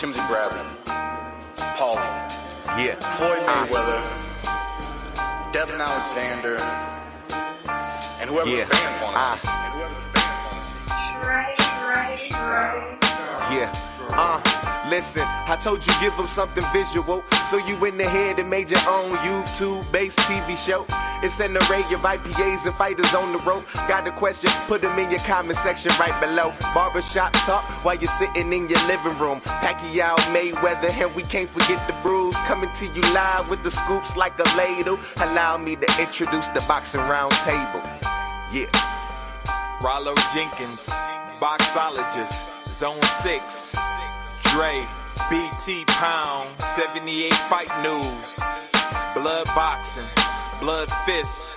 Timothy Bradley, Paulie, Yeah. Floyd Mayweather, Devin Alexander, and whoever the fan wants to see. Yeah. Listen, I told you give them something visual, so you went ahead and made your own YouTube-based TV show. It's an array of IPAs and fighters on the road. Got a question? Put them in your comment section right below. Barbershop talk while you're sitting in your living room. Pacquiao, Mayweather, and we can't forget the brews. Coming to you live with the scoops like a ladle. Allow me to introduce the boxing round table. Yeah. Rollo Jenkins, boxologist, Zone 6, Dre, BT Pound, 78 Fight News, Blood Boxing, Blood Fists,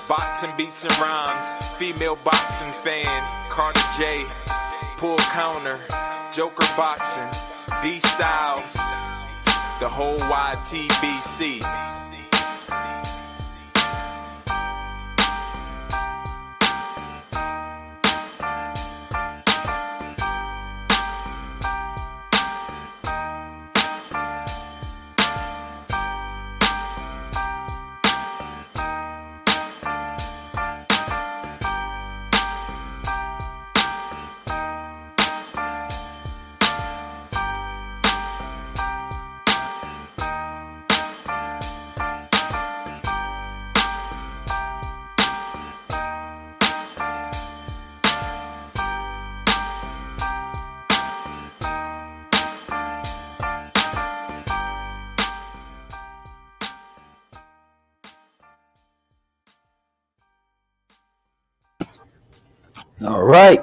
Boxing Beats and Rhymes, Female Boxing Fan, Carter J, Pull Counter, Joker Boxing, D Styles, the whole YTBC. All right.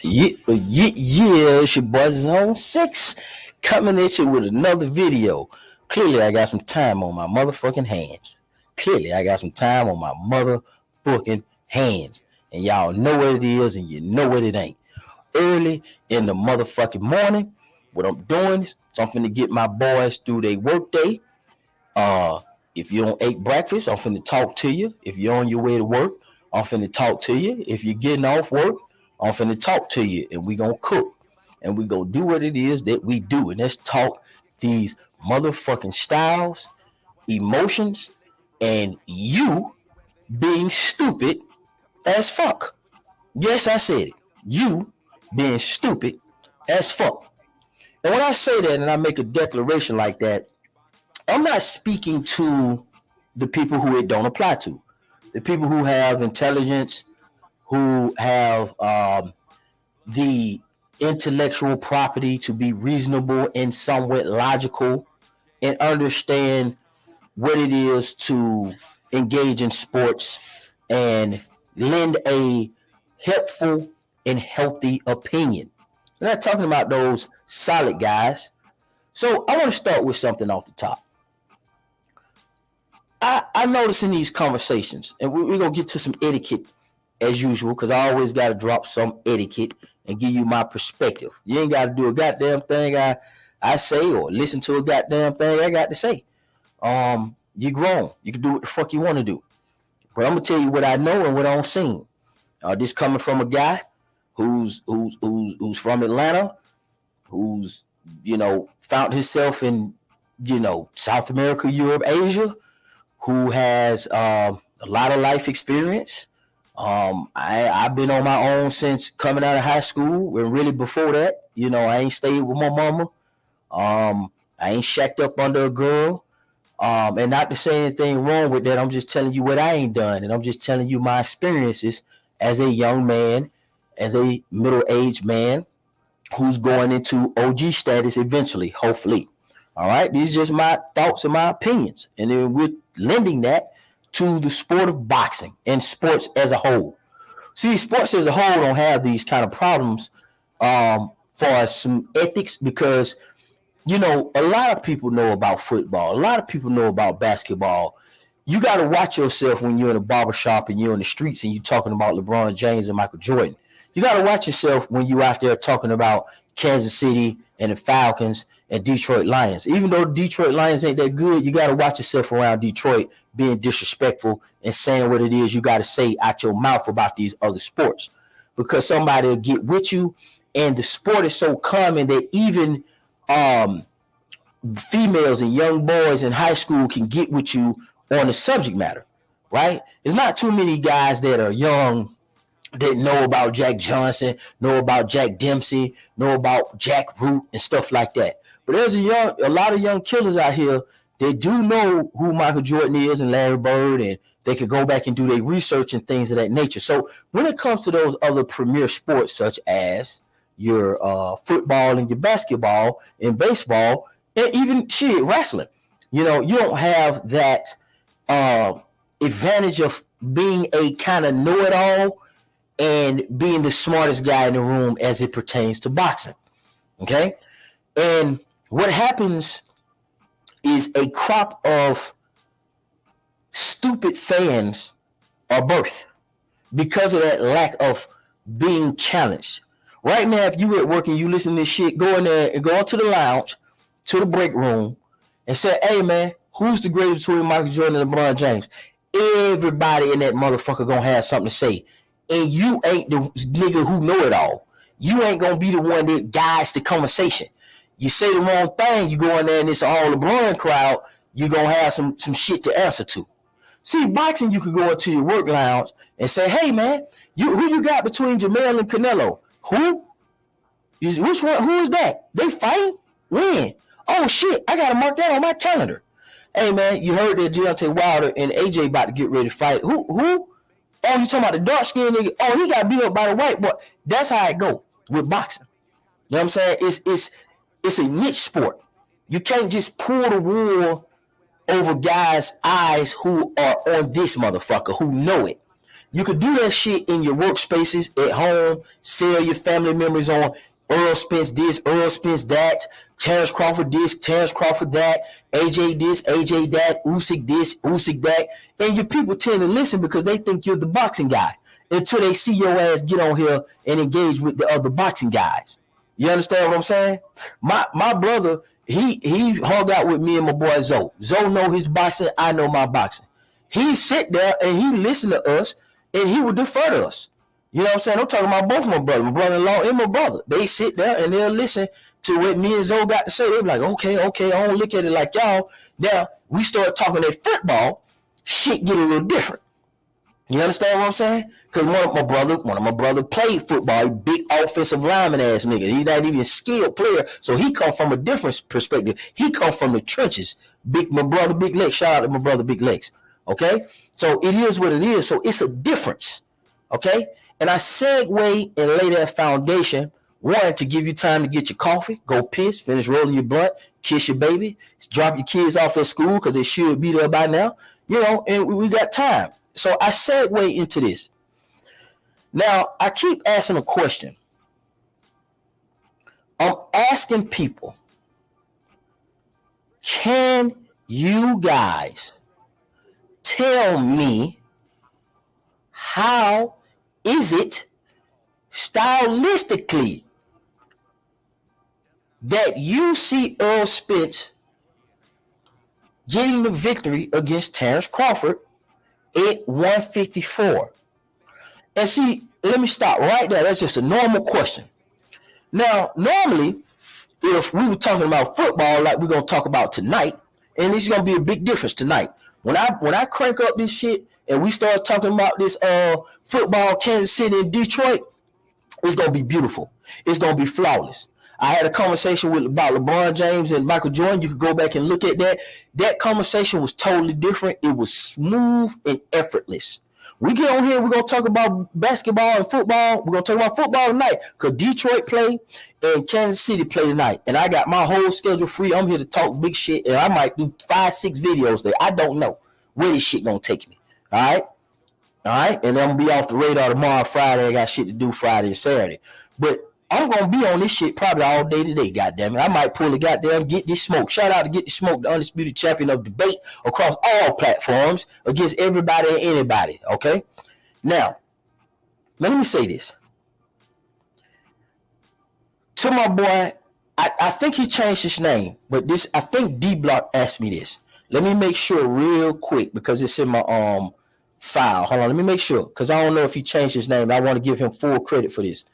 Yeah, it's your boy Zone 6 coming at you with another video. Clearly, I got some time on my motherfucking hands. And y'all know what it is and you know what it ain't. Early in the motherfucking morning, what I'm doing is I'm finna get my boys through their work day. If you don't eat breakfast, I'm finna talk to you. If you're on your way to work, I'm finna talk to you. If you're getting off work, I'm finna talk to you. And we gonna cook. And we gonna do what it is that we do. And let's talk these motherfucking styles, emotions, and you being stupid as fuck. Yes, I said it. You being stupid as fuck. And when I say that and I make a declaration like that, I'm not speaking to the people who it don't apply to. The people who have intelligence, who have the intellectual property to be reasonable and somewhat logical and understand what it is to engage in sports and lend a helpful and healthy opinion. I'm not talking about those solid guys. So I want to start with something off the top. I notice in these conversations, and we're going to get to some etiquette as usual, because I always got to drop some etiquette and give you my perspective. You ain't got to do a goddamn thing I say or listen to a goddamn thing I got to say. You're grown. You can do what the fuck you want to do. But I'm going to tell you what I know and what I've seen. This coming from a guy who's from Atlanta, who's, found himself in, South America, Europe, Asia, who has a lot of life experience. I've been on my own since coming out of high school, and really before that, I ain't stayed with my mama. I ain't shacked up under a girl. And not to say anything wrong with that, I'm just telling you what I ain't done, and I'm just telling you my experiences as a young man, as a middle-aged man who's going into OG status eventually, hopefully. All right, these are just my thoughts and my opinions, and then we're lending that to the sport of boxing and sports as a whole. See, sports as a whole don't have these kind of problems for some ethics because, a lot of people know about football. A lot of people know about basketball. You got to watch yourself when you're in a barbershop and you're in the streets and you're talking about LeBron James and Michael Jordan. You got to watch yourself when you're out there talking about Kansas City and the Falcons and Detroit Lions. Even though the Detroit Lions ain't that good, you got to watch yourself around Detroit being disrespectful and saying what it is you got to say out your mouth about these other sports, because somebody will get with you, and the sport is so common that even females and young boys in high school can get with you on the subject matter, right? There's not too many guys that are young that know about Jack Johnson, know about Jack Dempsey, know about Jack Root and stuff like that. But there's a lot of young killers out here that do know who Michael Jordan is and Larry Bird, and they could go back and do their research and things of that nature. So when it comes to those other premier sports, such as your football and your basketball and baseball, and even wrestling, you don't have that advantage of being a kind of know-it-all and being the smartest guy in the room as it pertains to boxing. Okay? And what happens is a crop of stupid fans are birthed because of that lack of being challenged. Right now, if you at work and you listen to this shit, go in there and go into the lounge, to the break room, and say, hey, man, who's the greatest between Michael Jordan and LeBron James? Everybody in that motherfucker gonna have something to say. And you ain't the nigga who know it all. You ain't gonna be the one that guides the conversation. You say the wrong thing, you go in there and it's all LeBron crowd, you're gonna have some shit to answer to. See, boxing, you could go into your work lounge and say, hey, man, who you got between Jamel and Canelo? Who? Which one? Who is that? They fight? When? Oh, shit, I got to mark that on my calendar. Hey, man, you heard that Deontay Wilder and AJ about to get ready to fight. Who? Oh, you talking about the dark-skinned nigga? Oh, he got beat up by the white boy. That's how it go with boxing. You know what I'm saying? It's a niche sport. You can't just pull the wool over guys' eyes who are on this motherfucker, who know it. You could do that shit in your workspaces, at home, sell your family members on Earl Spence this, Earl Spence that, Terrence Crawford this, Terrence Crawford that, AJ this, AJ that, Usyk this, Usyk that. And your people tend to listen because they think you're the boxing guy until they see your ass get on here and engage with the other boxing guys. You understand what I'm saying? My brother, he hung out with me and my boy Zoe. Zoe know his boxing, I know my boxing. He sit there and he listen to us and he would defer to us. You know what I'm saying? I'm talking about both my brother-in-law and my brother. They sit there and they'll listen to what me and Zoe got to say. They're like, okay, I don't look at it like y'all. Now, we start talking that football, shit get a little different. You understand what I'm saying? Because one of my brother played football, big offensive lineman ass nigga. He's not even a skilled player, so he come from a different perspective. He come from the trenches. My brother Big Legs. Shout out to my brother Big Legs. Okay? So it is what it is. So it's a difference. Okay? And I segue and lay that foundation, one, to give you time to get your coffee, go piss, finish rolling your blunt, kiss your baby, drop your kids off at school because they should be there by now, and we got time. So I segue into this. Now, I keep asking a question. I'm asking people, can you guys tell me how is it stylistically that you see Earl Spence getting the victory against Terrence Crawford at 154? And see, let me stop right there. That's just a normal question. Now, normally, if we were talking about football like we're going to talk about tonight, and this is going to be a big difference tonight. When I crank up this shit and we start talking about this football, Kansas City and Detroit, it's going to be beautiful. It's going to be flawless. I had a conversation about LeBron James and Michael Jordan. You could go back and look at that. That conversation was totally different. It was smooth and effortless. We get on here, we're going to talk about basketball and football. We're going to talk about football tonight because Detroit play and Kansas City play tonight. And I got my whole schedule free. I'm here to talk big shit, and I might do 5-6 videos there. I don't know where this shit going to take me. All right? And I'm going to be off the radar tomorrow, Friday. I got shit to do Friday and Saturday. But I'm going to be on this shit probably all day today, goddammit. I might pull a goddamn Get This Smoke. Shout out to Get This Smoke, the undisputed champion of debate across all platforms against everybody and anybody, okay? Now, let me say this. To my boy, I think he changed his name, but I think D-Block asked me this. Let me make sure real quick because it's in my file. Hold on, let me make sure because I don't know if he changed his name. I want to give him full credit for this.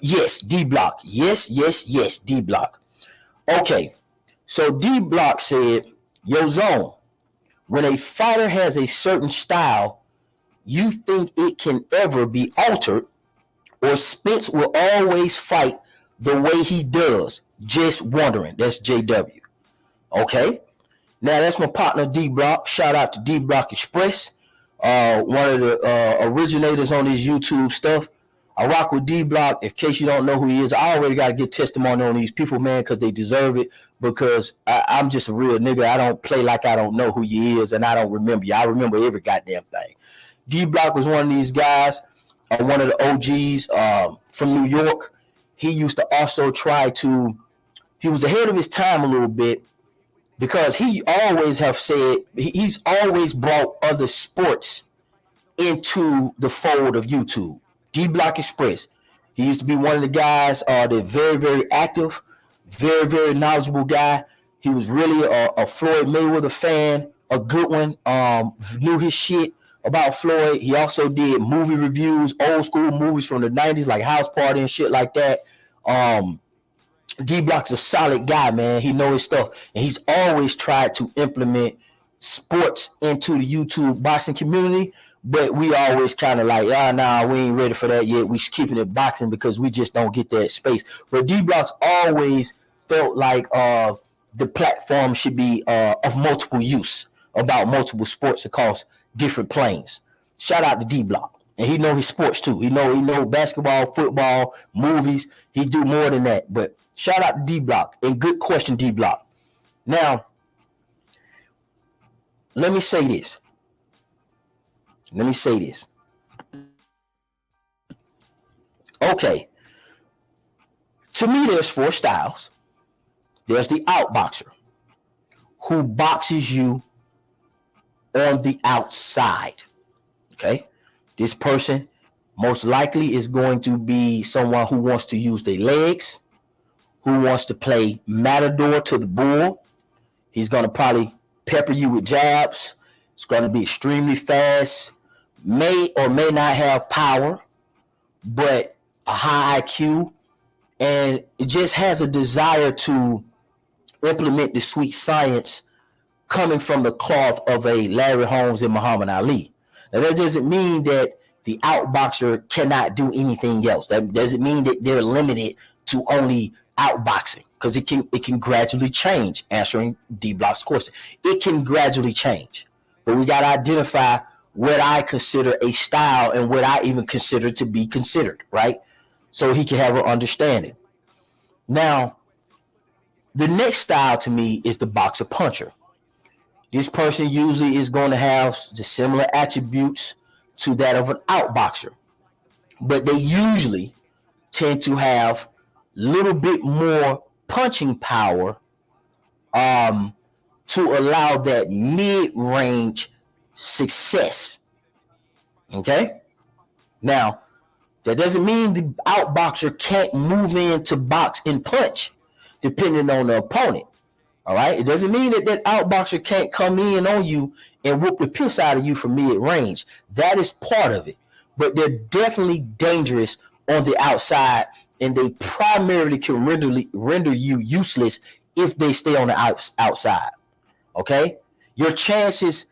Yes, D-Block. Yes, D-Block. Okay, so D Block said, "Yo, Zone, when a fighter has a certain style, you think it can ever be altered, or Spence will always fight the way he does? Just wondering." That's JW. Okay, now that's my partner D Block. Shout out to D Block Express, one of the originators on this YouTube stuff. I rock with D Block. In case you don't know who he is, I already got to get testimony on these people, man, because they deserve it. Because I'm just a real nigga. I don't play like I don't know who you is, and I don't remember you. I remember every goddamn thing. D Block was one of these guys, one of the OGs from New York. He used to also try to. He was ahead of his time a little bit because he always have said he's always brought other sports into the fold of YouTube. D Block Express. He used to be one of the guys that very, very active, very, very knowledgeable guy. He was really a Floyd Mayweather fan, a good one. Knew his shit about Floyd. He also did movie reviews, old school movies from the 90s, like House Party and shit like that. D Block's a solid guy, man. He knows his stuff. And he's always tried to implement sports into the YouTube boxing community. But we always kind of like, nah, we ain't ready for that yet. We keeping it boxing because we just don't get that space. But D Block's always felt like the platform should be of multiple use, about multiple sports across different planes. Shout out to D Block. And he know his sports too. He know basketball, football, movies. He do more than that. But shout out to D Block. And good question, D Block. Now, let me say this. Okay. To me, there's four styles. There's the outboxer, who boxes you on the outside. Okay. This person most likely is going to be someone who wants to use their legs, who wants to play matador to the bull. He's going to probably pepper you with jabs. It's going to be extremely fast, may or may not have power, but a high IQ, and it just has a desire to implement the sweet science coming from the cloth of a Larry Holmes and Muhammad Ali. Now, that doesn't mean that the outboxer cannot do anything else. That doesn't mean that they're limited to only outboxing, because it can gradually change. Answering D Block's question, it can gradually change. But we got to identify what I consider a style and what I even consider to be considered, right? So he can have an understanding. Now, the next style to me is the boxer puncher. This person usually is going to have the similar attributes to that of an outboxer, but they usually tend to have a little bit more punching power to allow that mid-range success. Okay? Now, that doesn't mean the outboxer can't move in to box and punch depending on the opponent. All right? It doesn't mean that that outboxer can't come in on you and whoop the piss out of you from mid-range. That is part of it. But they're definitely dangerous on the outside, and they primarily can render you useless if they stay on the outside. Okay? Your chances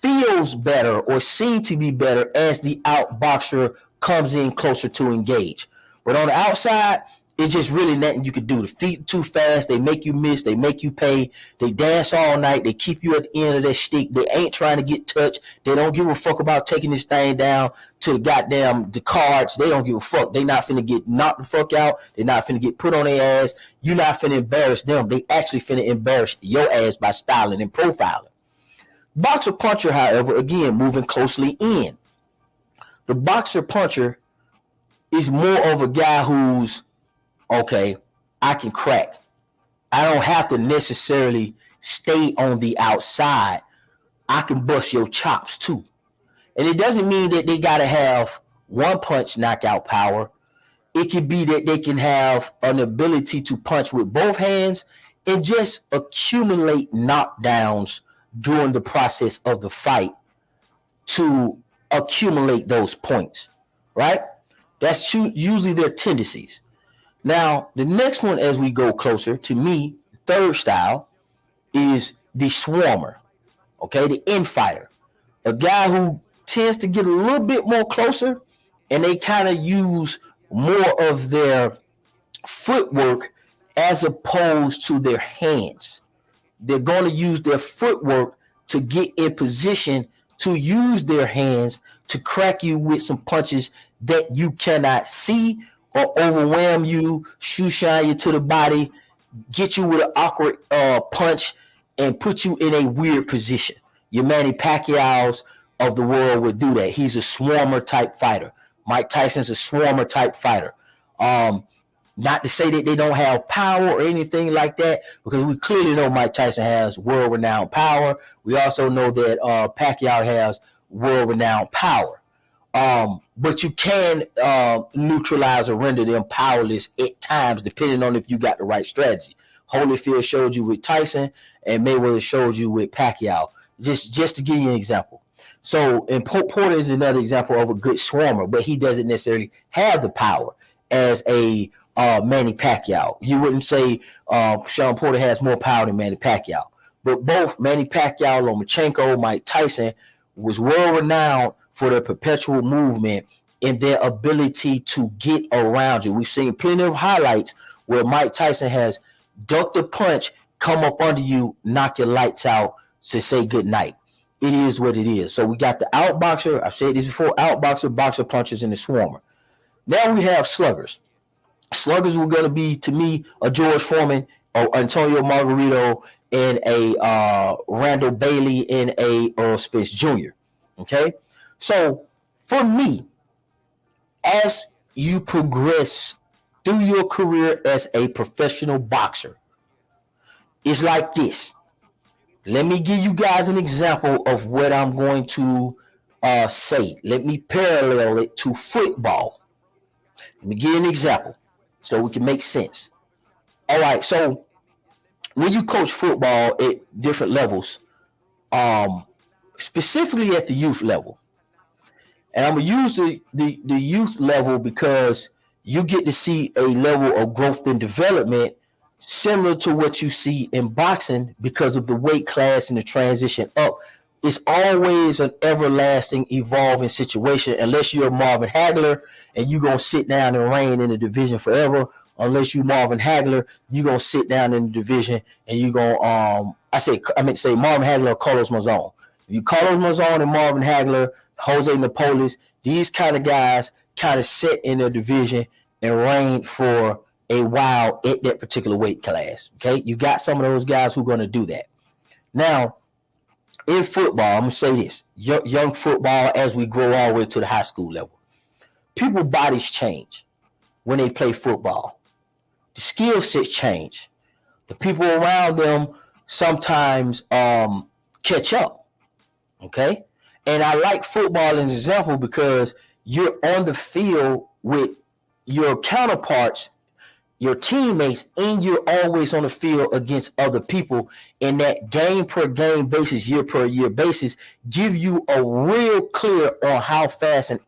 feels better or seem to be better as the outboxer comes in closer to engage. But on the outside, it's just really nothing you can do. The feet too fast. They make you miss. They make you pay. They dance all night. They keep you at the end of their stick. They ain't trying to get touched. They don't give a fuck about taking this thing down to the cards. They don't give a fuck. They not finna get knocked the fuck out. They not finna get put on their ass. You not finna embarrass them. They actually finna embarrass your ass by styling and profiling. Boxer puncher, however, again, moving closely in. The boxer puncher is more of a guy who's, okay, I can crack. I don't have to necessarily stay on the outside. I can bust your chops too. And it doesn't mean that they got to have one punch knockout power. It could be that they can have an ability to punch with both hands and just accumulate knockdowns during the process of the fight to accumulate those points, right? That's usually their tendencies. Now, the next one, as we go closer, to me, third style is the swarmer, okay, the infighter, a guy who tends to get a little bit more closer, and they kind of use more of their footwork as opposed to their hands. They're going to use their footwork to get in position to use their hands to crack you with some punches that you cannot see, or overwhelm you, shoe shine you to the body, get you with an awkward punch, and put you in a weird position. Your Manny Pacquiao's of the world would do that. He's a swarmer type fighter. Mike Tyson's a swarmer type fighter. Not to say that they don't have power or anything like that, because we clearly know Mike Tyson has world-renowned power. We also know that Pacquiao has world-renowned power. But you can neutralize or render them powerless at times, depending on if you got the right strategy. Holyfield showed you with Tyson, and Mayweather showed you with Pacquiao. Just to give you an example. So, and Porter is another example of a good swarmer, but he doesn't necessarily have the power as a Manny Pacquiao. You wouldn't say Sean Porter has more power than Manny Pacquiao. But both Manny Pacquiao, Lomachenko, Mike Tyson was world-renowned for their perpetual movement and their ability to get around you. We've seen plenty of highlights where Mike Tyson has ducked a punch, come up under you, knock your lights out to say good night. It is what it is. So we got the outboxer. I've said this before, outboxer, boxer punchers, and the swarmer. Now we have sluggers. Sluggers were going to be, to me, a George Foreman, or Antonio Margarito, and a Randall Bailey, and a Earl Spence Jr. Okay? So for me, as you progress through your career as a professional boxer, it's like this. Let me give you guys an example of what I'm going to say. Let me parallel it to football. Let me give you an example so we can make sense. All right, so when you coach football at different levels, specifically at the youth level, and I'm going to use the youth level because you get to see a level of growth and development similar to what you see in boxing because of the weight class and the transition up. It's always an everlasting evolving situation unless you're Marvin Hagler and you're going to sit down and reign in the division forever. Unless you Marvin Hagler, you're going to sit down in the division and you're going to, I meant to say Marvin Hagler or Carlos Mazon. If you Carlos Mazon and Marvin Hagler, Jose Napoles, these kind of guys kind of sit in their division and reign for a while at that particular weight class. Okay, you got some of those guys who are going to do that. Now, in football, I'm going to say this. Young football, as we grow all the way to the high school level, people's bodies change when they play football. The skill sets change. The people around them sometimes catch up. Okay? And I like football as an example because you're on the field with your counterparts, your teammates, and you're always on the field against other people. And that game per game basis, year per year basis, give you a real clear on how fast an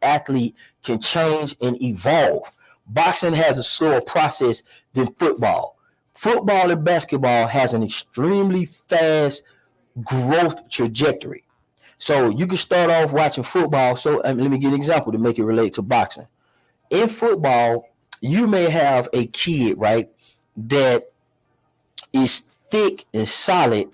athlete can change and evolve. Boxing has a slower process than football. Football and basketball has an extremely fast growth trajectory. So you can start off watching football. So let me give an example to make it relate to boxing. In football, you may have a kid, right, that is thick and solid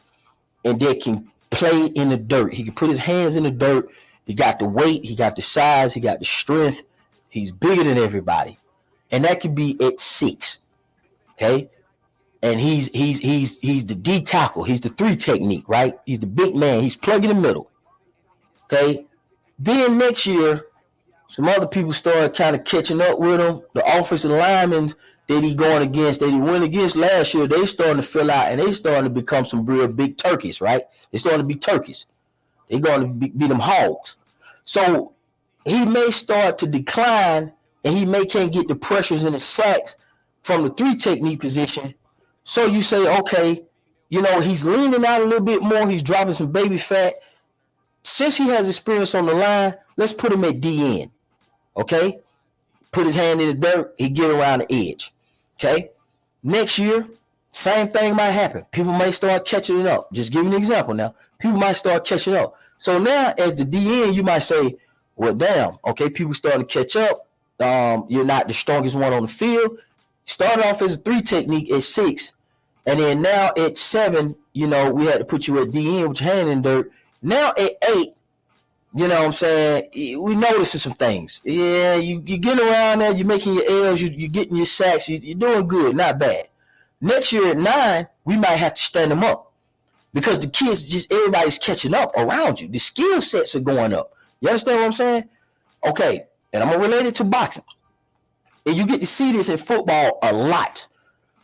and that can play in the dirt. He can put his hands in the dirt. He got the weight. He got the size. He got the strength. He's bigger than everybody. And that could be at 6, okay? And he's the D tackle. He's the 3 technique, right? He's the big man. He's plug in the middle, okay? Then next year, some other people started kind of catching up with him. The offensive linemen that he going against, that he went against last year, they starting to fill out, and they starting to become some real big turkeys, right? They're starting to be turkeys. They're going to be them hogs. So he may start to decline, and he may can't get the pressures and the sacks from the 3 technique position. So you say, okay, you know, he's leaning out a little bit more. He's dropping some baby fat. Since he has experience on the line, let's put him at DN. Okay? Put his hand in the dirt. He get around the edge. Okay? Next year, Same thing might happen. People may start catching it up. Just give me an example now. People might start catching up. So now, as the DN, you might say, well, damn, okay, people starting to catch up. You're not the strongest one on the field. Started off as a 3 technique at 6, and then now at 7, we had to put you at DN with your hand in dirt. Now at 8, you know what I'm saying, we noticing some things. Yeah, you're getting around there, you're making your L's, you're getting your sacks, you're doing good, not bad. Next year at 9, we might have to stand them up because the kids, everybody's catching up around you. The skill sets are going up. You understand what I'm saying? Okay, and I'm going to relate it to boxing. And you get to see this in football a lot.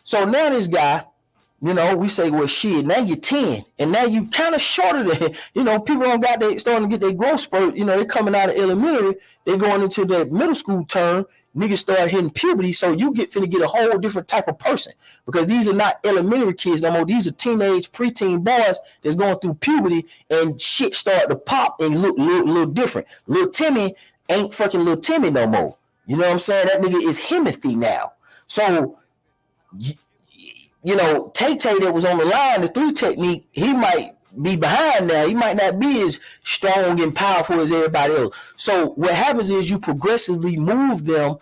So now this guy, we say, well, shit, now you're 10, and now you kind of shorter than him. People starting to get their growth spurt. They're coming out of elementary, they're going into their middle school term. Niggas start hitting puberty, so you finna get a whole different type of person because these are not elementary kids no more. These are teenage, preteen boys that's going through puberty, and shit start to pop and look little different. Little Timmy ain't fucking little Timmy no more. You know what I'm saying? That nigga is Himothy now. So, Tay-Tay that was on the line, the 3 technique, he might be behind now. He might not be as strong and powerful as everybody else. So what happens is you progressively move them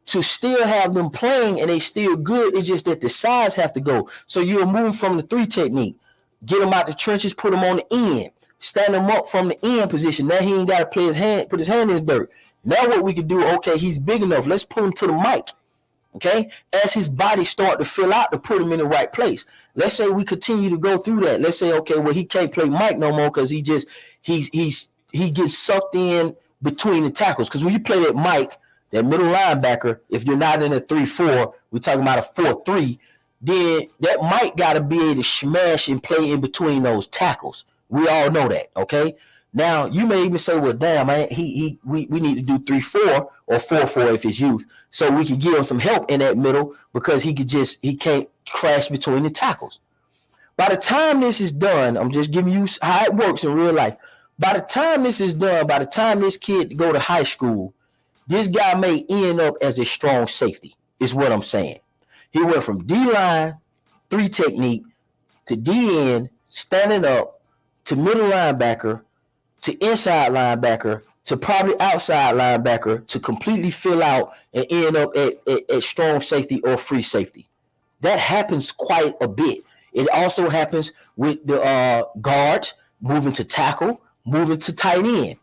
to still have them playing and they still good. It's just that the size have to go. So you'll move from the 3 technique, get them out the trenches, put them on the end, stand them up from the end position. Now he ain't got to put his hand in the dirt. Now what we can do, okay, he's big enough. Let's put him to the mic. Okay, as his body start to fill out to put him in the right place. Let's say we continue to go through that. Let's say, okay, well, he can't play Mike no more because he gets sucked in between the tackles. Because when you play that Mike, that middle linebacker, if you're not in a 3-4, we're talking about a 4-3, then that Mike got to be able to smash and play in between those tackles. We all know that, okay? Now, you may even say, well, damn, man, we need to do 3-4 or 4-4 if it's youth, so we can give him some help in that middle because he can't crash between the tackles. By the time this is done, I'm just giving you how it works in real life. By the time this is done, by the time this kid go to high school, this guy may end up as a strong safety, is what I'm saying. He went from D-line, 3 technique, to D-end, standing up, to middle linebacker, to inside linebacker, to probably outside linebacker, to completely fill out and end up at strong safety or free safety. That happens quite a bit. It also happens with the guards moving to tackle, moving to tight end.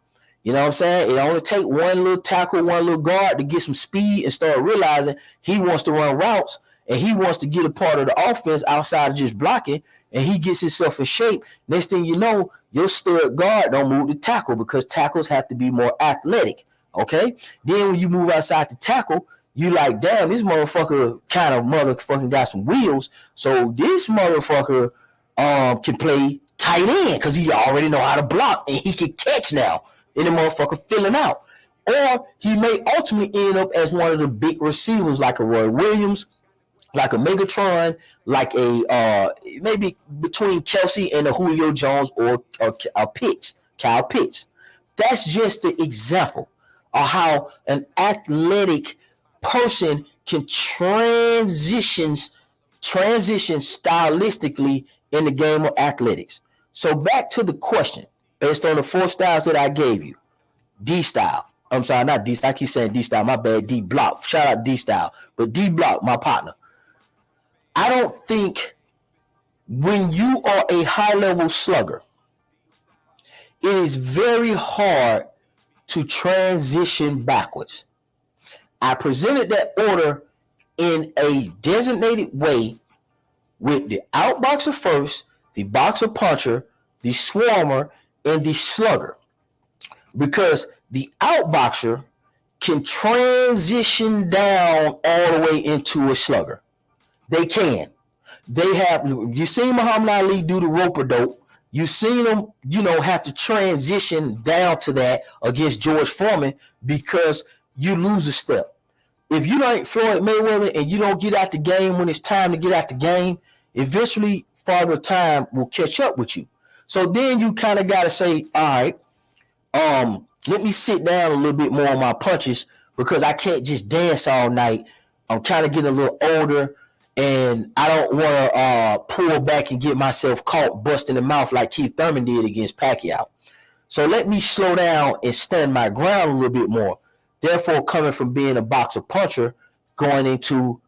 You know what I'm saying? It only takes one little tackle, one little guard to get some speed and start realizing he wants to run routes and he wants to get a part of the offense outside of just blocking, and he gets himself in shape. Next thing you know, your stud guard don't move to tackle because tackles have to be more athletic, okay? Then when you move outside to tackle, you like, damn, this motherfucker kind of motherfucking got some wheels, so this motherfucker can play tight end because he already know how to block and he can catch now, and the motherfucker filling out. Or he may ultimately end up as one of the big receivers like a Roy Williams, like a Megatron, like a maybe between Kelsey and a Julio Jones or Pitts, Kyle Pitts. That's just the example of how an athletic person can transition stylistically in the game of athletics. So back to the question, based on the 4 styles that I gave you. D style. I'm sorry, not D style. I keep saying D style. My bad. D block. Shout out D style. But D block, my partner. I don't think when you are a high-level slugger, it is very hard to transition backwards. I presented that order in a designated way with the outboxer first, the boxer puncher, the swarmer, and the slugger. Because the outboxer can transition down all the way into a slugger. They can. They have. You seen Muhammad Ali do the rope-a-dope. You seen him, have to transition down to that against George Foreman because you lose a step. If you ain't Floyd Mayweather and you don't get out the game when it's time to get out the game, eventually Father Time will catch up with you. So then you kind of got to say, all right, let me sit down a little bit more on my punches because I can't just dance all night. I'm kind of getting a little older. and I don't want to pull back and get myself caught busting the mouth like Keith Thurman did against Pacquiao. So let me slow down and stand my ground a little bit more. Therefore, coming from being a boxer puncher, coming from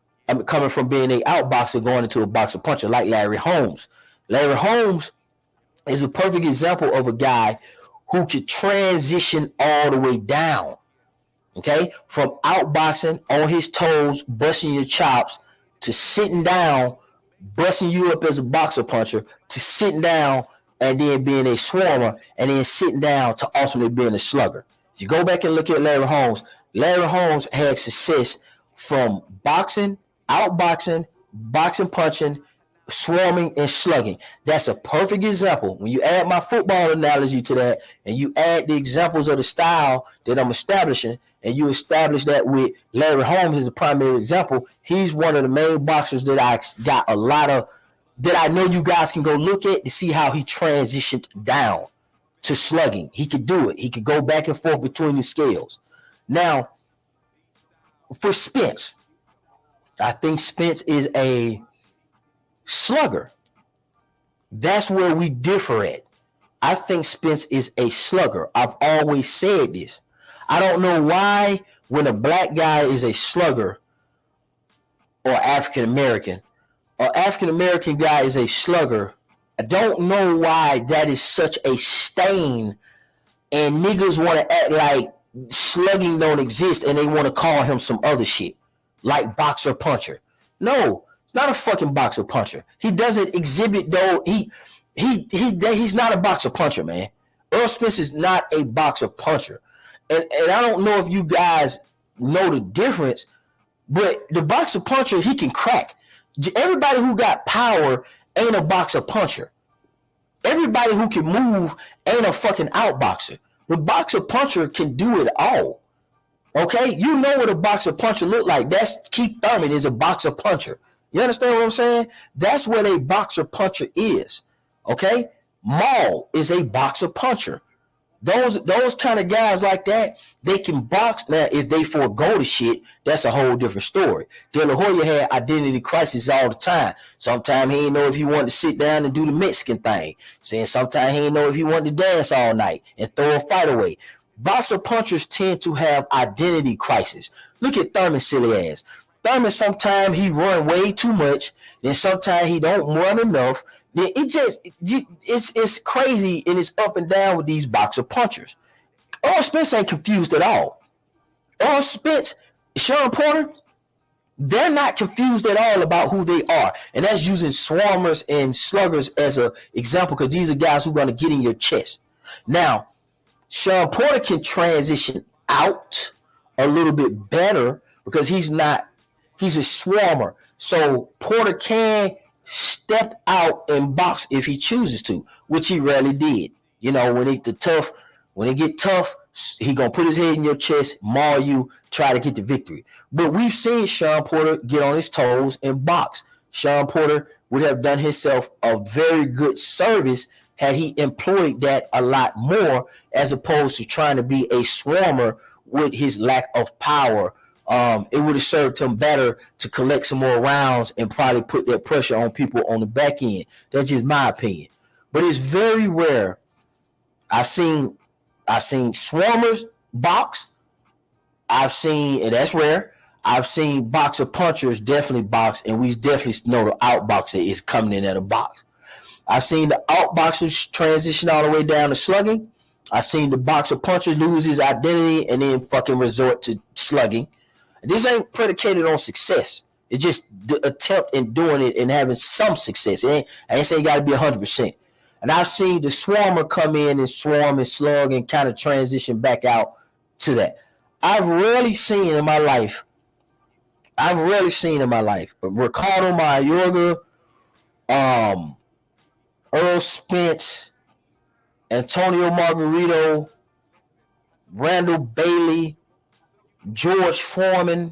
being a outboxer, going into a boxer puncher like Larry Holmes. Larry Holmes is a perfect example of a guy who could transition all the way down. Okay, from outboxing on his toes, busting your chops, to sitting down, busting you up as a boxer puncher, to sitting down and then being a swarmer, and then sitting down to ultimately being a slugger. If you go back and look at Larry Holmes had success from boxing, outboxing, boxing punching, swarming, and slugging. That's a perfect example. When you add my football analogy to that, and you add the examples of the style that I'm establishing, and you establish that with Larry Holmes as a primary example, he's one of the main boxers that I got a lot of, that I know you guys can go look at to see how he transitioned down to slugging. He could do it. He could go back and forth between the scales. Now, for Spence, I think Spence is a slugger. That's where we differ at. I think Spence is a slugger. I've always said this. I don't know why when a black guy is a slugger or African American guy is a slugger, I don't know why that is such a stain and niggas want to act like slugging don't exist and they want to call him some other shit like boxer puncher. No, it's not a fucking boxer puncher. He doesn't exhibit though. He's not a boxer puncher, man. Earl Spence is not a boxer puncher. And I don't know if you guys know the difference, but the boxer puncher, he can crack. Everybody who got power ain't a boxer puncher. Everybody who can move ain't a fucking outboxer. The boxer puncher can do it all. Okay? You know what a boxer puncher look like. That's Keith Thurman is a boxer puncher. You understand what I'm saying? That's what a boxer puncher is. Okay? Maul is a boxer puncher. Those kind of guys like that, they can box. Now, if they forego the shit, that's a whole different story. De La Hoya had identity crisis all the time. Sometimes he didn't know if he wanted to sit down and do the Mexican thing. Saying sometimes he didn't know if he wanted to dance all night and throw a fight away. Boxer punchers tend to have identity crisis. Look at Thurman's silly ass. Thurman, sometimes he run way too much, then sometimes he don't run enough. It's crazy and it's up and down with these boxer punchers. Earl Spence ain't confused at all. Earl Spence, Sean Porter, they're not confused at all about who they are. And that's using swarmers and sluggers as an example because these are guys who are going to get in your chest. Now, Sean Porter can transition out a little bit better because he's a swarmer. So Porter can step out and box if he chooses to, which he rarely did. You know, when it get tough, he gonna put his head in your chest, maul you, try to get the victory. But we've seen Sean Porter get on his toes and box. Sean Porter would have done himself a very good service had he employed that a lot more, as opposed to trying to be a swarmer with his lack of power. It would have served him better to collect some more rounds and probably put that pressure on people on the back end. That's just my opinion. But it's very rare. I've seen swarmers box. And that's rare. I've seen boxer punchers definitely box, and we definitely know the outboxer is coming in at a box. I've seen the outboxers transition all the way down to slugging. I've seen the boxer puncher lose his identity and then fucking resort to slugging. This ain't predicated on success. It's just the attempt in doing it and having some success. I ain't saying you got to be 100%. And I've seen the swarmer come in and swarm and slug and kind of transition back out to that. I've rarely seen in my life Ricardo Mayorga, Earl Spence, Antonio Margarito, Randall Bailey, George Foreman.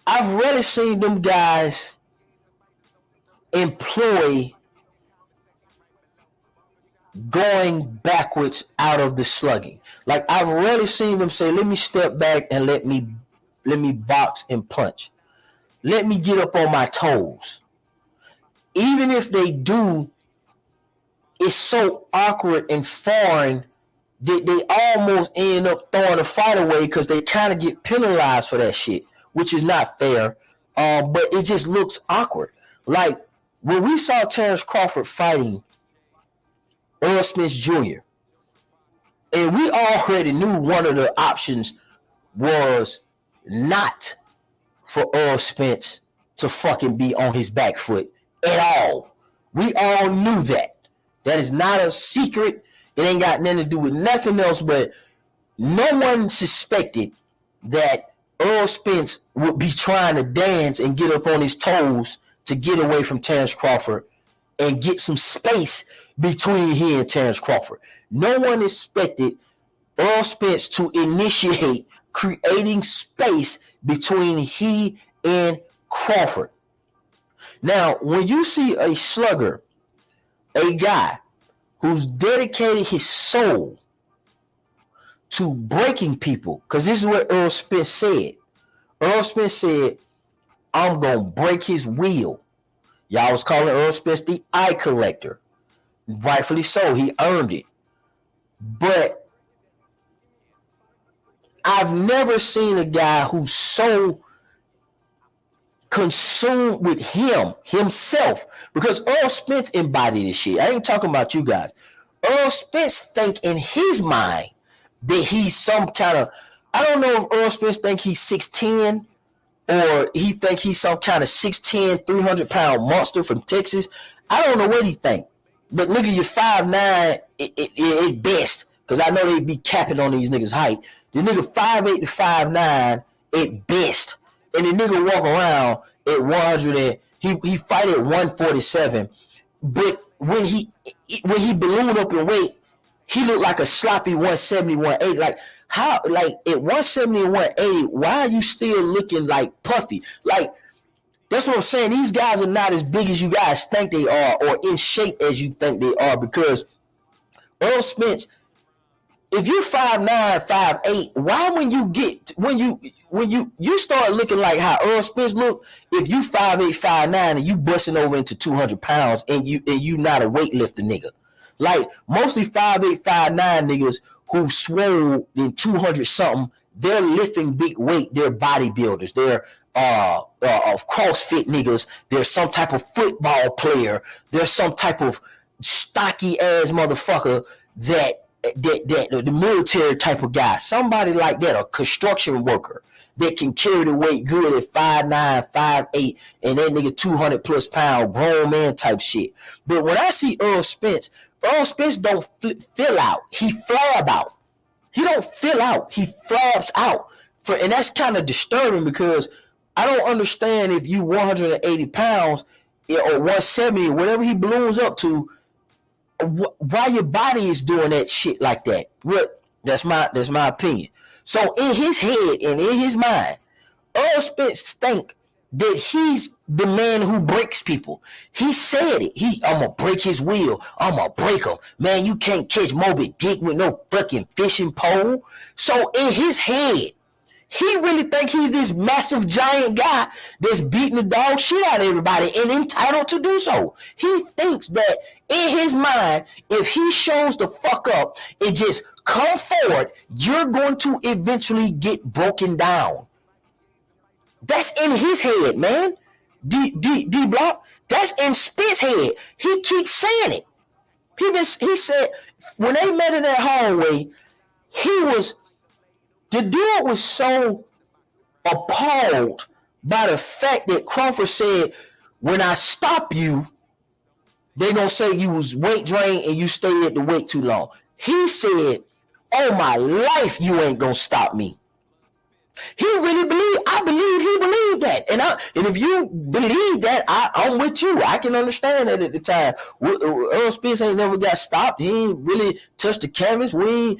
I've rarely seen them guys employ going backwards out of the slugging. Like, I've rarely seen them say, let me step back and let me box and punch. let me get up on my toes. Even if they do, it's so awkward and foreign that they almost end up throwing the fight away because they kind of get penalized for that shit, which is not fair. But it just looks awkward. Like when we saw Terrence Crawford fighting Earl Spence Jr., and we already knew one of the options was not for Earl Spence to fucking be on his back foot at all. We all knew that. That is not a secret. It ain't got nothing to do with nothing else, but no one suspected that Earl Spence would be trying to dance and get up on his toes to get away from Terrence Crawford and get some space between he and Terrence Crawford. No one expected Earl Spence to initiate creating space between he and Crawford. Now, when you see a slugger, a guy who's dedicated his soul to breaking people, because this is what Earl Spence said. Earl Spence said, I'm going to break his will. Y'all was calling Earl Spence the eye collector. Rightfully so. He earned it. But I've never seen a guy who's so consumed with himself, because Earl Spence embodied this shit. I ain't talking about you guys. Earl Spence think in his mind that he's some kind of, I don't know if Earl Spence think he's 6'10", or he think he's some kind of 6'10", 300-pound monster from Texas. I don't know what he think. But nigga, you're 5'9" at best, because I know they be capping on these niggas' height. The nigga 5'8" to 5'9" at best. And the nigga walk around at 100 and he fight at 147. But when he ballooned up in weight, he looked like a sloppy 170, 180. Like how, like at 170 and 180, why are you still looking like puffy? Like, that's what I'm saying. These guys are not as big as you guys think they are, or in shape as you think they are, because Earl Spence, if you're 5'9", 5'8", why when you start looking like how Earl Spence look, if you 5'8", 5'9", and you busting over into 200 pounds and you not a weightlifter nigga. Like mostly 5'8", 5'9" niggas who swole in 200 something, they're lifting big weight, they're bodybuilders, they're of CrossFit niggas, they're some type of football player, they're some type of stocky ass motherfucker that the military type of guy, somebody like that, a construction worker that can carry the weight good at 5'9", 5'8", and that nigga 200 plus pound grown man type shit. But when I see Earl Spence don't fill out, he flab out. He don't fill out, he flabs out. And that's kind of disturbing, because I don't understand if you 180 pounds or 170 or whatever he balloons up to, why your body is doing that shit like that. But that's my opinion. So in his head and in his mind, Earl Spence think that he's the man who breaks people. He said it. I'm gonna break his will. I'm gonna break him. Man, you can't catch Moby Dick with no fucking fishing pole. So in his head, he really think he's this massive giant guy that's beating the dog shit out of everybody and entitled to do so. He thinks that in his mind, if he shows the fuck up and just come forward, you're going to eventually get broken down. That's in his head, man. D Block. That's in Spit's head. He keeps saying it. He said when they met in that hallway, the dude was so appalled by the fact that Crawford said, when I stop you, they're going to say you was weight drained and you stayed at the weight too long. He said, oh my life, you ain't going to stop me. I believe he believed that. And if you believe that, I'm with you. I can understand that at the time. Earl Spence ain't never got stopped. He ain't really touched the canvas. Why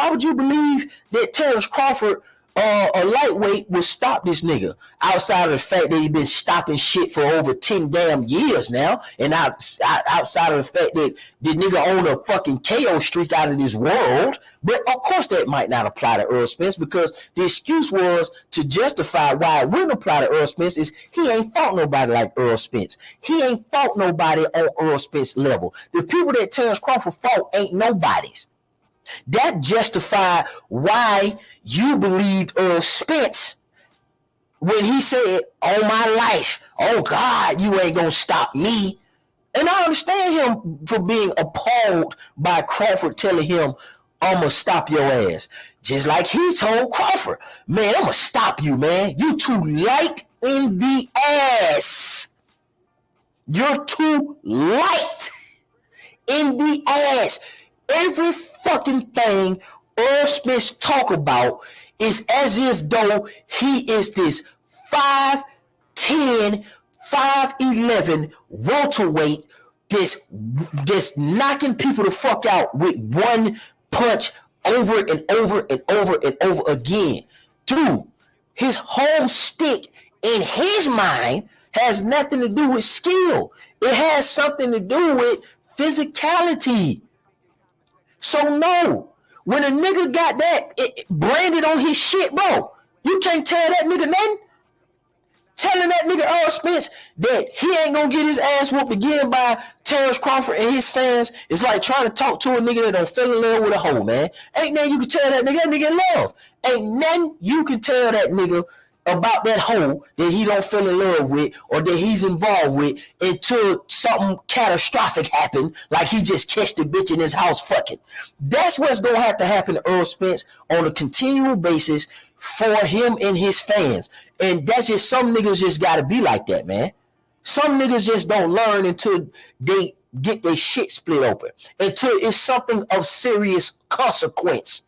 would you believe that Terrence Crawford a lightweight would stop this nigga outside of the fact that he been stopping shit for over 10 damn years now, and outside of the fact that the nigga own a fucking KO streak out of this world. But of course that might not apply to Earl Spence, because the excuse was to justify why it wouldn't apply to Earl Spence is he ain't fought nobody like Earl Spence. He ain't fought nobody on Earl Spence level. The people that Terrence Crawford fought ain't nobodies. That justified why you believed Earl Spence when he said, "On my life, oh God, you ain't gonna stop me." And I understand him for being appalled by Crawford telling him, "I'm gonna stop your ass." Just like he told Crawford, "Man, I'm gonna stop you, man. You too light in the ass. You're too light in the ass." Every fucking thing Earl Spence talk about is as if though he is this 5'10", 5'11" welterweight, just knocking people the fuck out with one punch over and over and over and over again. Dude, his whole stick in his mind has nothing to do with skill. It has something to do with physicality. So no, when a nigga got that branded on his shit, bro, you can't tell that nigga nothing. Telling that nigga Earl Spence that he ain't gonna get his ass whooped again by Terrence Crawford and his fans is like trying to talk to a nigga that don't fell in love with a hoe, man. Ain't nothing you can tell that nigga in love. Ain't nothing you can tell that nigga about that hoe that he don't fall in love with or that he's involved with until something catastrophic happened, like he just catch the bitch in his house fucking. That's what's gonna have to happen to Earl Spence on a continual basis for him and his fans. And that's just, some niggas just gotta be like that, man. Some niggas just don't learn until they get their shit split open, until it's something of serious consequence.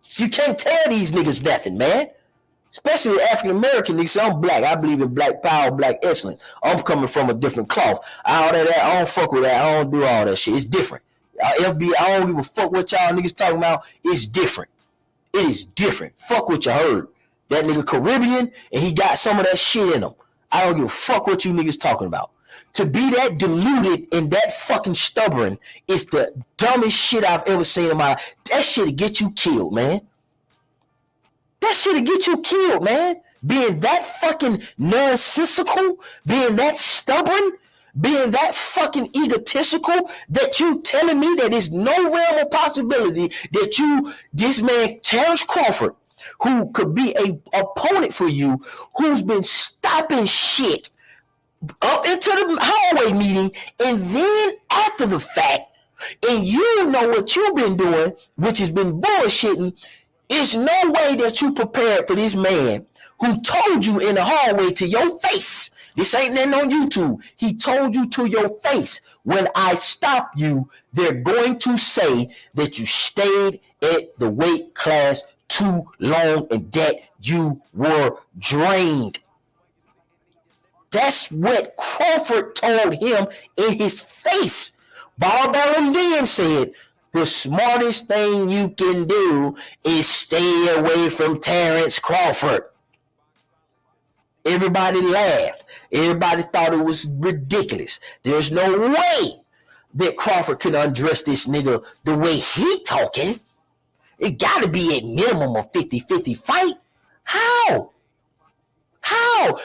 So you can't tell these niggas nothing, man. Especially African American niggas. I'm black. I believe in black power, black excellence. I'm coming from a different cloth. All that, I don't fuck with that. I don't do all that shit. It's different. FB, I don't give a fuck what y'all niggas talking about. It's different. It is different. Fuck what you heard. That nigga Caribbean, and he got some of that shit in him. I don't give a fuck what you niggas talking about. To be that deluded and that fucking stubborn is the dumbest shit I've ever seen in my life. That shit'll get you killed, man. That shit'll get you killed, man. Being that fucking nonsensical, being that stubborn, being that fucking egotistical, that you telling me that there's no realm of possibility that this man, Terrence Crawford, who could be a opponent for you, who's been stopping shit up into the hallway meeting, and then after the fact, and you know what you've been doing, which has been bullshitting. There's no way that you prepared for this man who told you in the hallway to your face. This ain't nothing on YouTube. He told you to your face, when I stop you, they're going to say that you stayed at the weight class too long and that you were drained. That's what Crawford told him in his face. Barbaro then said, the smartest thing you can do is stay away from Terrence Crawford. Everybody laughed. Everybody thought it was ridiculous. There's no way that Crawford could undress this nigga the way he talking. It got to be a minimum of 50-50 fight. How?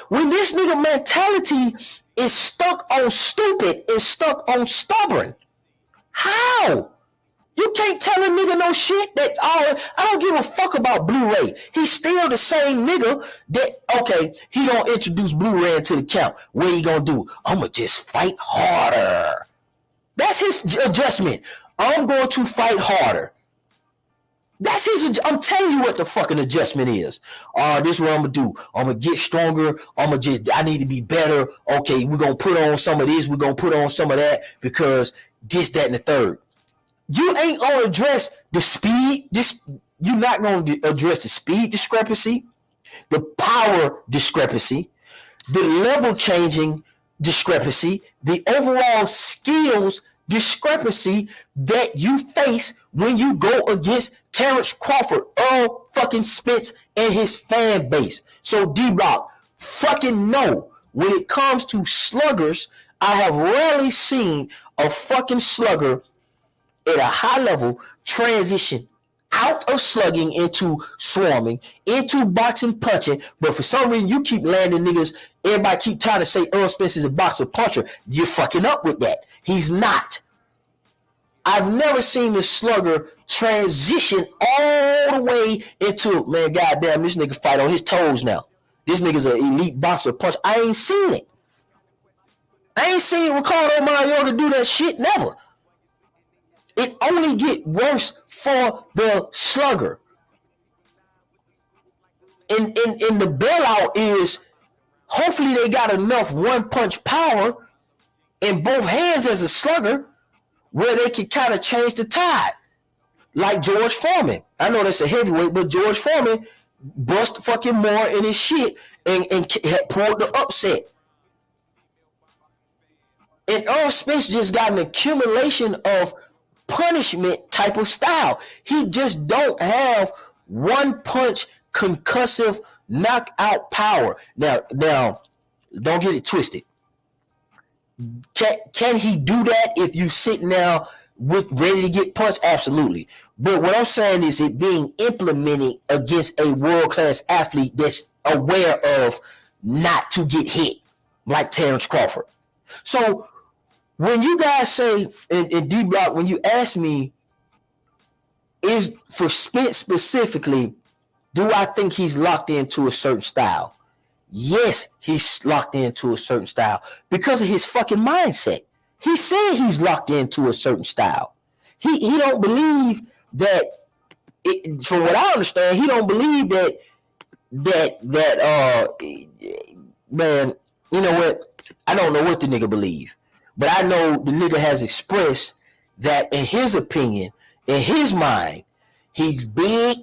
When this nigga mentality is stuck on stupid, is stuck on stubborn. How? You can't tell a nigga no shit. That's all. I don't give a fuck about Blu-ray. He's still the same nigga that, okay, he gonna introduce Blu-ray into the camp. What he gonna do? I'm gonna just fight harder. That's his adjustment. I'm going to fight harder. That's his. I'm telling you what the fucking adjustment is. This is what I'm gonna do. I'm gonna get stronger. I need to be better. Okay, we're gonna put on some of this. We're gonna put on some of that because this, that, and the third. You ain't gonna address the speed. You're not gonna address the speed discrepancy, the power discrepancy, the level changing discrepancy, the overall skills discrepancy that you face when you go against Terrence Crawford, Earl fucking Spence, and his fan base. So D-Block, fucking know, when it comes to sluggers, I have rarely seen a fucking slugger at a high level transition out of slugging into swarming, into boxing punching, but for some reason you keep landing niggas. Everybody keep trying to say Earl Spence is a boxer puncher. You're fucking up with that. He's not. I've never seen this slugger transition all the way into, man, goddamn, this nigga fight on his toes now. This nigga's an elite boxer puncher. I ain't seen it. I ain't seen Ricardo Mayorga do that shit, never. It only get worse for the slugger. And the bailout is, hopefully they got enough one-punch power in both hands as a slugger where they can kind of change the tide. Like George Foreman. I know that's a heavyweight, but George Foreman bust fucking more in his shit and pulled the upset. And Earl Spence just got an accumulation of punishment type of style. He just don't have one punch concussive knockout power. Now, don't get it twisted. Can he do that if you sitting now with ready to get punched? Absolutely. But what I'm saying is it being implemented against a world-class athlete that's aware of not to get hit, like Terrence Crawford. So when you guys say in D-Block, when you ask me, is for Spence specifically, do I think he's locked into a certain style? Yes, he's locked into a certain style because of his fucking mindset. He said he's locked into a certain style. He don't believe that. From what I understand, he don't believe that. Man, you know what? I don't know what the nigga believe, but I know the nigga has expressed that in his opinion, in his mind, he's big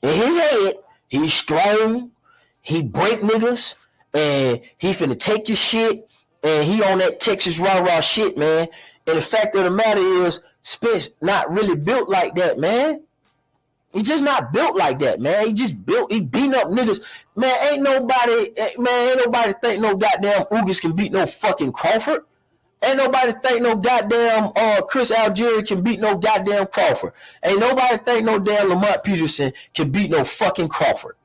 in his head. He's strong. He break niggas, and he finna take your shit, and he on that Texas rah-rah shit, man. And the fact of the matter is, Spence not really built like that, man. He just not built like that, man. He beating up niggas. Man, ain't nobody think no goddamn Ugas can beat no fucking Crawford. Ain't nobody think no goddamn Chris Algieri can beat no goddamn Crawford. Ain't nobody think no damn Lamont Peterson can beat no fucking Crawford.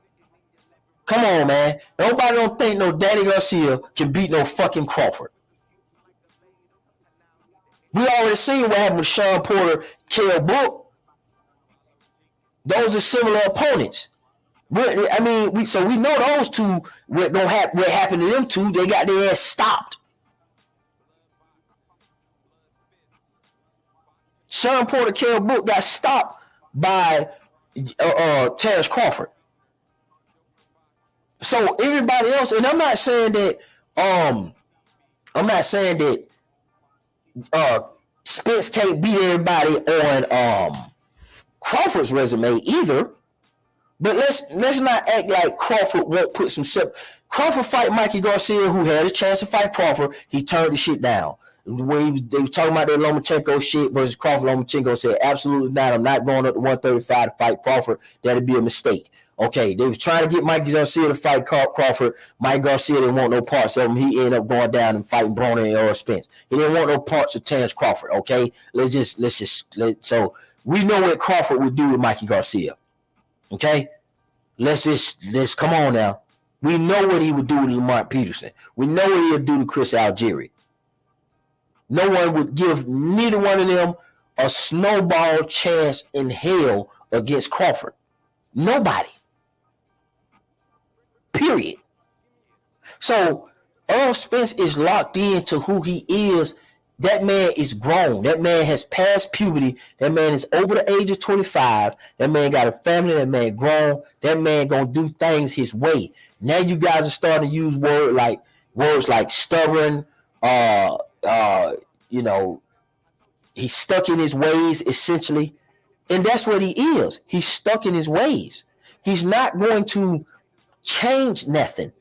Come on, man. Nobody don't think no Danny Garcia can beat no fucking Crawford. We already seen what happened with Sean Porter, Kell Brook. Those are similar opponents. We know those two. What happened to them two? They got their ass stopped. Sean Porter, Kell Brook got stopped by Terrence Crawford. So everybody else, and I'm not saying that Spence can't beat everybody on Crawford's resume either. But let's not act like Crawford won't put some Crawford fight Mikey Garcia, who had a chance to fight Crawford. He turned the shit down. When they were talking about that Lomachenko shit versus Crawford, Lomachenko said, absolutely not. I'm not going up to 135 to fight Crawford. That'd be a mistake. Okay, they was trying to get Mikey Garcia to fight Crawford. Mike Garcia didn't want no parts of him. He ended up going down and fighting Broner and Earl Spence. He didn't want no parts of Terrence Crawford. Okay, so we know what Crawford would do with Mikey Garcia. Okay, let's come on now. We know what he would do with Lamont Peterson. We know what he would do to Chris Algieri. No one would give neither one of them a snowball chance in hell against Crawford. Nobody. Period. So Earl Spence is locked into who he is. That man is grown. That man has passed puberty. That man is over the age of 25. That man got a family. That man grown. That man gonna do things his way. Now you guys are starting to use words like stubborn. He's stuck in his ways essentially, and that's what he is. He's stuck in his ways. He's not going to change nothing.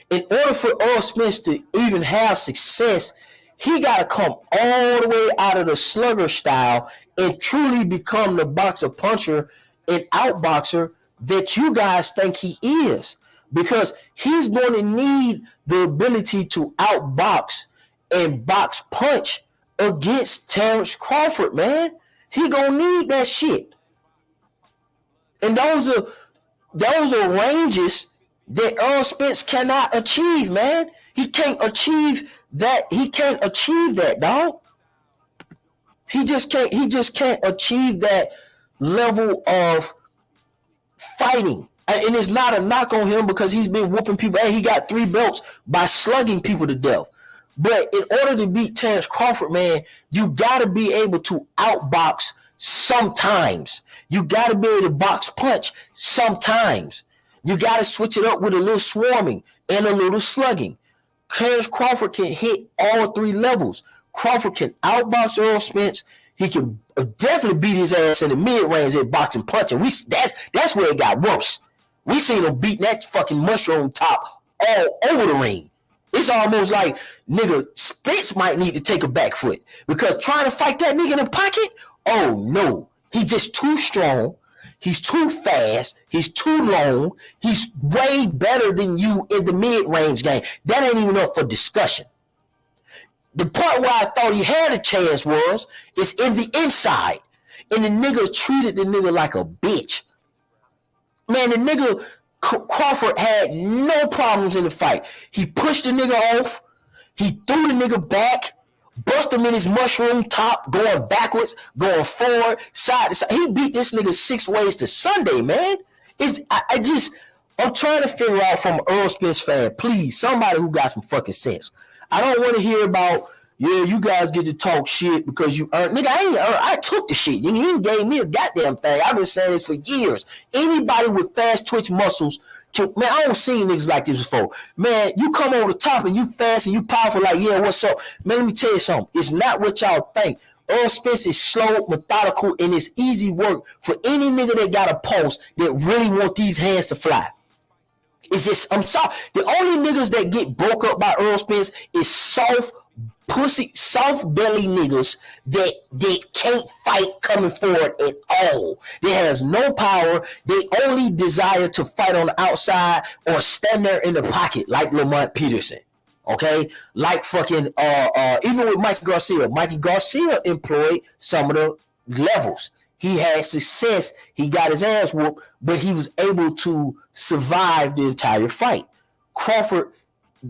In order for Earl Spence to even have success, He got to come all the way out of the slugger style and truly become the boxer puncher and outboxer that you guys think he is. Because he's going to need the ability to outbox and box punch against Terrence Crawford, man. He gonna need that shit. And those are ranges that Earl Spence cannot achieve, man. He can't achieve that. He can't achieve that, dog. He just can't achieve that level of fighting. And it's not a knock on him because he's been whooping people. Hey, he got 3 belts by slugging people to death. But in order to beat Terrence Crawford, man, you got to be able to outbox sometimes. You got to be able to box punch sometimes. You got to switch it up with a little swarming and a little slugging. Terrence Crawford can hit all 3 levels. Crawford can outbox Earl Spence. He can definitely beat his ass in the mid-range at boxing punching. That's where it got worse. We seen him beat that fucking mushroom top all over the ring. It's almost like, nigga, Spence might need to take a back foot because trying to fight that nigga in the pocket, oh no, he's just too strong. He's too fast. He's too long. He's way better than you in the mid-range game. That ain't even up for discussion. The part where I thought he had a chance is in the inside. And the nigga treated the nigga like a bitch. Man, the nigga Crawford had no problems in the fight. He pushed the nigga off. He threw the nigga back, bust him in his mushroom top, going backwards, going forward, side to side. He beat this nigga 6 ways to Sunday, man. I'm trying to figure out from an Earl Spence fan, please, somebody who got some fucking sense. I don't want to hear about, yeah, you guys get to talk shit because you earned. Nigga, I took the shit. You ain't gave me a goddamn thing. I've been saying this for years. Anybody with fast twitch muscles, man, I don't see niggas like this before. Man, you come over the top and you fast and you powerful like, yeah, what's up? Man, let me tell you something. It's not what y'all think. Earl Spence is slow, methodical, and it's easy work for any nigga that got a pulse that really want these hands to fly. It's just, I'm sorry. The only niggas that get broke up by Earl Spence is soft belly niggas that can't fight coming forward at all. They has no power. They only desire to fight on the outside or stand there in the pocket like Lamont Peterson. Okay? Like fucking even with Mikey Garcia. Mikey Garcia employed some of the levels. He had success. He got his ass whooped, but he was able to survive the entire fight. Crawford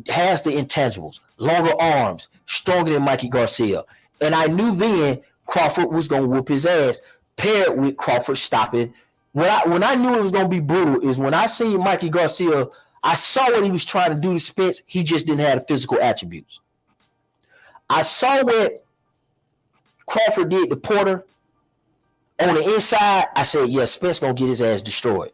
has the intangibles, longer arms, stronger than Mikey Garcia. And I knew then Crawford was going to whoop his ass, paired with Crawford stopping. When I knew it was going to be brutal is when I seen Mikey Garcia, I saw what he was trying to do to Spence. He just didn't have the physical attributes. I saw what Crawford did to Porter. On the inside, I said, yeah, Spence going to get his ass destroyed.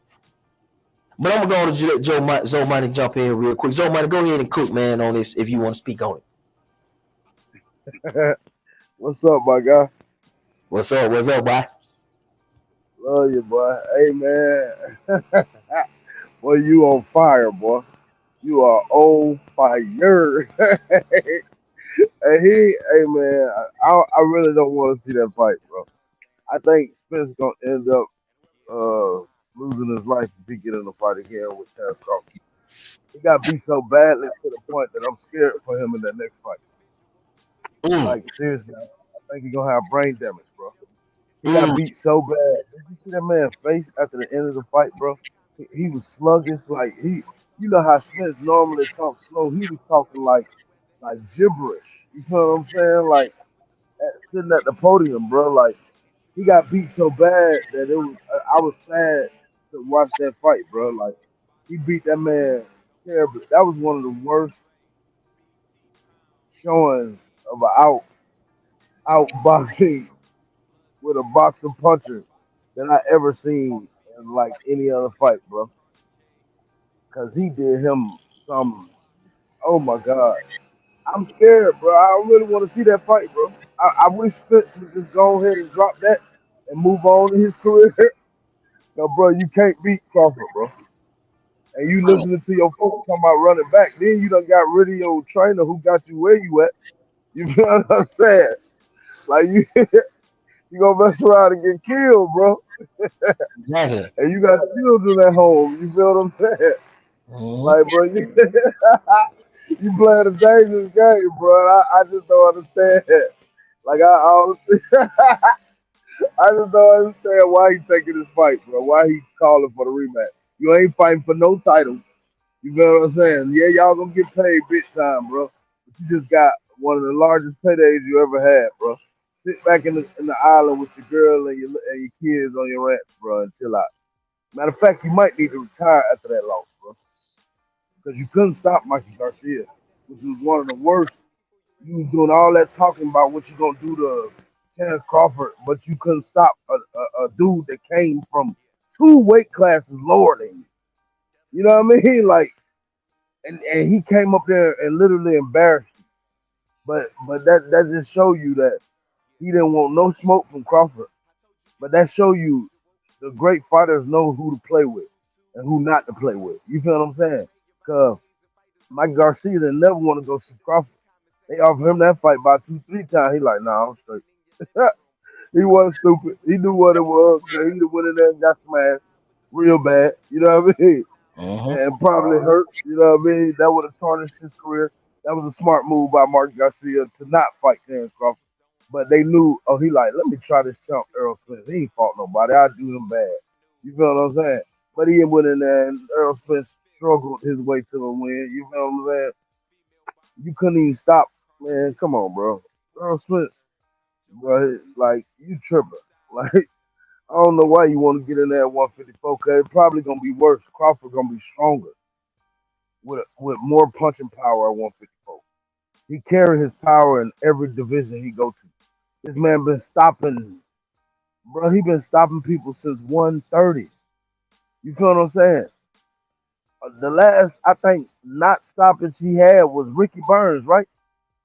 But I'm going to go to Zoe Money jump in real quick. Zoe Money, go ahead and cook, man, on this if you want to speak on it. What's up, my guy? What's up, boy? Love you, boy. Hey, man. Boy, you on fire, boy. You are on fire. Hey, man, I really don't want to see that fight, bro. I think Spence going to end up losing his life if he get in a fight again with Terrence Crawford. He got beat so badly to the point that I'm scared for him in that next fight. Like, seriously, I think he's going to have brain damage, bro. He got beat so bad. Did you see that man's face after the end of the fight, bro? He was sluggish. Like, you know how Spence normally talks slow. He was talking like gibberish. You know what I'm saying? Like, sitting at the podium, bro. Like, he got beat so bad that I was sad to watch that fight, bro. Like, he beat that man terribly. That was one of the worst showings of an outboxing with a boxing puncher that I ever seen in like any other fight, bro. Cause he did him some. Oh my God, I'm scared, bro. I don't really want to see that fight, bro. I wish Spence would just go ahead and drop that and move on in his career. No, bro, you can't beat Crawford, bro. And you listening to your folks talking about running back. Then you done got rid of your trainer who got you where you at. You feel what I'm saying? Like you gonna mess around and get killed, bro. Exactly. And you got children at home. You feel what I'm saying? Mhm. Like, bro, you playing a dangerous game, bro. I just don't understand. Like, I just don't understand why he taking this fight, bro. Why he calling for the rematch? You ain't fighting for no title. You feel what I'm saying? Yeah, y'all gonna get paid big time, bro. But you just got one of the largest paydays you ever had, bro. Sit back in the island with your girl and your kids on your ranch, bro, and chill out. Matter of fact, you might need to retire after that loss, bro, because you couldn't stop Mikey Garcia, which was one of the worst. You was doing all that talking about what you gonna do to Terrence Crawford, but you couldn't stop a dude that came from two weight classes lower than you. You know what I mean? Like, and he came up there and literally embarrassed you. But that just show you that he didn't want no smoke from Crawford. But that show you the great fighters know who to play with and who not to play with. You feel what I'm saying? Cause Mike Garcia didn't never want to go see Crawford. They offered him that fight about 2, 3 times. He like, nah, I'm straight. He wasn't stupid. He knew what it was. He'd have went in there and got smashed real bad. You know what I mean? Mhm. And probably hurt. You know what I mean? That would have tarnished his career. That was a smart move by Mark Garcia to not fight Terrence Crawford. But they knew, oh, he like, let me try this chump Earl Spence. He ain't fought nobody. I'll do him bad. You feel what I'm saying? But he went in there and Earl Spence struggled his way to the win. You feel what I'm saying? You couldn't even stop, man. Come on, bro. Earl Spence, bro, like, you tripping. Like, I don't know why you want to get in there at 154, because it's probably going to be worse. Crawford going to be stronger with more punching power at 154. He carry his power in every division he go to. This man been stopping, bro. He been stopping people since 130. You feel what I'm saying? The last, I think, not stoppage he had was Ricky Burns, right?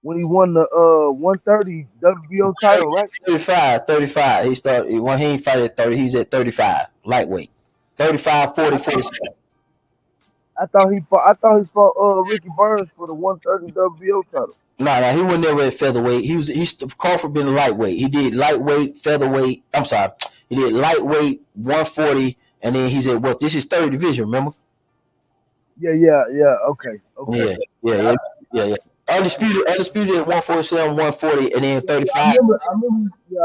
When he won the 130 WBO title, right? 35, 35. He started when he ain't fight at 30, he's at 35, lightweight. 35, 40, I thought 47. I thought he fought Ricky Burns for the 130 WBO title. No, he wasn't never at featherweight. He's Crawford been lightweight. He did lightweight, featherweight. I'm sorry. He did lightweight, 140, and then he's at what? This is third division, remember? Yeah. Okay. Yeah, yeah, yeah, yeah. Undisputed at 147, 140, and then Yeah, I 35. remember. I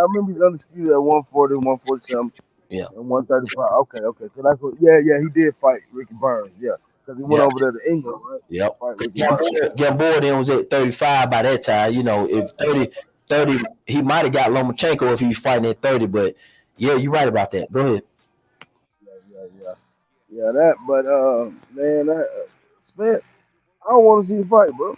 remember he's undisputed at 140, 147, Yeah, and 135. Okay. So that's what. Yeah. He did fight Ricky Burns. Yeah, because he went yeah, over there to England, right? yep. Fight Ricky Burns. Gamboa then was at 35 by that time. You know, if 30, he might have got Lomachenko if he was fighting at 30, but yeah, you're right about that. Go ahead. Yeah. That. But man, that Spence. I don't want to see the fight, bro.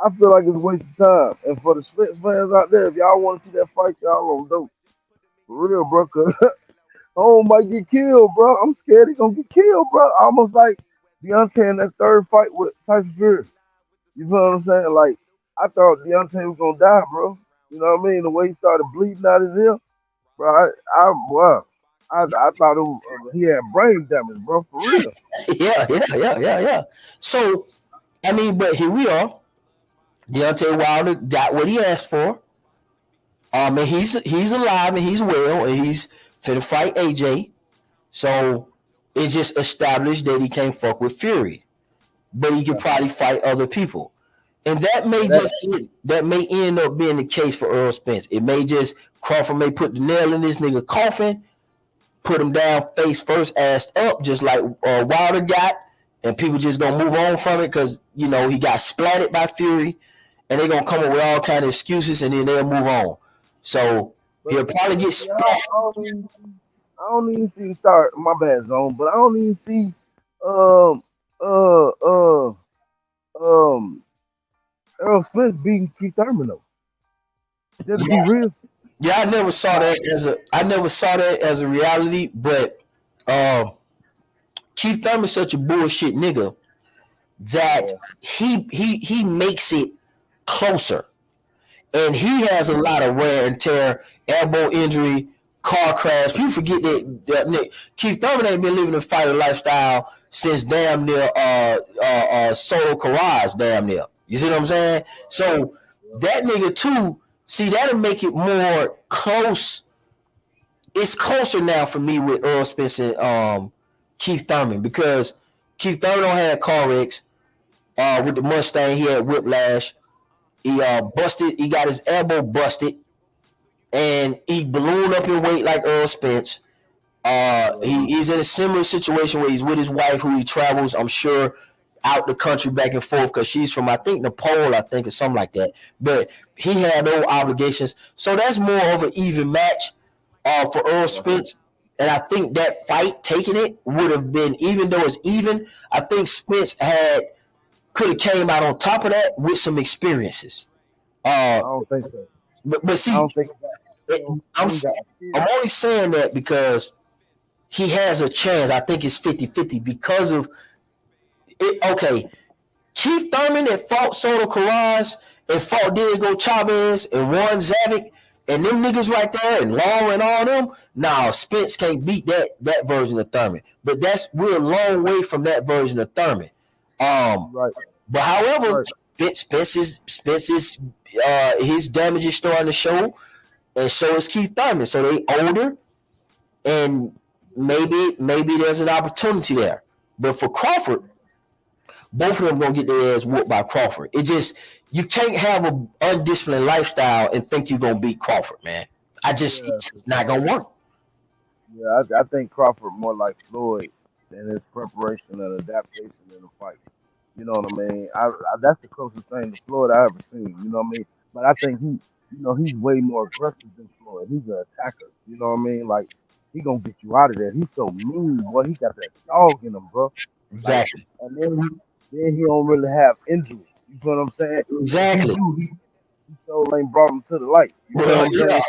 I feel like it's a waste of time. And for the Spence fans out there, if y'all want to see that fight, y'all gonna do for real, bro. Cause oh might get killed, bro. I'm scared he gonna get killed, bro. Almost like Deontay in that third fight with Tyson Fury. You feel what I'm saying? Like, I thought Deontay was gonna die, bro. You know what I mean? The way he started bleeding out his ear, bro. I thought he had brain damage, bro, for real. Yeah. So, I mean, but here we are. Deontay Wilder got what he asked for. And he's alive and he's well and he's finna fight AJ. So it just established that he can't fuck with Fury, but he could probably fight other people. And that may end up being the case for Earl Spence. It may just Crawford may put the nail in this nigga coffin, put him down face first, ass up, just like Wilder got, and people just gonna move on from it because you know he got splatted by Fury, and they're gonna come up with all kind of excuses, and then they'll move on. So But he'll probably get see, splat. I don't even see the start. My bad, zone. But I don't even see um uh uh um Earl Spence beating Keith Thurman though. Just to be Yeah, real. yeah, I never saw that as a reality, but um, Keith Thurman's such a bullshit nigga that Yeah. he makes it closer. And he has a lot of wear and tear, elbow injury, car crash. People forget that Keith Thurman ain't been living a fighter lifestyle since damn near Soto Kara's damn near. You see what I'm saying? So that nigga too. See, that'll make it more close. It's closer now for me with Earl Spence and Keith Thurman because Keith Thurman had car wrecks with the Mustang. He had whiplash. He busted. He got his elbow busted, and he ballooned up in weight like Earl Spence. He's in a similar situation where he's with his wife, who he travels, I'm sure, out the country back and forth because she's from, I think, Nepal, or something like that. But he had no obligations, so that's more of an even match for Earl Spence. And I think that fight, taking it, would have been, even though it's even, I think Spence could have came out on top of that with some experiences. I don't think so. But see, I don't think I'm only saying that because he has a chance. I think it's 50-50 because of it. Okay, Keith Thurman that fought Soto Carras and fought Diego Chavez and Warren Zavic and them niggas right there and Law and all them. Nah, Spence can't beat that version of Thurman. But we're a long way from that version of Thurman. right. But however, Spence's his damage is starting to show, and so is Keith Thurman. So they older, and maybe there's an opportunity there. But for Crawford, both of them gonna get their ass whooped by Crawford. It just, you can't have an undisciplined lifestyle and think you're gonna beat Crawford, man. It's just not gonna work. Yeah, I think Crawford more like Floyd in his preparation and adaptation in the fight. You know what I mean? That's the closest thing to Floyd I ever seen. You know what I mean? But I think he's way more aggressive than Floyd. He's an attacker. You know what I mean? Like, he gonna get you out of there. He's so mean, boy. He got that dog in him, bro. Exactly. Like, and then he don't really have injuries. You know what I'm saying? Exactly. He so ain't brought him to the light. You know what I'm saying?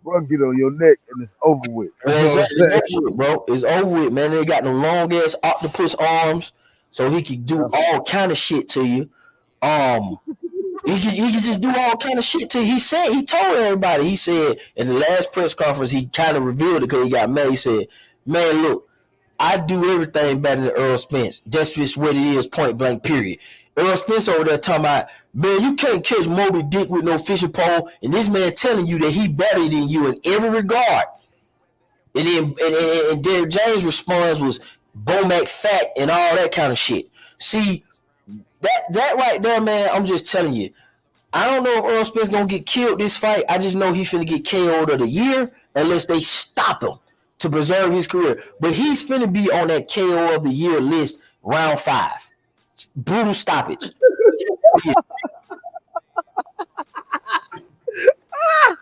Bro, get on your neck and it's over with. You know what I'm saying? Bro, it's over with, man. They got the long ass octopus arms, so he can do all kind of shit to you. He can just do all kind of shit to you. He told everybody. He said in the last press conference, he kind of revealed it because he got mad. He said, "Man, look, I do everything better than Earl Spence. That's just what it is, point blank, period." Earl Spence over there talking about, man, you can't catch Moby Dick with no fishing pole, and this man telling you that he better than you in every regard. And then and Derrick James' response was Bomac fat and all that kind of shit. See, that right there, man, I'm just telling you, I don't know if Earl Spence gonna get killed this fight. I just know he's finna get KO'd of the year unless they stop him to preserve his career. But he's finna be on that KO of the year list round 5. Brutal stoppage.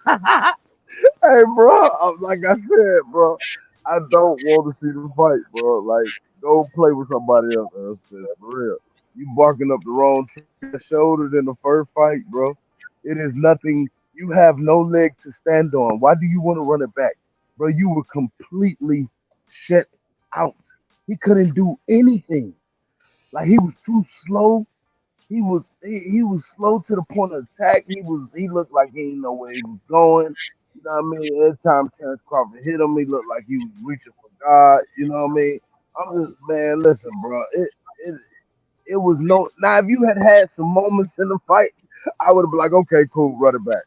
Hey, bro, like I said, bro, I don't want to see the fight, bro. Like, go play with somebody else, for real. You barking up the wrong shoulder in the first fight, bro. It is nothing. You have no leg to stand on. Why do you want to run it back? Bro, you were completely shut out. He couldn't do anything. Like, he was too slow. He was slow to the point of attack. He looked like he didn't know where he was going. You know what I mean? Every time Terrence Crawford hit him, he looked like he was reaching for God. You know what I mean? I'm just, man, listen, bro. It was no. Now, if you had some moments in the fight, I would have been like, okay, cool, run it back.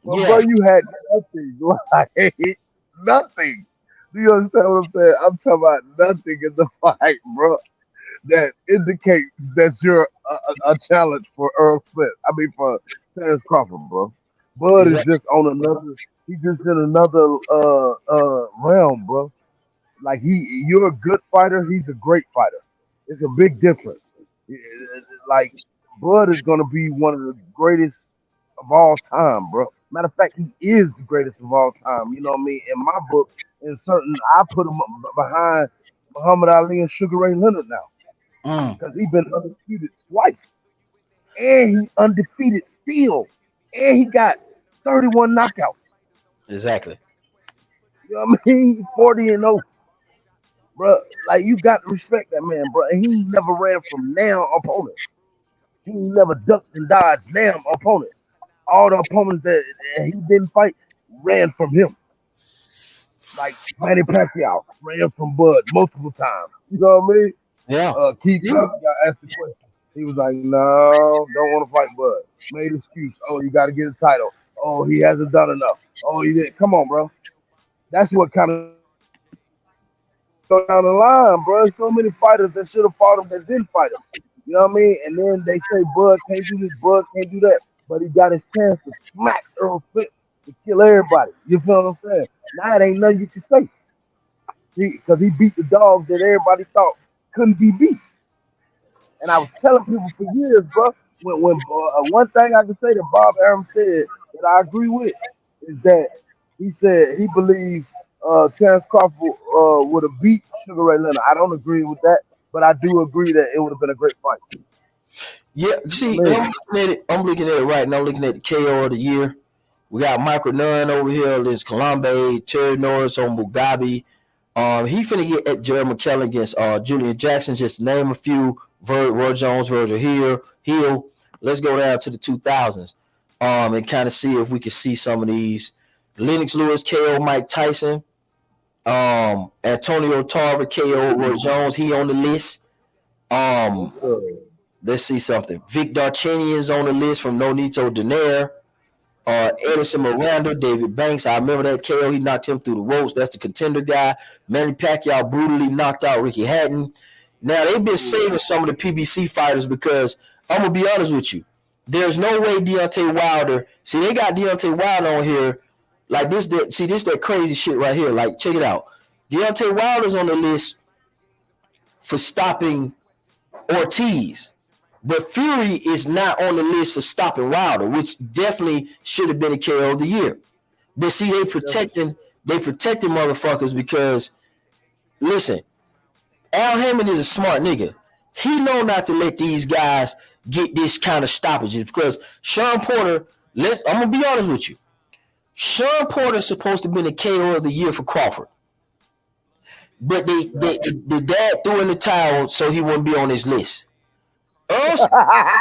But bro, you had nothing, like nothing. Do you understand what I'm saying? I'm talking about nothing in the fight, bro, that indicates that you're a challenge for Earl Smith. I mean, for Terrence Crawford, bro. Bud is just on another. He's just in another realm, bro. Like, you're a good fighter. He's a great fighter. It's a big difference. Like, Bud is gonna be one of the greatest of all time, bro. Matter of fact, he is the greatest of all time. You know what I mean? In my book, I put him behind Muhammad Ali and Sugar Ray Leonard now, because he's been undefeated twice, and he undefeated still, and he got 31 knockouts. Exactly. You know what I mean? 40-0, bro. Like, you got to respect that man, bro. And he never ran from now opponent. He never ducked and dodged now opponent. All the opponents that he didn't fight ran from him. Like Manny Pacquiao ran from Bud multiple times. You know what I mean? Yeah. Keith, y'all asked the question. He was like, no, don't want to fight Bud. Made excuse. Oh, you got to get a title. Oh, he hasn't done enough. Oh, he did. Come on, bro. That's what kind of go down the line, bro. So many fighters that should have fought him that didn't fight him. You know what I mean? And then they say Bud can't do this, Bud can't do that. But he got his chance to smack Earl Spence to kill everybody. You feel what I'm saying? Now it ain't nothing you can say. Because he beat the dogs that everybody thought couldn't be beat. And I was telling people for years, bro, when one thing I can say that Bob Arum said that I agree with is that he said he believes Terrence Crawford would have beat Sugar Ray Leonard. I don't agree with that, but I do agree that it would have been a great fight. Yeah, see, I'm looking at it right now. I'm looking at the KO of the year. We got Michael Nunn over here. There's Colombe, Terry Norris on Mugabe. He finna get at Jerry McKellen against Julian Jackson, just to name a few. Roy Jones, Virgil Hill. Let's go down to the 2000s and kind of see if we can see some of these. Lennox Lewis, KO Mike Tyson. Antonio Tarver, KO Roy Jones. He on the list. Let's see something. Vic Darchinyan's on the list from Nonito Donaire. Edison Miranda, David Banks. I remember that KO. He knocked him through the ropes. That's the contender guy. Manny Pacquiao brutally knocked out Ricky Hatton. Now, they've been saving some of the PBC fighters because I'm going to be honest with you. There's no way Deontay Wilder. See, they got Deontay Wilder on here. Like this, that crazy shit right here. Like, check it out. Deontay Wilder's on the list for stopping Ortiz. But Fury is not on the list for stopping Wilder, which definitely should have been a KO of the year. But see, they protecting motherfuckers because, listen, Al Hammond is a smart nigga. He know not to let these guys get this kind of stoppages because Sean Porter, I'm going to be honest with you. Sean Porter's supposed to be the KO of the year for Crawford. But the dad threw in the towel so he wouldn't be on his list. I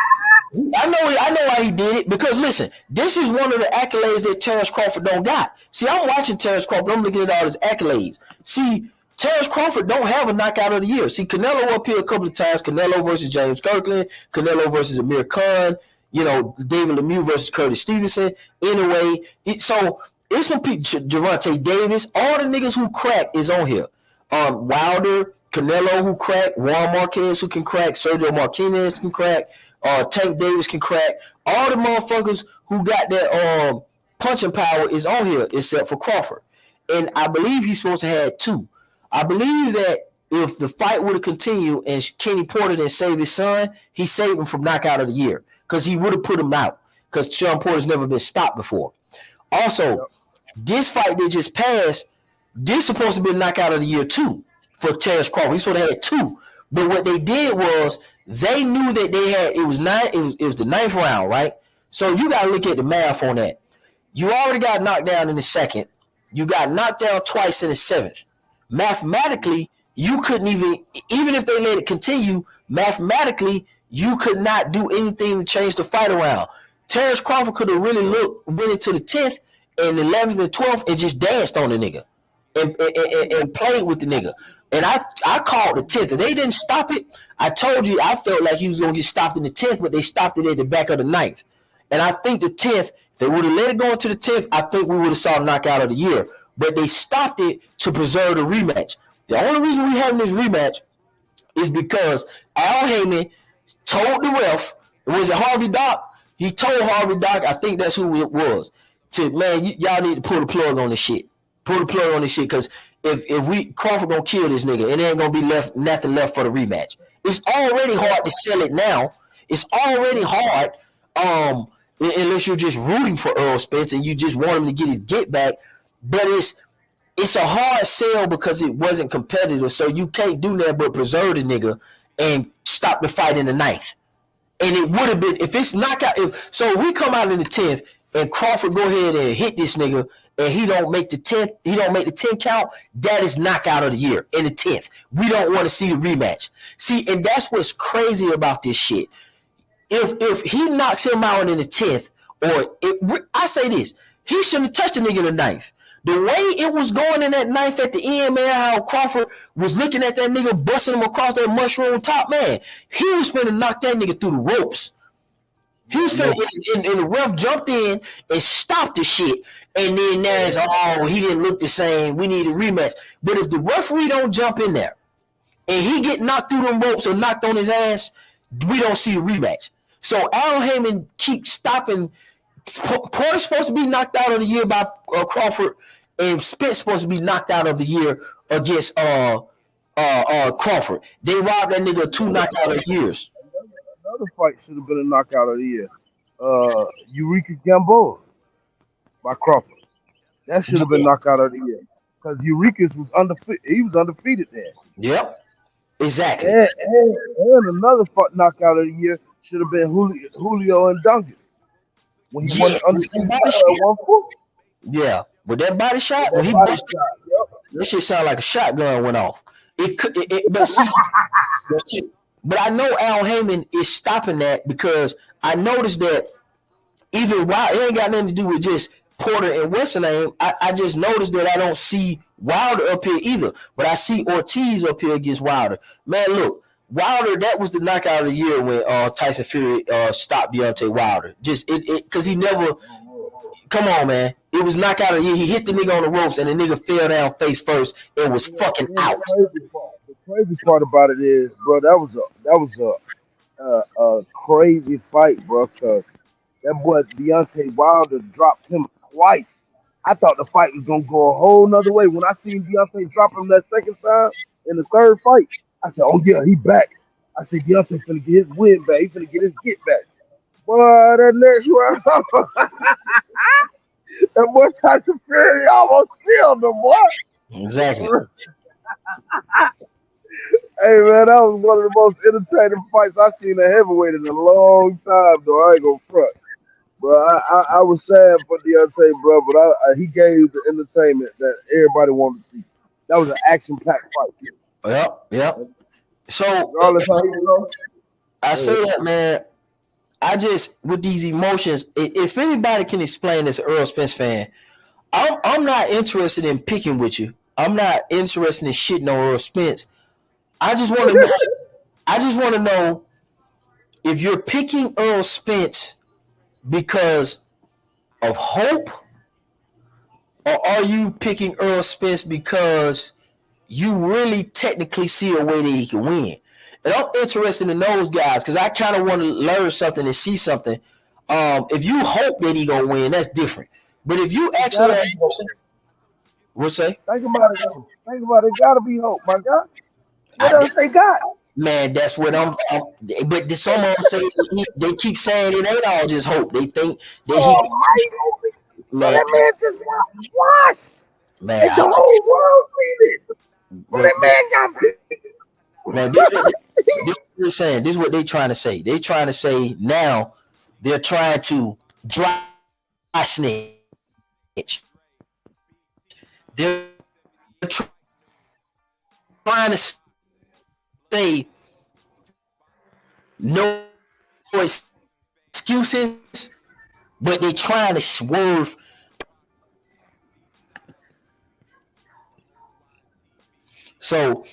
know why he did it because listen, this is one of the accolades that Terrence Crawford don't got. See, I'm watching Terrence Crawford. I'm looking at all his accolades. See, Terrence Crawford don't have a knockout of the year. See, Canelo up here a couple of times. Canelo versus James Kirkland. Canelo versus Amir Khan. You know, David Lemieux versus Curtis Stevenson. Anyway, it's some people. Gervonta Davis. All the niggas who crack is on here. Wilder, Canelo who crack. Juan Marquez who can crack. Sergio Martinez can crack. Tank Davis can crack. All the motherfuckers who got that punching power is on here except for Crawford. And I believe he's supposed to have two. I believe that if the fight would have continued and Kenny Porter didn't save his son, he saved him from knockout of the year because he would have put him out because Sean Porter's never been stopped before. Also, this fight that just passed, this supposed to be a knockout of the year too for Terrence Crawford. He sort of had two. But what they did was they knew that they had it was the ninth round, right? So you gotta look at the math on that. You already got knocked down in the second. You got knocked down twice in the seventh. Mathematically, you couldn't even if they let it continue, mathematically, you could not do anything to change the fight around. Terrence Crawford could have really went into the 10th and the 11th and 12th and just danced on the nigga and played with the nigga. And I called the 10th. If they didn't stop it, I told you I felt like he was going to get stopped in the 10th, but they stopped it at the back of the 9th. And I think the 10th, if they would have let it go into the 10th, I think we would have saw a knockout of the year. But they stopped it to preserve the rematch. The only reason we having this rematch is because Al Heyman told the ref, was it Harvey Dock? He told Harvey Dock, I think that's who it was, y'all need to pull the plug on this shit. Pull the plug on this shit because if Crawford gonna kill this nigga, it ain't gonna be nothing left for the rematch. It's already hard to sell it now. It's already hard, unless you're just rooting for Earl Spence and you just want him to get his get back. But it's a hard sell because it wasn't competitive, so you can't do that but preserve the nigga and stop the fight in the 9th. And it would have been if it's knockout. If we come out in the 10th and Crawford go ahead and hit this nigga and he don't make the 10th, he don't make the 10 count, that is knockout of the year in the 10th. We don't want to see the rematch. See, and that's what's crazy about this shit. If he knocks him out in the 10th, I say this, he shouldn't have touched the nigga in the 9th. The way it was going in that knife at the end, man, how Crawford was looking at that nigga, busting him across that mushroom top, man, he was finna knock that nigga through the ropes. He was finna, and the ref jumped in and stopped the shit. And then there's, he didn't look the same. We need a rematch. But if the referee don't jump in there and he get knocked through them ropes or knocked on his ass, we don't see a rematch. So Al Heyman keeps stopping. Porter's supposed to be knocked out of the year by Crawford, and Spence supposed to be knocked out of the year against Crawford. They robbed that nigga 2 knockout of years. Another fight should have been a knockout of the year. Eureka Gamboa by Crawford. That should have been knockout of the year. Because Eureka's was undefeated. He was undefeated there. Yep. Exactly. And another knockout of the year should have been Julio and Duncan. When he won the undefeated title at 140. Yeah. With that body shot, when he that shit sounded like a shotgun went off. But I know Al Heyman is stopping that because I noticed that even Wilder, it ain't got nothing to do with just Porter and what's the name. I just noticed that I don't see Wilder up here either, but I see Ortiz up here against Wilder. Man, look, Wilder, that was the knockout of the year when Tyson Fury stopped Deontay Wilder. Just because he never. Come on, man. It was knockout of the year. He hit the nigga on the ropes and the nigga fell down face first and was fucking out. The crazy part about it is, bro, that was a crazy fight, bro, because that boy Deontay Wilder dropped him twice. I thought the fight was gonna go a whole nother way. When I seen Deontay drop him that second time in the third fight, I said, "Oh yeah, he back." I said, "Deontay finna get his win back. He finna get his get back." Boy, that next round, that boy Tyson Fury almost killed him, boy. Exactly. Hey man, that was one of the most entertaining fights I've seen a heavyweight in a long time, though. I ain't gonna front. But I was sad for Deontay, bro, but he gave the entertainment that everybody wanted to see. That was an action-packed fight. Yep. So, regardless how he goes, I say that, man. I just, with these emotions, if anybody can explain this, Earl Spence fan, I'm not interested in picking with you. I'm not interested in shitting on Earl Spence. I just want to know. I just want to know if you're picking Earl Spence because of hope, or are you picking Earl Spence because you really technically see a way that he can win? And I'm interested in those guys because I kind of want to learn something and see something. If you hope that he gonna win, that's different. But if you actually, what's say? Think about it. Think about it. Gotta be hope, my God. What else they got? Man, that's what I'm but some of them say they keep saying it ain't all just hope. They think that man, that man just watch. Man, the whole world seen it. But that man got man, this what they're saying. This is what they're trying to say. They're trying to say now they're trying to dry snitch. They're trying to say no excuses, but they trying to swerve. So,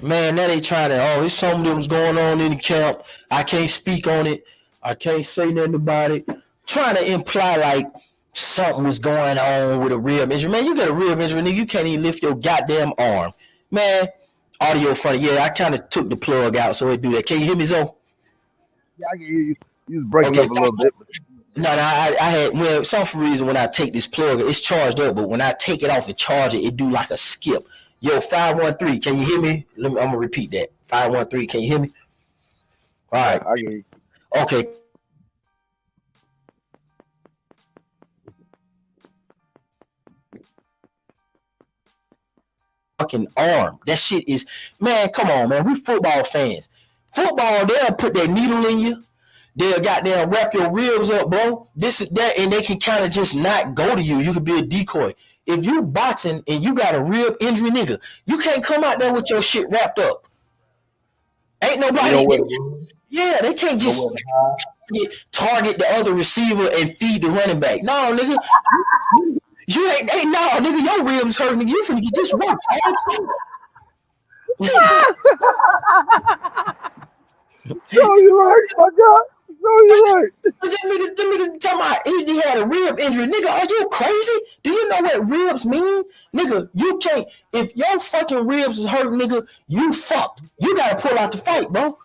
man, now they trying to, there's something that was going on in the camp. I can't speak on it. I can't say nothing about it. Trying to imply like something was going on with a rib injury. Man, you got a rib injury, nigga. You can't even lift your goddamn arm. Man, audio funny. Yeah, I kind of took the plug out, so it do that. Can you hear me, Zoe? Yeah, I can hear you. You was breaking up a little bit. No, I had, some reason when I take this plug, it's charged up, but when I take it off and charge it, it do like a skip. Yo, 513, can you hear me? I'm going to repeat that. 513, can you hear me? All right. I hear you. Okay. Fucking arm. That shit is, man, come on, man. We football fans. Football, they'll put their needle in you. They'll goddamn wrap your ribs up, bro. This is that, and they can kind of just not go to you. You could be a decoy. If you boxing and you got a rib injury, nigga, you can't come out there with your shit wrapped up. Ain't nobody. Yeah, they can't just target the other receiver and feed the running back. No, nigga. You ain't no nigga. Your ribs hurt, nigga. You finna get this work. So you right, my God. So you right. Them niggas talking about he had a rib injury. Nigga, are you crazy? Do you know what ribs mean? Nigga, you can't. If your fucking ribs is hurting, nigga, you fucked. You gotta pull out the fight, bro.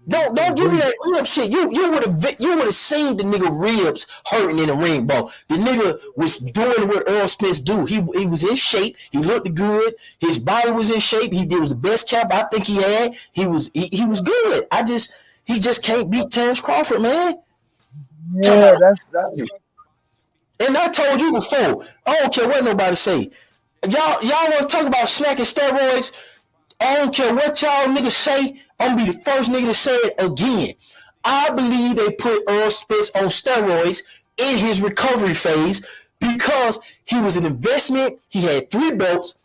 Don't give me that rib shit. You would have seen the nigga ribs hurting in the ring, bro. The nigga was doing what Earl Spence do. He was in shape. He looked good. His body was in shape. He was the best camp I think he had. He was good. He just can't beat Terrence Crawford, man. Yeah, that's. And I told you before. I don't care what nobody say. Y'all want to talk about snacking steroids? I don't care what y'all niggas say. I'm gonna be the first nigga to say it again. I believe they put Earl Spence on steroids in his recovery phase because he was an investment. He had 3 belts.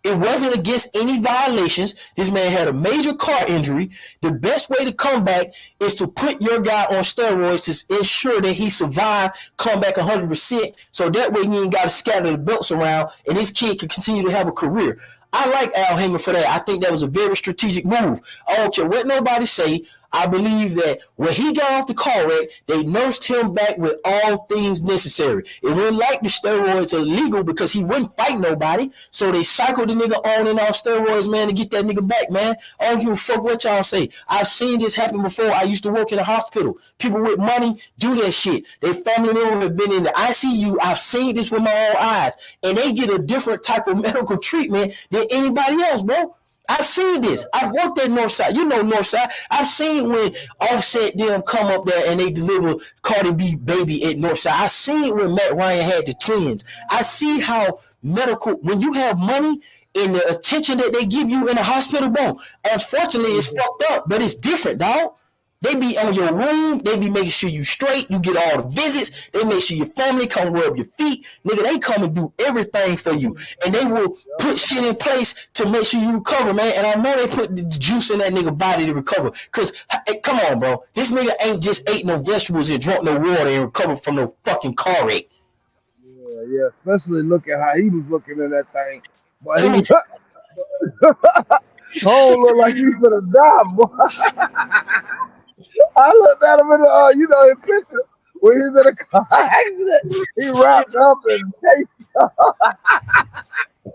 It wasn't against any violations. This man had a major car injury. The best way to come back is to put your guy on steroids to ensure that he survive, come back 100%, so that way you ain't got to scatter the belts around and his kid can continue to have a career. I like Al Hanger for that. I think that was a very strategic move. I don't care what nobody say. I believe that when he got off the car wreck, they nursed him back with all things necessary. It wasn't like the steroids are illegal because he wouldn't fight nobody. So they cycled the nigga on and off steroids, man, to get that nigga back, man. I don't give a fuck what y'all say. I've seen this happen before. I used to work in a hospital. People with money do that shit. Their family members have been in the ICU. I've seen this with my own eyes. And they get a different type of medical treatment than anybody else, bro. I've seen this. I've worked at Northside. You know Northside. I've seen when Offset them come up there and they deliver Cardi B baby at Northside. I've seen when Matt Ryan had the twins. I see how medical, when you have money and the attention that they give you in the hospital, bro, unfortunately it's fucked up, but it's different, dog. They be on your room. They be making sure you straight. You get all the visits. They make sure your family come rub your feet. Nigga, they come and do everything for you. And they will put shit in place to make sure you recover, man. And I know they put the juice in that nigga body to recover. Because, hey, come on, bro. This nigga ain't just ate no vegetables and drunk no water and recovered from no fucking car wreck. Yeah. Especially look at how he was looking in that thing. But he look like he's gonna die, boy. I looked at him in the, in picture when he's in a car accident. He wrapped up and taped up.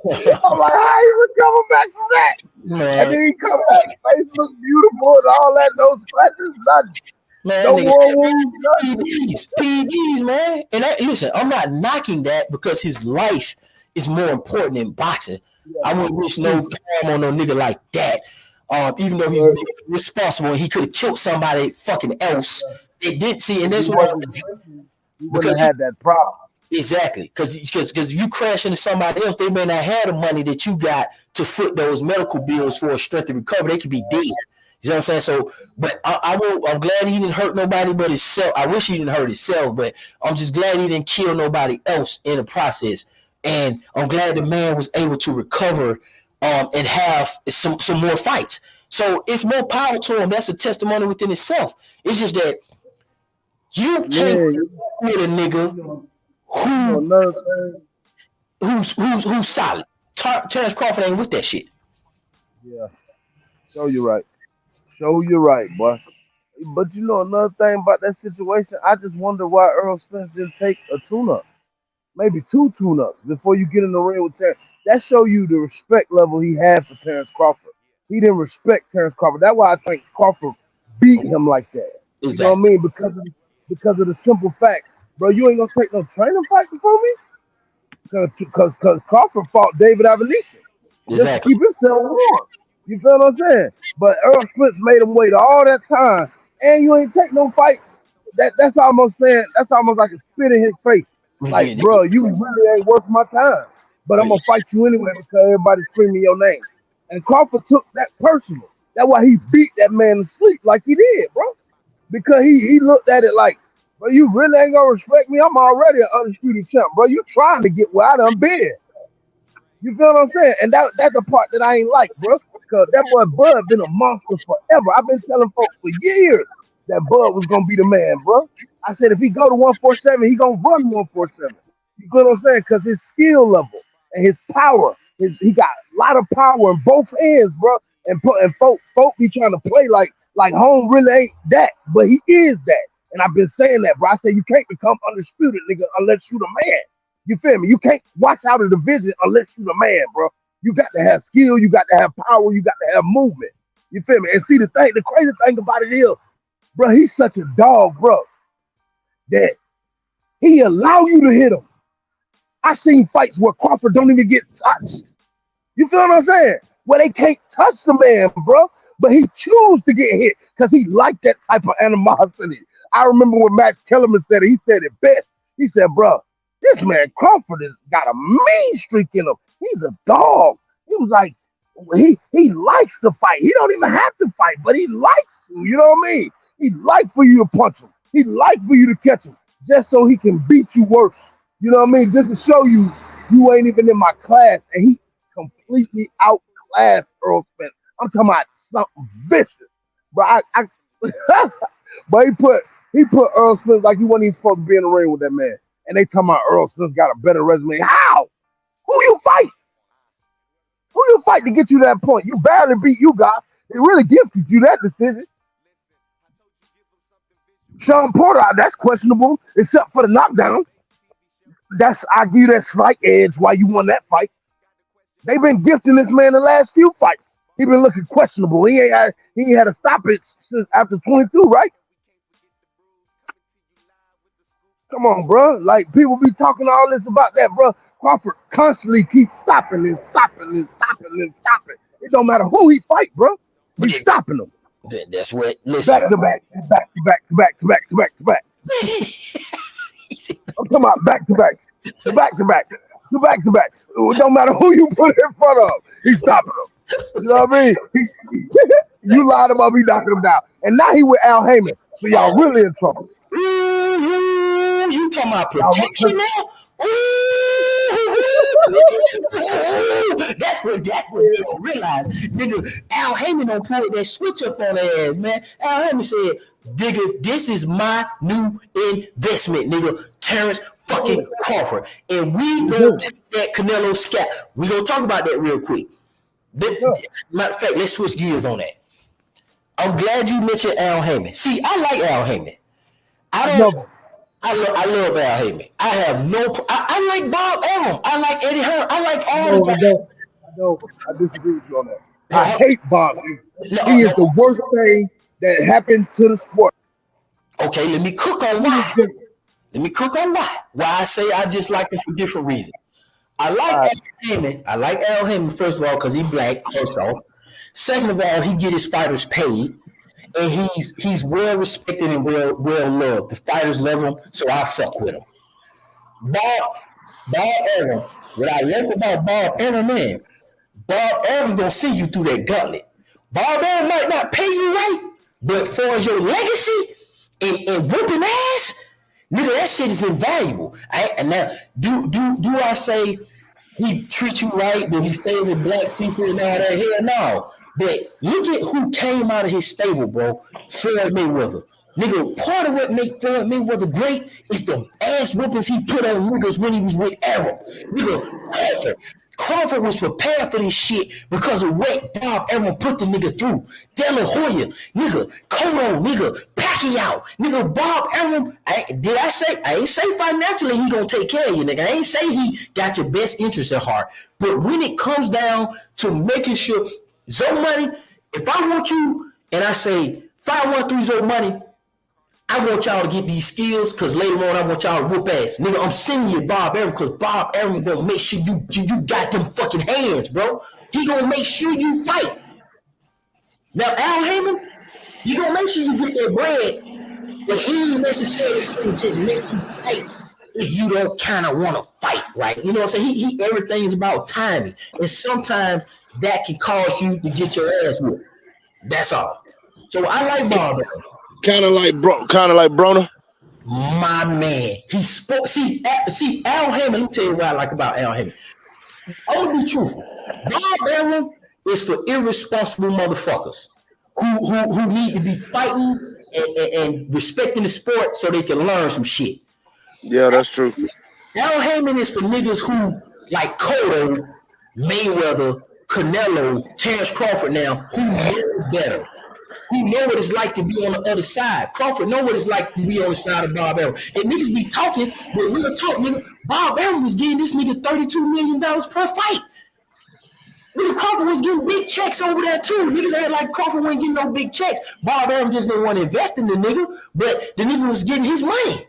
I'm like, how he recover back from that? Man. And then he come back, face looks beautiful and all that, no scratches, nothing. Man, no war wounds, PEDs, man. And listen, I'm not knocking that because his life is more important than boxing. Yeah. I wouldn't wish no harm on no nigga like that. Even though he's responsible and he could have killed somebody fucking else. They didn't see, and that's what he wouldn't have had that problem. Exactly, because you crash into somebody else, they may not have the money that you got to foot those medical bills for a strength to recover. They could be dead. You know what I'm saying? So, but I'm glad he didn't hurt nobody but himself. I wish he didn't hurt himself, but I'm just glad he didn't kill nobody else in the process. And I'm glad the man was able to recover and have some more fights. So it's more power to him. That's a testimony within itself. It's just that you can't with a nigga who's solid. Terrence Crawford ain't with that shit. Yeah. Show you right, boy. But you know another thing about that situation, I just wonder why Earl Spence didn't take a tune-up. Maybe 2 tune-ups before you get in the ring with Terrence. That show you the respect level he had for Terrence Crawford. He didn't respect Terrence Crawford. That's why I think Crawford beat him like that. Exactly. You know what I mean? Because of the simple fact, bro, you ain't gonna take no training fight before me? Because Crawford fought David Avanesha. Just to keep himself warm. You feel what I'm saying? But Earl Spence made him wait all that time, and you ain't take no fight. That's almost like a spit in his face. Like, bro, you really ain't worth my time. But I'm gonna fight you anyway because everybody's screaming your name. And Crawford took that personal. That's why he beat that man to sleep like he did, bro. Because he looked at it like, bro, you really ain't gonna respect me. I'm already an undisputed champ, bro. You trying to get where I done been. You feel what I'm saying? And that's the part that I ain't like, bro. Because that boy Bud been a monster forever. I've been telling folks for years that Bud was gonna be the man, bro. I said if he go to 147, he gonna run 147. You know what I'm saying? Because his skill level and his power, he got a lot of power in both hands, bro. And folk be trying to play like home really ain't that, but he is that. And I've been saying that, bro. I say you can't become undisputed, nigga, unless you the man. You feel me? You can't watch out of the division unless you the man, bro. You got to have skill, you got to have power, you got to have movement. You feel me? And see the crazy thing about it is, bro, he's such a dog, bro, that he allow you to hit him. I seen fights where Crawford don't even get touched. You feel what I'm saying? Where they can't touch the man, bro, but he choose to get hit because he like that type of animosity. I remember when Max Kellerman said it. He said it best. He said, bro, this man Crawford has got a mean streak in him. He's a dog. He was like, he likes to fight. He don't even have to fight, but he likes to. You know what I mean? He likes for you to punch him. He likes for you to catch him just so he can beat you worse. You know what I mean? Just to show you ain't even in my class. And he completely outclassed Earl Spence. I'm talking about something vicious. But but he put Earl Spence like he wasn't even supposed to be in the ring with that man. And they talking about Earl Spence got a better resume. How? Who you fight? Who you fight to get you to that point? You barely beat you guys. They really gifted you that decision. Sean Porter, that's questionable, except for the knockdown. I give you that slight edge why you won that fight. They've been gifting this man the last few fights. He been looking questionable. He ain't had a stoppage since after 22, right? Come on, bro. Like people be talking all this about that, bro. Crawford constantly keeps stopping and stopping and stopping and stopping. It don't matter who he fight, bro. He's stopping them. That's what. Listen. Back to back. I'm talking about back to back. It don't matter who you put in front of. He's stopping them. You know what I mean? You lied about me knocking him down. And now he with Al Heyman. So y'all really in trouble. Mm-hmm. You talking about protection now? That's what they don't realize. Nigga, Al Heyman don't pull that switch up on their ass, man. Al Heyman said, nigga, this is my new investment, nigga. Terrence fucking Crawford. And we gonna take that Canelo scalp. We gonna talk about that real quick. Matter of fact, let's switch gears on that. I'm glad you mentioned Al Heyman. See, I like Al Heyman. I love Al Heyman. I have no. I like Bob Arum. I like Eddie Hearn. I like all the guys. I disagree with you on that. I hate Bob. He is the worst thing that happened to the sport. Okay, let me cook on why. Why I say I just like him for different reasons. I like Al Heyman. I like Al Heyman, first of all, because he's black, first off. Second of all, he get his fighters paid. And he's well respected and well loved. The fighters love him, so I fuck with him. Bob Arum, what I love about Bob Arum, man, Bob Arum gonna see you through that gauntlet. Bob Arum might not pay you right, but for your legacy and whooping ass, nigga, that shit is invaluable. And now, do I say he treats you right, but he favor black people and all that? Hell no. But look at who came out of his stable, bro. Floyd Mayweather. Nigga, part of what make Floyd Mayweather great is the ass whoopings he put on niggas when he was with Arum. Nigga, Crawford was prepared for this shit because of what Bob Arum put the nigga through. De La Hoya, nigga, Cotto, nigga, Pacquiao, nigga, Bob Arum. I ain't say financially he gonna take care of you, nigga. I ain't say he got your best interest at heart. But when it comes down to making sure Zoe Money, if I want you and I say 513 Zoe Money, I want y'all to get these skills because later on I want y'all to whoop ass. Nigga, I'm sending you Bob Arum because Bob Arum is gonna make sure you got them fucking hands, bro. He gonna make sure you fight. Now Al Heyman, he gonna make sure you get that bread, but he ain't necessarily just make you fight if you don't kind of want to fight, right? You know what I'm saying? He everything's about timing, and sometimes that can cause you to get your ass whooped. That's all. So I like Bob Arum. Kind of like Broner. My man. He spoke. See, Al Heyman, let me tell you what I like about Al Heyman. I'm gonna be truthful. Bob Arum is for irresponsible motherfuckers who need to be fighting and respecting the sport so they can learn some shit. Yeah, that's true. Al Heyman is for niggas who like Cotto, Mayweather, Canelo, Terrence Crawford now, who know better. Who know what it's like to be on the other side. Crawford know what it's like to be on the side of Bob Arum. And niggas be talking, but real talk, nigga, Bob Arum was getting this nigga $32 million per fight. Nigga, Crawford was getting big checks over there too. Niggas ain't like Crawford wasn't getting no big checks. Bob Arum just didn't want to invest in the nigga, but the nigga was getting his money.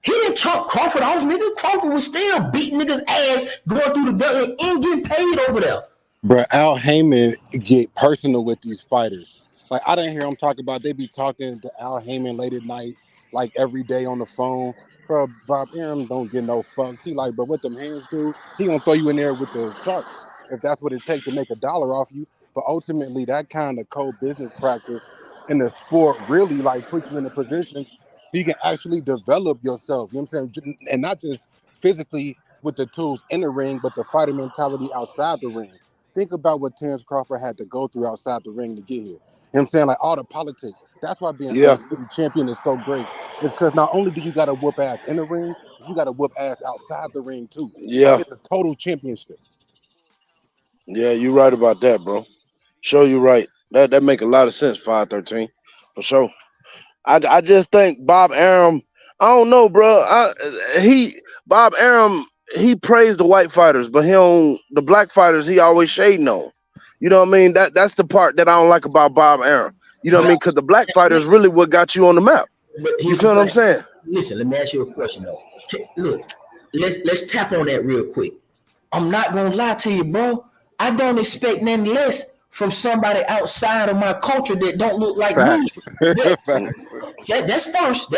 He didn't chop Crawford off, nigga. Crawford was still beating niggas' ass, going through the gauntlet and getting paid over there. Bro, Al Heyman get personal with these fighters. Like, I didn't hear him talk about, they be talking to Al Heyman late at night, like every day on the phone. Bro, Bob Arum don't get no fucks. He like, but what them hands do, he gonna throw you in there with the sharks if that's what it takes to make $1 off you. But ultimately, that kind of cold business practice in the sport really like puts you in the positions so you can actually develop yourself, you know what I'm saying? And not just physically with the tools in the ring, but the fighter mentality outside the ring. Think about what Terrence Crawford had to go through outside the ring to get here. You know what I'm saying? Like all the politics. That's why being undisputed champion is so great. It's because not only do you got to whoop ass in the ring, but you got to whoop ass outside the ring too. Yeah. Like, it's a total championship. Yeah, you're right about that, bro. Sure, you're right. That make a lot of sense, 513. For sure. I just think Bob Arum, I don't know, bro. Bob Arum, he praised the white fighters, but the black fighters, he always shading on. You know what I mean? That's the part that I don't like about Bob Arum. You know what I mean? Because the black fighters really what got you on the map. You feel what I'm saying? Listen, let me ask you a question though. Look, let's tap on that real quick. I'm not gonna lie to you, bro. I don't expect nothing less from somebody outside of my culture that don't look like me. That's first.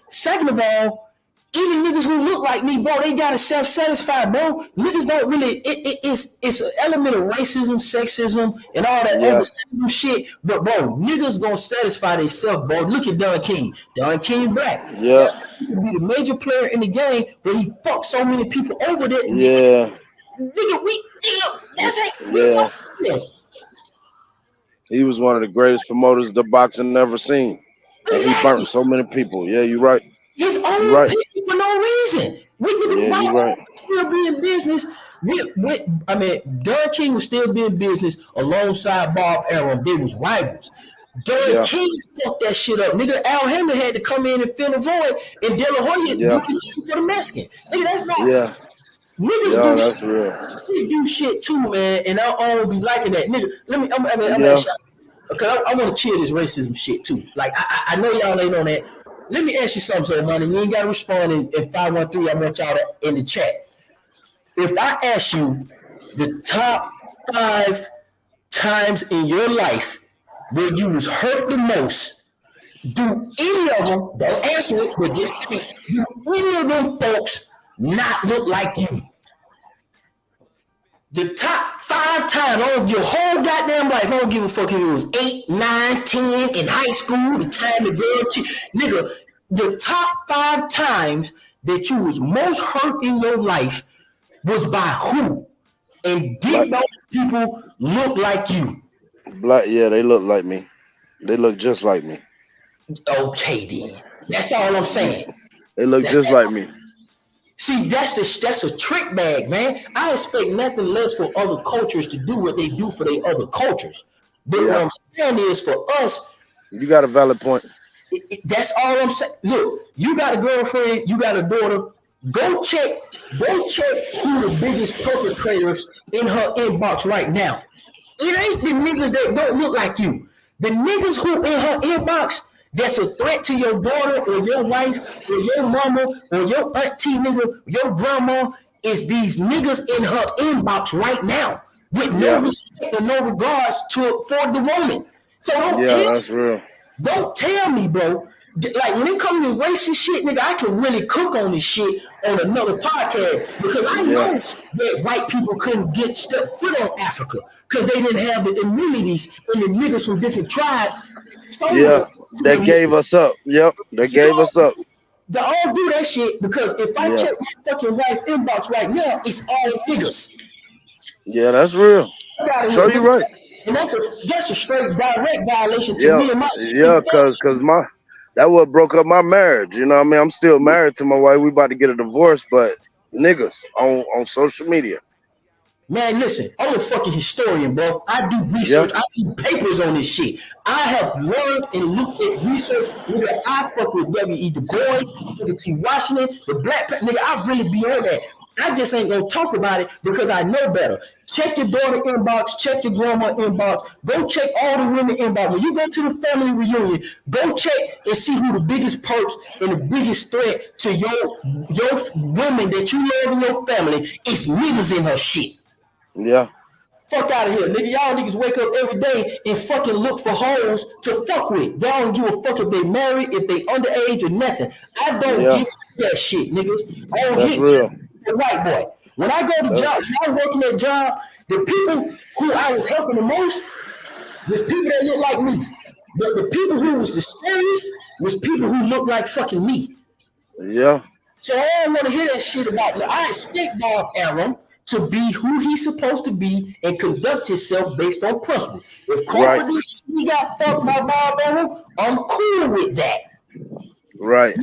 Second of all, even niggas who look like me, bro, they gotta self-satisfy, bro. Niggas don't really. It's an element of racism, sexism, and all that other shit. But bro, niggas gonna satisfy themselves, bro. Look at Don King. Don King black. Yeah. He could be the major player in the game, but he fucked so many people over that. Yeah. That's it. Yeah. He was one of the greatest promoters the boxing ever seen. And he burnt so many people. Yeah, you're right. His own people for no reason. You're right. Still be in business. Don King was still be in business alongside Bob Arum. They was rivals. Don King fucked that shit up. Nigga, Al Heyman had to come in and fill the void, and De La Hoya do for the Mexican. Nigga, that's not. Yeah. Niggas that's shit. real. Niggas do shit too, man, and I don't be liking that. Nigga, I want to chill this racism shit too. Like, I know y'all ain't on that. Let me ask you something, so money. You ain't got to respond in 513. I want y'all in the chat. If I ask you the top 5 times in your life where you was hurt the most, do any of them, don't answer it, but just do any of them folks not look like you? The top 5 times on your whole goddamn life, I don't give a fuck if it was 8, 9, 10 in high school, the time the girl, nigga, the top 5 times that you was most hurt in your life was by who? And did those people look like you? They look like me. They look just like me. Okay, then. That's all I'm saying. They look just like me. See, that's a trick bag, man. I expect nothing less for other cultures to do what they do for their other cultures. But what I'm saying is, for us, you got a valid point. That's all I'm saying. Look, you got a girlfriend, you got a daughter. Go check who the biggest perpetrators in her inbox right now. It ain't the niggas that don't look like you. The niggas who in her inbox that's a threat to your daughter or your wife or your mama or your auntie nigga, your grandma, is these niggas in her inbox right now with no respect and no regards for the woman. So don't tell me, bro. Like, when it comes to racist shit, nigga, I can really cook on this shit on another podcast, because I know that white people couldn't step foot on Africa because they didn't have the immunities and the niggas from different tribes. They gave us up. Yep, they gave us up. They all do that shit because if I check my fucking wife's inbox right now, it's all niggas. Yeah, that's real. So you're right. And that's a straight direct violation to me and my because that what broke up my marriage. You know what I mean? I'm still married to my wife. We about to get a divorce, but niggas on social media. Man, listen, I'm a fucking historian, bro. I do Yeah, research. I do papers on this shit. I have learned and looked at research. Nigga, I fuck with W.E. Du Bois, nigga T. Washington, the Black nigga. I really be on that. I just ain't gonna talk about it because I know better. Check your daughter inbox, check your grandma inbox, go check all the women inbox. When you go to the family reunion, go check and see who the biggest perks and the biggest threat to your women that you love in your family is niggas in her shit. yeah, Fuck out of here, nigga. Y'all niggas wake up every day and fucking look for hoes to fuck with. Y'all don't give a fuck if they married, if they underage or nothing. I don't yeah. give that shit, niggas. I don't That's hit real. the white boy. When I go to job, when I work in that job, the people who I was helping the most was people that look like me. But the people who was the scariest was people who looked like fucking me. Yeah, So I don't want to hear that shit about me. I expect Bob Arum to be who he's supposed to be and conduct himself based on principles. If right, Crawford he got fucked by Bob Arum, I'm cool with that. right.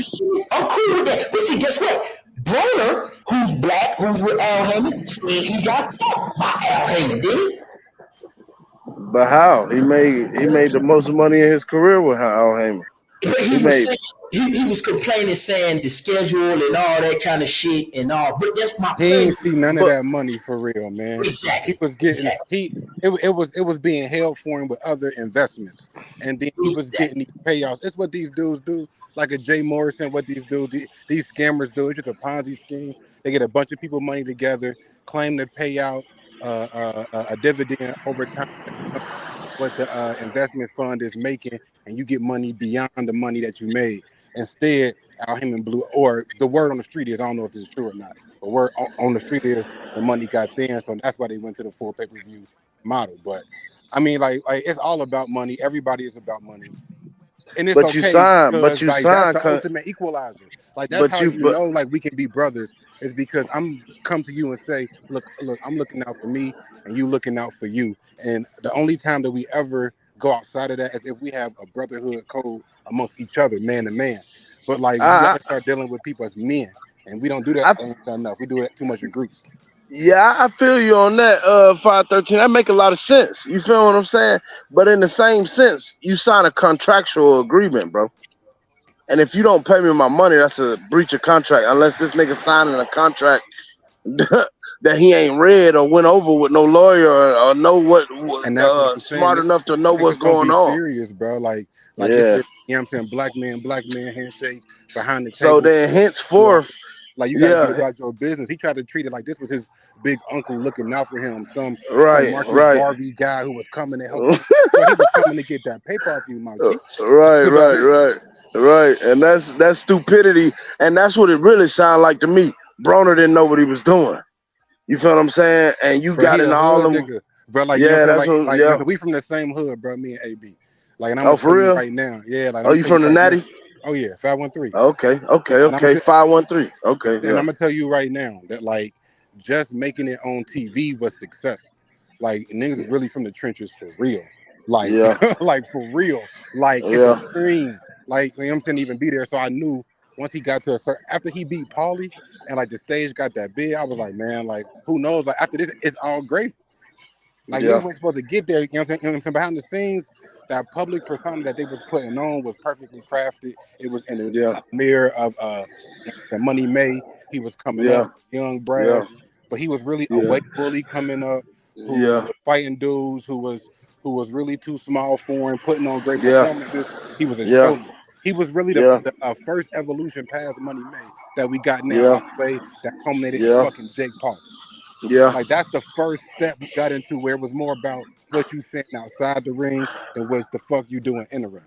I'm cool with that. But see, guess what? Broner, who's black, who's with Al Heyman, said he got fucked by Al Heyman, did he? But how he made the most money in his career with Al Heyman. But He he was made saying, he was complaining, saying the schedule and all that kind of shit and all. But that's my He point. ain't see none of but that money for real, man. He Exactly. was getting Exactly. it was being held for him with other investments, and then he was getting Exactly. these payouts. It's what these dudes do, like a Jay Morrison. What these dudes, these scammers do, it's just a Ponzi scheme. They get a bunch of people money together, claim to pay out a dividend over time, what the investment fund is making, and you get money beyond the money that you made. Instead, Al Heyman blew, or the word on the street is, I don't know if this is true or not, but word on the street is the money got thin, so that's why they went to the full pay-per-view model. But I mean, like it's all about money. Everybody is about money, and it's but you okay signed, because like that's the ultimate equalizer. Like that's but how you you but know like we can be brothers is because I'm come to you and say, look, I'm looking out for me and you looking out for you. And the only time that we ever go outside of that is if we have a brotherhood code amongst each other, man to man. But like you got I to start dealing with people as men, and we don't do that I enough. We do it too much in groups. yeah, I feel you on that. 513. That make a lot of sense. You feel what I'm saying? But in the same sense, you sign a contractual agreement, bro. And if you don't pay me my money, that's a breach of contract. Unless this nigga signing a contract that he ain't read or went over with no lawyer or know what And that's what I'm saying. smart enough to know what's Niggas don't going be on. serious, bro. Like it's Yeah. just, you know what I'm saying, black man handshake behind the So table. then, You are henceforth, like you got to be yeah, about your business. He tried to treat it like this was his big uncle looking out for him, some right, Marcus right. Garvey guy who was coming to help him. So he was coming to get that paper off you, my G. Right, That's about right, it. right, right. And that's stupidity, and that's what it really sounded like to me. Broner didn't know what he was doing. You feel what I'm saying? And you Bro, got he into a all hood them. nigga, bro. Like you know Yeah, what I'm that's saying, what. like you know, Yeah. we from the same hood, bro. Me and AB. Like, and I'm Oh, gonna for tell you real? right now, yeah. Like I'm Oh, gonna you tell you from the right now. Natty? Oh yeah, 513. Okay, Yeah, okay, and I'm okay. gonna 513. Okay, and yeah, I'm gonna tell you right now that like just making it on TV was success. Like niggas is really from the trenches for real. Like yeah, like for real. Like it's a yeah, dream. Like you know what I'm saying, even be there. So I knew once he got to a certain after he beat Paulie and like the stage got that big, I was like, man, like who knows? Like after this, it's all great. Like niggas yeah, weren't supposed to get there. You know what I'm saying? You know what I'm saying? Behind the scenes, that public persona that they was putting on was perfectly crafted. It was in yeah, a mirror of you know what I'm saying, Money May. He was coming yeah, up, young, yeah, brash, but he was really a yeah, weight bully coming up who yeah, was fighting dudes who was really too small for him, putting on great yeah, performances. He was a yeah, showman. He was really yeah, the first evolution past Money May that we got now, yeah, all the way that culminated in yeah, fucking Jake Paul. yeah. Like that's the first step we got into where it was more about what you saying outside the ring than what the fuck you doing in the ring.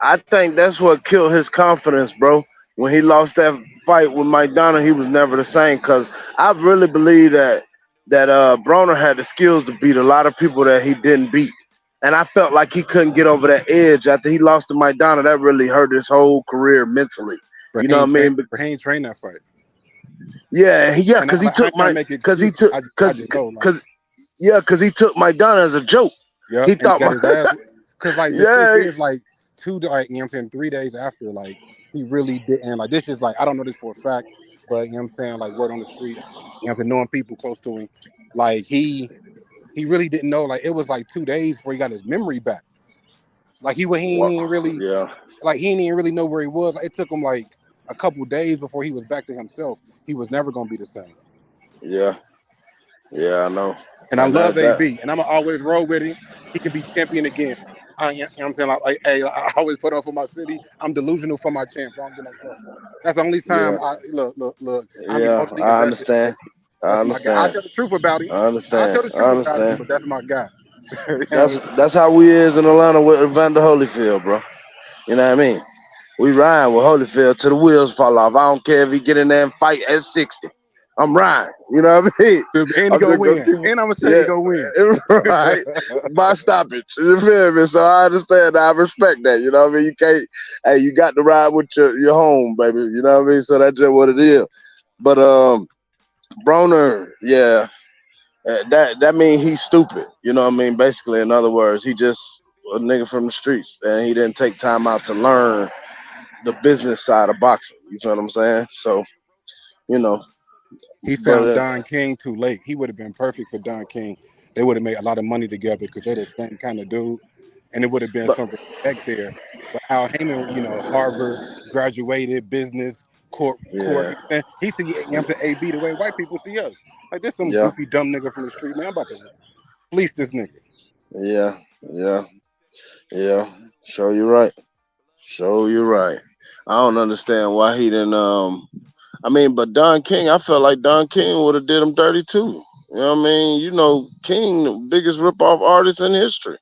I think that's what killed his confidence, bro. When he lost that fight with Mike Donald, he was never the same. Cause I really believe that Broner had the skills to beat a lot of people that he didn't beat. And I felt like he couldn't get over that edge after he lost to Mike Donald. That really hurt his whole career mentally. But You know what I mean? But he ain't trained that fight. yeah, And cause he I took ain't trying to my, make cause he excuses. took, I just know like cause he took Mike Donald as a joke. yep, He and he thought got my, his ass because like the truth yeah, is like you know what I'm saying, 3 days after, like he really didn't like this is like I don't know this for a fact, but you know what I'm saying, like word on the streets, you know, for knowing people close to him, like he really didn't know. Like it was like 2 days before he got his memory back. Like he didn't really, Yeah. like he didn't even really know where he was. Like, it took him like a couple days before he was back to himself. He was never gonna be the same. Yeah. Yeah, I know. And I love that AB, and I'm gonna always roll with him. He can be champion again. You know what I'm saying? Like, hey, I always put on for my city. I'm delusional for my champs. I don't get no fuck. That's the only time yeah. look. I'm Yeah, emotionally I invested. understand. I That's my guy. I understand. tell the truth about him. I I understand. tell the I truth about him, understand. but that's my guy. You know what I mean? That's how we is in Atlanta with Evander Holyfield, bro. You know what I mean? We ride with Holyfield till the wheels fall off. I don't care if he get in there and fight at 60. I'm riding. You know what I mean? And he I'm go just gonna win. keep, And I'm gonna say yeah, he go win. right. By stoppage. You feel me? So I understand. I respect that. You know what I mean? You can't. Hey, you got to ride with your home, baby. You know what I mean? So that's just what it is. But Broner, yeah. That means he's stupid. You know what I mean? Basically, in other words, he just a nigga from the streets, and he didn't take time out to learn the business side of boxing. You feel what I'm saying? So, you know, He but found Don King too late. He would have been perfect for Don King. They would have made a lot of money together because they're the same kind of dude, and it would have been but some respect there. But Al Heyman, you know, Harvard graduated, business, court. yeah, And he see AB the way white people see us. Like there's some yeah, goofy dumb nigga from the street, man. I'm about to fleece this nigga. yeah, yeah, yeah. Show you right. Show you right. I don't understand why he didn't. I mean, but Don King, I felt like Don King would have did him dirty too. You know what I mean? You know, King, the biggest ripoff artist in history.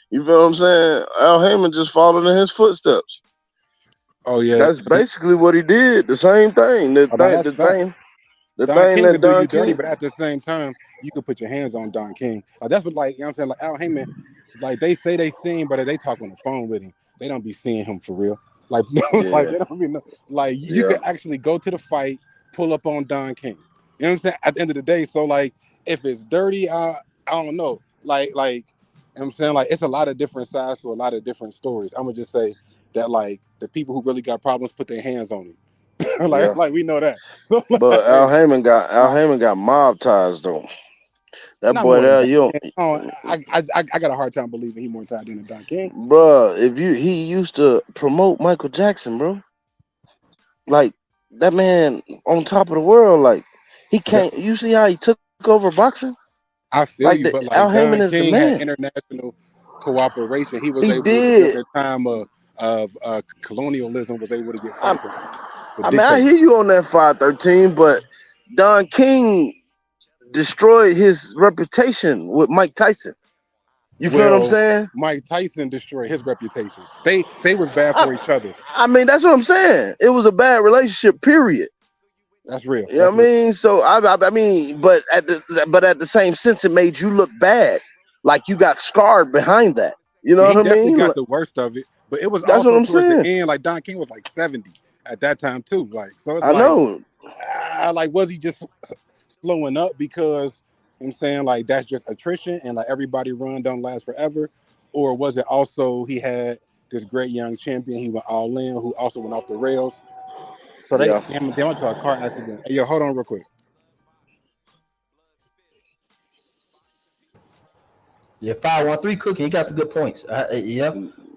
You feel what I'm saying? Al Heyman just followed in his footsteps. Oh yeah, That's basically what he did. The same thing. now that's facts. The Don thing King that could do you Don dirty, King. but at the same time, you could put your hands on Don King. Like that's what, like, you know what I'm saying? Like Al Heyman, like they say they see him, but they talk on the phone with him. They don't be seeing him for real. Like, like Yeah, they don't even know. Like you yeah, could actually go to the fight, pull up on Don King. You know what I'm saying? At the end of the day, so like if it's dirty, I don't know. Like, you know what I'm saying? Like it's a lot of different sides to a lot of different stories. I'm gonna just say that like the people who really got problems put their hands on him. yeah. like we know that. So But like, Al like Heyman got mob ties though. That not boy more than there, Don you King. Oh, I got a hard time believing he more tied in than Don King. bruh, he used to promote Michael Jackson, bro. Like that man on top of the world. Like he That, can't. You see how he took over boxing? I feel Like you, the but Al like Heyman Don is the King had man. international cooperation. He was He able during did. the time of colonialism was able to get I, fights with I mean, I hear dictators. you on that 513, but Don King destroyed his reputation with Mike Tyson. You feel what I'm Well, saying? Mike Tyson destroyed his reputation. They was bad I, for each other. I mean, that's what I'm saying. It was a bad relationship, period. That's real. You know That's what I real. mean? So I mean, but at the same sense, it made you look bad, like you got scarred behind that. You know Yeah, he what I definitely mean? got Like, the worst of it, but it was that's what also I'm towards the saying. end. Like Don King was like 70 at that time too. Like so, it's I like, know. like was he just slowing up because I'm saying like that's just attrition and like everybody run don't last forever, or was it also he had this great young champion he went all in who also went off the rails? So Yeah. they went to a car accident. Hey, yo, hold on real quick. Yeah, 513 cooking. He got some good points. Yeah,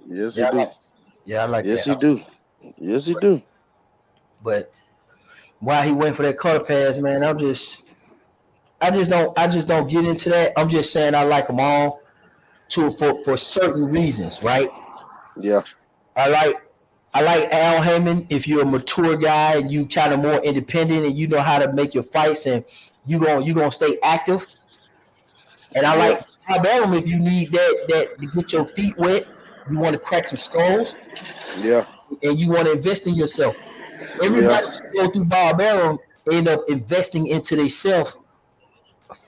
Yes, he yeah, do. I like Yes, that. he do. Yes, he do. But why he went for that color pass, man? I just don't get into that. I'm just saying I like them all for certain reasons, right? Yeah. I like I like Al Heyman. If you're a mature guy and you kind of more independent and you know how to make your fights and you gonna stay active. And I Yeah. like Bob Arum if you need that to get your feet wet. You want to crack some skulls Yeah. and you want to invest in yourself. Yeah. Everybody who go through Bob Arum end up investing into themselves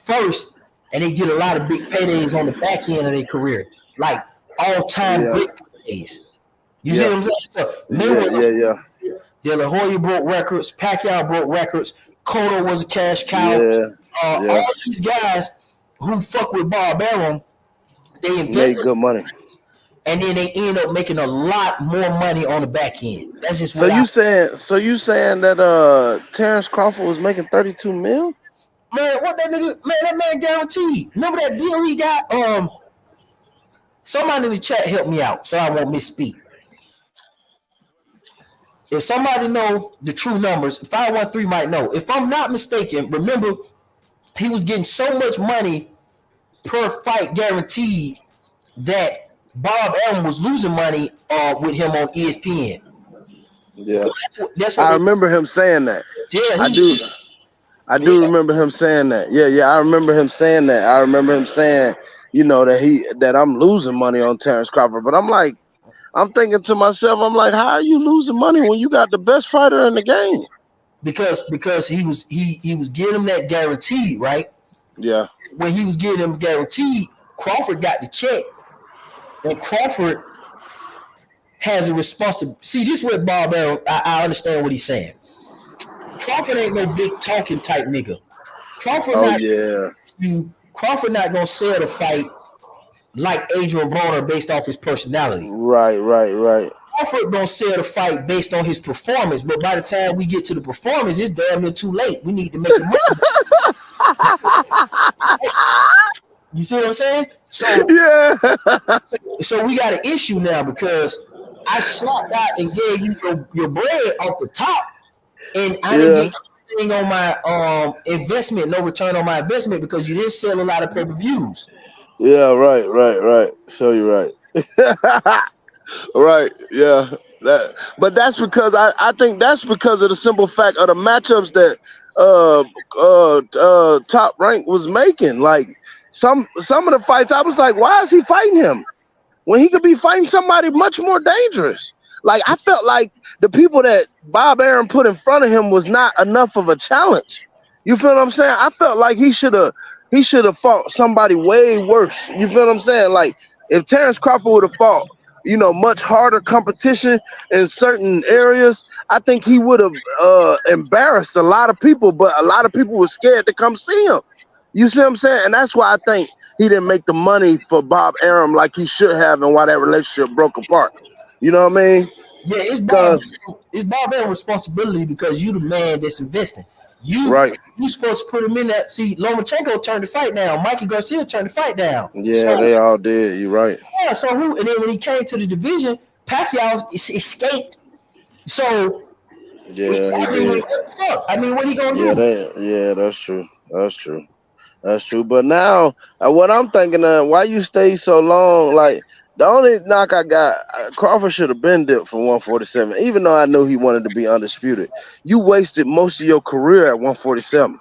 first, and they get a lot of big paydays on the back end of their career, like all time Yeah. great paydays. You see Yeah. what I'm saying? So Yeah. Mayweather, Yeah. Yeah. De La Hoya broke records, Pacquiao broke records, Cotto was a cash cow. Yeah. Yeah. All these guys who fuck with Bob Arum, they Made invested. good money. and then they end up making a lot more money on the back end. That's just So what you saying that Terrence Crawford was making 32 mil? Man, what that nigga, man, that man guaranteed. Remember that deal he got? Somebody in the chat help me out so I won't misspeak. If somebody know the true numbers, 513 might know. If I'm not mistaken, remember he was getting so much money per fight guaranteed that Bob Arum was losing money with him on ESPN. Yeah, that's what I remember him saying that. Yeah, I do remember him saying that. Yeah, I remember him saying that. I remember him saying, that I'm losing money on Terrence Crawford. But I'm thinking to myself, I'm like, how are you losing money when you got the best fighter in the game? Because he was getting him that guaranteed, right? Yeah. When he was getting him guaranteed, Crawford got the check, and Crawford has a responsibility. See, this is what Bob Arum, I understand what he's saying. Crawford ain't no big talking type nigga. Crawford not gonna sell the fight like Adrian Broner based off his personality. Right. Crawford gonna sell the fight based on his performance, but by the time we get to the performance, it's damn near too late. We need to make the money. You see what I'm saying? So yeah. So we got an issue now because I slapped out and gave you your bread off the top, and I didn't get anything on my investment, no return on my investment because you didn't sell a lot of pay-per-views. Yeah, right. So you're right. Right, yeah. But that's because I think that's because of the simple fact of the matchups that Top Rank was making. Like some of the fights, I was like, why is he fighting him when he could be fighting somebody much more dangerous? Like I felt like the people that Bob Arum put in front of him was not enough of a challenge. You feel what I'm saying? I felt like he should have fought somebody way worse. You feel what I'm saying? Like if Terrence Crawford would have fought, much harder competition in certain areas, I think he would have embarrassed a lot of people, but a lot of people were scared to come see him. You see what I'm saying? And that's why I think he didn't make the money for Bob Arum like he should have and why that relationship broke apart. You know what I mean? Yeah, it's Bob Arum's responsibility because you the man that's investing. You supposed to put him in that. See, Lomachenko turned the fight down. Mikey Garcia turned the fight down. Yeah, they all did. You're right. Yeah, so and then when he came to the division, Pacquiao escaped. So yeah, he did. I mean, what he gonna do? Yeah, that's true. That's true. But now, what I'm thinking of, why you stay so long? Like the only knock I got, Crawford should have been dipped from 147. Even though I knew he wanted to be undisputed, you wasted most of your career at 147.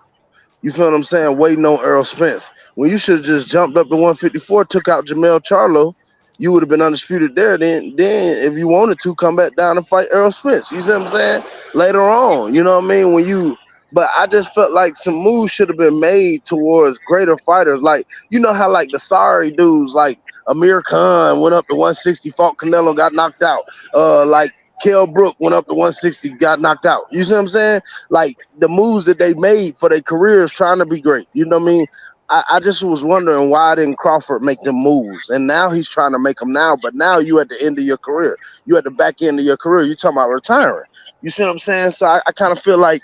You feel what I'm saying? Waiting on Errol Spence. When you should have just jumped up to 154, took out Jamel Charlo, you would have been undisputed there. Then if you wanted to, come back down and fight Errol Spence. You see what I'm saying? Later on, you know what I mean? But I just felt like some moves should have been made towards greater fighters. Like, you know how like the sorry dudes, like Amir Khan went up to 160, fought Canelo, got knocked out. Like Kell Brook went up to 160, got knocked out. You see what I'm saying? Like the moves that they made for their careers trying to be great. You know what I mean? I just was wondering why didn't Crawford make them moves? And now he's trying to make them now, but now you at the end of your career. You at the back end of your career. You talking about retiring. You see what I'm saying? So I kind of feel like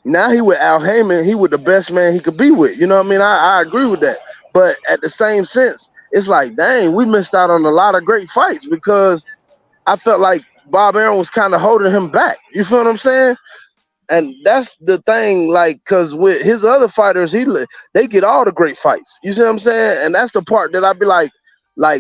now he with Al Heyman, he was the best man he could be with. You know what I mean? I agree with that. But at the same sense, it's like, dang, we missed out on a lot of great fights because I felt like Bob Arum was kind of holding him back. You feel what I'm saying? And that's the thing, like, because with his other fighters, they get all the great fights. You see what I'm saying? And that's the part that I'd be like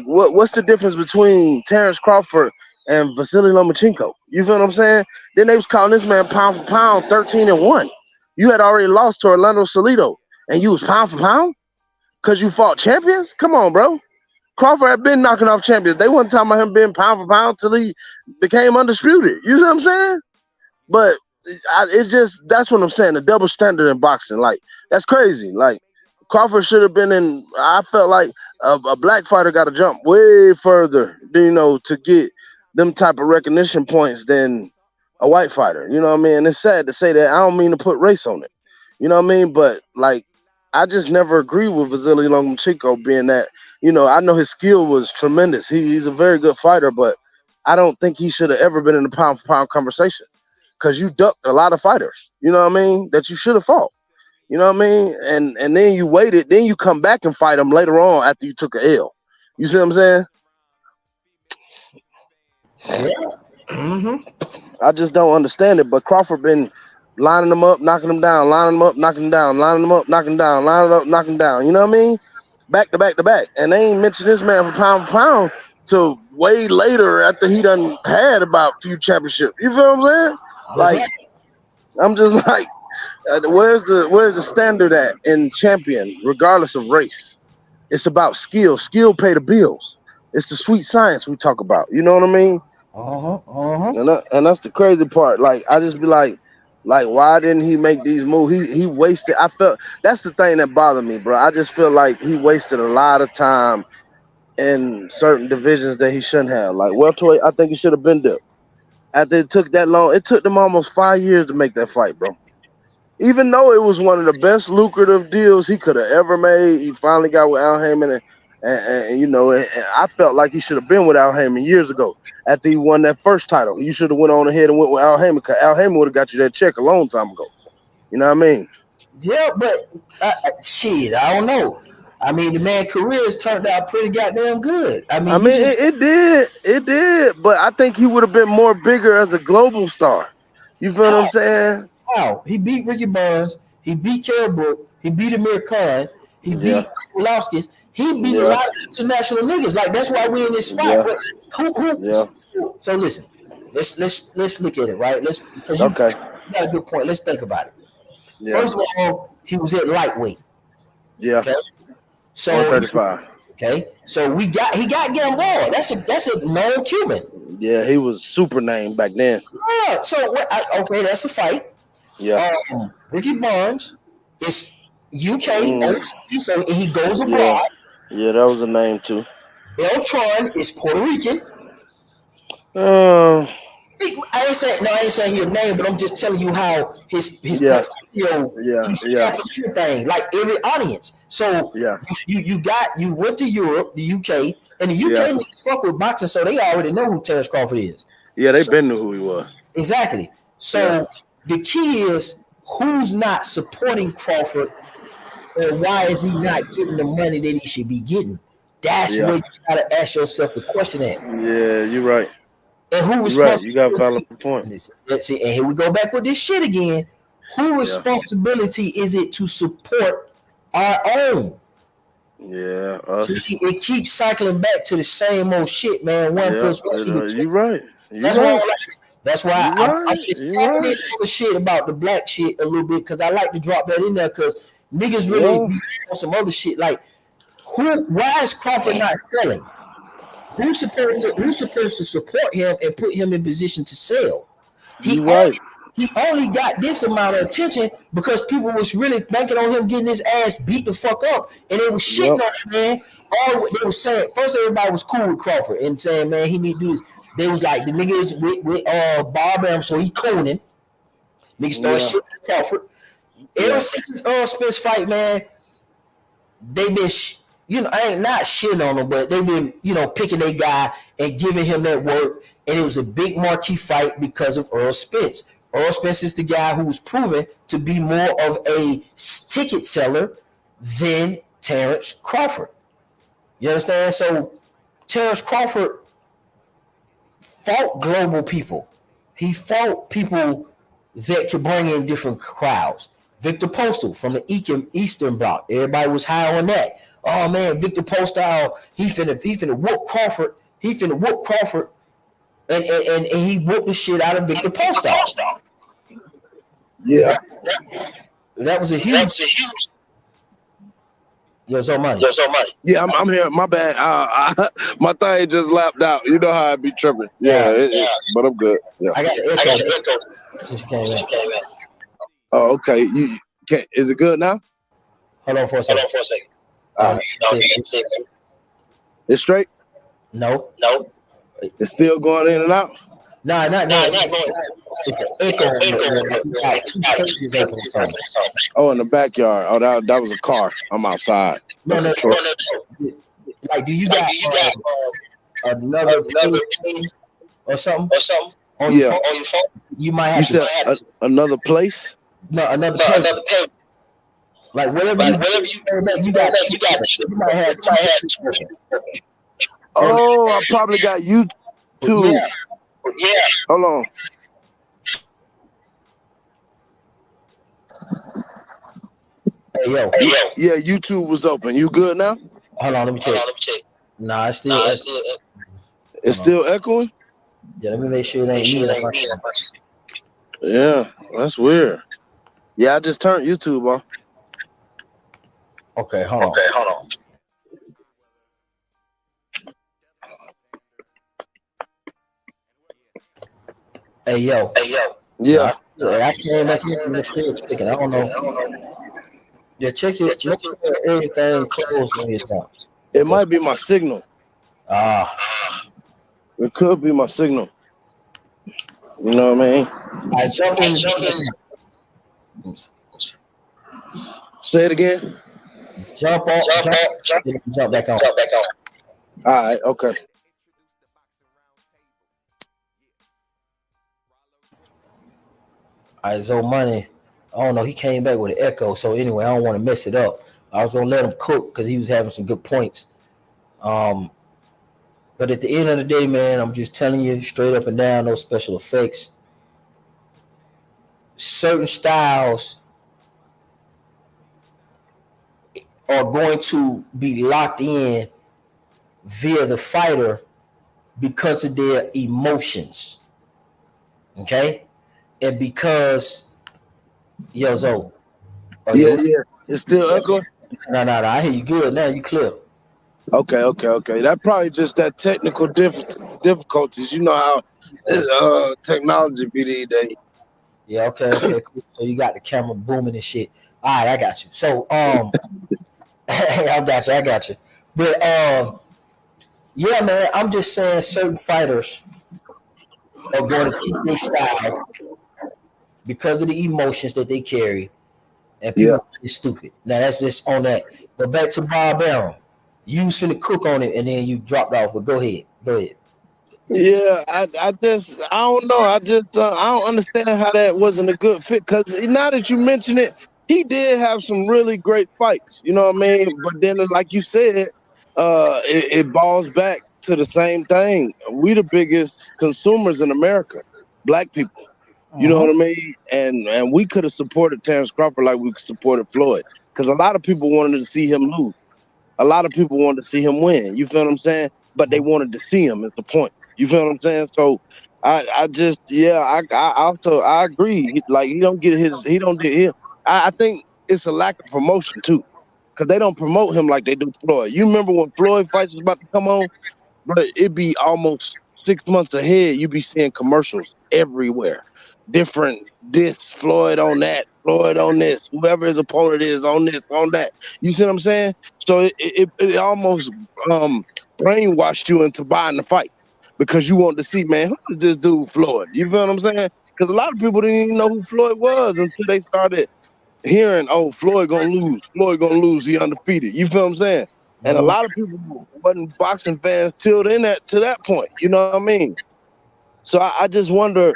what's the difference between Terrence Crawford and Vasily Lomachenko? You feel what I'm saying? Then they was calling this man pound for pound 13-1. You had already lost to Orlando Salido, and you was pound for pound because you fought champions? Come on, bro. Crawford had been knocking off champions. They wasn't talking about him being pound for pound till he became undisputed. You see what I'm saying? But that's what I'm saying. The double standard in boxing, like that's crazy. Like Crawford should have been in. I felt like a black fighter got to jump way further, to get them type of recognition points than a white fighter. You know what I mean? And it's sad to say that. I don't mean to put race on it. You know what I mean? But like, I just never agree with Vasily Lomachenko being that. I know his skill was tremendous. He's a very good fighter, but I don't think he should have ever been in the pound for pound conversation because you ducked a lot of fighters. You know what I mean? That you should have fought. You know what I mean? And then you waited. Then you come back and fight him later on after you took a L. You see what I'm saying? Yeah. Mm-hmm. I just don't understand it. But Crawford been lining them up, knocking them down, lining them up, knocking them down, lining them up, knocking down, lining them up, knocking down. You know what I mean? Back to back to back. And they ain't mentioned this man for pound till way later after he done had about a few championships. You feel what I'm saying? Like, I'm just like, where's the standard at in champion, regardless of race? It's about skill. Skill pay the bills. It's the sweet science we talk about. You know what I mean? And that's the crazy part. Like, I just be like, why didn't he make these moves? He wasted. I felt that's the thing that bothered me, bro. I just feel like he wasted a lot of time in certain divisions that he shouldn't have. Like welterweight, I think he should have been there. After it took that long, it took them almost 5 years to make that fight, bro. Even though it was one of the best lucrative deals he could have ever made, he finally got with Al Heyman, and I felt like he should have been with Al Heyman years ago. After he won that first title, you should have went on ahead and went with Al Heyman, because Al Heyman would have got you that check a long time ago. You know what I mean? Yeah, but shit, I don't know. I mean, the man's career has turned out pretty goddamn good. It did, but I think he would have been more bigger as a global star. You feel what I'm saying? Wow, he beat Ricky Burns, he beat Kell Brook, he beat Amir Khan, he beat Kulowskis, he beat a lot of international niggas. Like, that's why we in this spot. Yeah. So listen, let's look at it, right? Because you got a good point. Let's think about it. Yeah. First of all, he was at lightweight. Yeah. Okay? So 135. Okay, so he got Gamboa. That's a known Cuban. Yeah, he was super named back then. Yeah, so that's a fight. Yeah. Ricky Barnes is UK, so he goes abroad. Yeah, that was a name too. Eltron is Puerto Rican. I ain't saying your name, but I'm just telling you how his portfolio, everything, like every audience. So you went to Europe, the UK, and the UK niggas fuck with boxing, so they already know who Terrence Crawford is. Yeah, they been knew who he was. Exactly. So the key is who's not supporting Crawford, and why is he not getting the money that he should be getting? That's where you gotta ask yourself the question at. Yeah, you're right. And who responsible? Right, you got a valid point. And here we go back with this shit again. Who responsibility is it to support our own? Yeah. See, it keeps cycling back to the same old shit, man. 1 + 1 = 2. You're right. That's why I'm excited for the shit about the black shit a little bit, because I like to drop that in there, because niggas really be on some other shit. Like, why is Crawford not selling? Who's supposed to support him and put him in position to sell? He only got this amount of attention because people was really banking on him getting his ass beat the fuck up, and they was shitting on him, man. All they was saying, first everybody was cool with Crawford and saying, man, he need to do this. They was like, the niggas with Bob Arum, so he coning. Niggas started shitting on Crawford. Ever since this Spence fight, man, they been I ain't not shitting on him, but they've been, picking their guy and giving him that work. And it was a big marquee fight because of Earl Spence. Earl Spence is the guy who was proven to be more of a ticket seller than Terrence Crawford. You understand? So Terrence Crawford fought global people. He fought people that could bring in different crowds. Victor Postal from the Eastern Bloc. Everybody was high on that. Oh man, Victor Postal, he finna whoop Crawford. He finna whoop Crawford, and he whooped the shit out of Victor Postal. Yeah, that was a huge. Yo, so money. Yeah, I'm here. My bad. My thing just lapped out. You know how I be tripping. Yeah. But I'm good. Yeah. I got an echo. Since you came in. Oh, okay. You can. Is it good now? Hold on for a second. It's straight? No. It's still going in and out? No. It's an echo. Oh, in the backyard. Oh, that was a car. I'm outside. No. Like, do you got another page or something on your phone? You might have you said another place? No, another page. Like whatever you got. You might have two. Oh, I probably got YouTube. Yeah. Hold on. Hey yo. Yeah, YouTube was open. You good now? Hold on, let me check. Nah, it's still It's still echoing? Yeah, let me make sure it ain't me. Yeah, that's weird. Yeah, I just turned YouTube on. Okay, hold on. Hey yo. Yeah. I came back here and it's still ticking. I don't know. Yeah, check your make sure everything closed on your account. It might be my signal. It could be my signal. You know what I mean? I jump in. Say it again. Jump back on. All right, okay. All right, Zo Money. I don't know. He came back with an echo. So anyway, I don't want to mess it up. I was gonna let him cook because he was having some good points. But at the end of the day, man, I'm just telling you straight up and down, no special effects. Certain styles are going to be locked in via the fighter because of their emotions. Okay? And because Zo. Yeah. It's still echoing? No. I hear you good. Now you clear. Okay. That probably just that technical difficulties. You know how technology be these days. Yeah, okay, cool. So you got the camera booming and shit. All right, I got you. So I got you. But yeah, man, I'm just saying certain fighters are going to keep their style because of the emotions that they carry, and people are stupid. Now that's just on that. But back to Bob Arum. You was finna cook on it and then you dropped off. But go ahead. Yeah, I don't know. I don't understand how that wasn't a good fit. Because now that you mention it, he did have some really great fights. You know what I mean? But then, like you said, it balls back to the same thing. We the biggest consumers in America, black people. You know what I mean? And we could have supported Terrence Crawford like we supported Floyd. Because a lot of people wanted to see him lose. A lot of people wanted to see him win. You feel what I'm saying? But they wanted to see him. Is the point. You feel what I'm saying? So I agree. Like he don't get him. I think it's a lack of promotion too, because they don't promote him like they do Floyd. You remember when Floyd fights was about to come on, but it'd be almost 6 months ahead. You be seeing commercials everywhere, different this Floyd on that, Floyd on this, whoever his opponent is on this, on that. You see what I'm saying? So it almost brainwashed you into buying the fight. Because you want to see, man, who is this dude Floyd? You feel what I'm saying? Because a lot of people didn't even know who Floyd was until they started hearing, oh, Floyd gonna lose, he undefeated. You feel what I'm saying? And a lot of people wasn't boxing fans till to that point. You know what I mean? So I just wonder,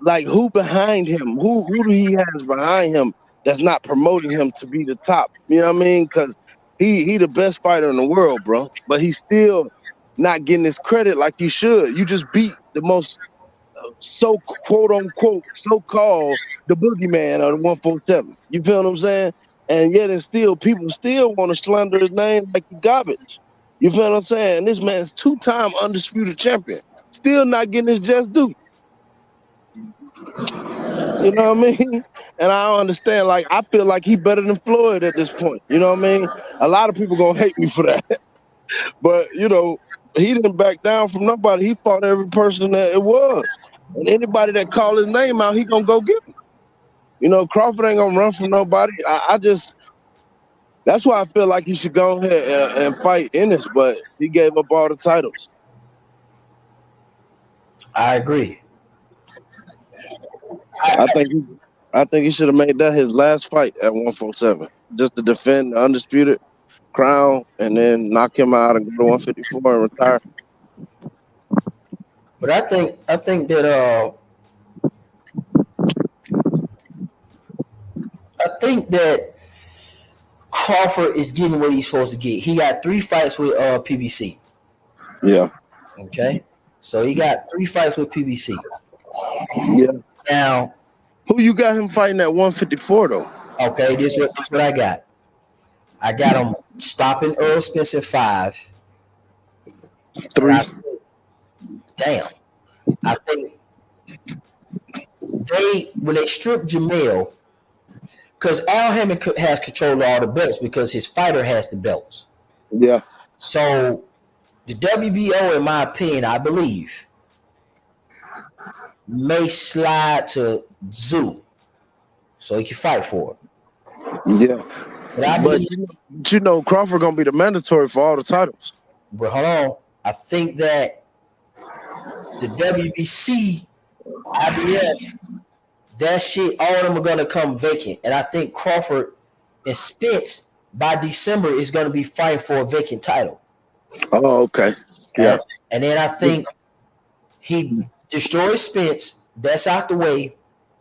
like, who behind him? Who do he has behind him that's not promoting him to be the top? You know what I mean? Because he the best fighter in the world, bro. But he's still not getting his credit like he should. You just beat the most quote unquote so-called the boogeyman of the 147. You feel what I'm saying? And yet and still people still want to slander his name like he garbage. You feel what I'm saying? This man's 2-time undisputed champion. Still not getting his just due. You know what I mean? And I don't understand. Like, I feel like he better than Floyd at this point. You know what I mean? A lot of people gonna hate me for that. But, you know, he didn't back down from nobody. He fought every person that it was. And anybody that called his name out, he gonna go get him. You know, Crawford ain't gonna run from nobody. That's why I feel like he should go ahead and fight Ennis, but he gave up all the titles. I agree. I think he should have made that his last fight at 147, just to defend the undisputed. crown and then knock him out and go to 154 and retire. But I think that Crawford is getting what he's supposed to get. He got 3 fights with PBC. Yeah. Okay. So he got 3 fights with PBC. Yeah. Now, who you got him fighting at 154 though? Okay, this is what I got. I got him stopping Earl Spence at 5. 3. Damn. I think when they strip Jamel, because Al Hammond has control of all the belts because his fighter has the belts. Yeah. So the WBO, in my opinion, I believe, may slide to Zoo so he can fight for it. Yeah. But you know Crawford gonna be the mandatory for all the titles. But hold on. I think that the WBC, IBF, that shit, all of them are gonna come vacant. And I think Crawford and Spence by December is gonna be fighting for a vacant title. Oh, okay. Yeah. And then I think he destroys Spence. That's out the way.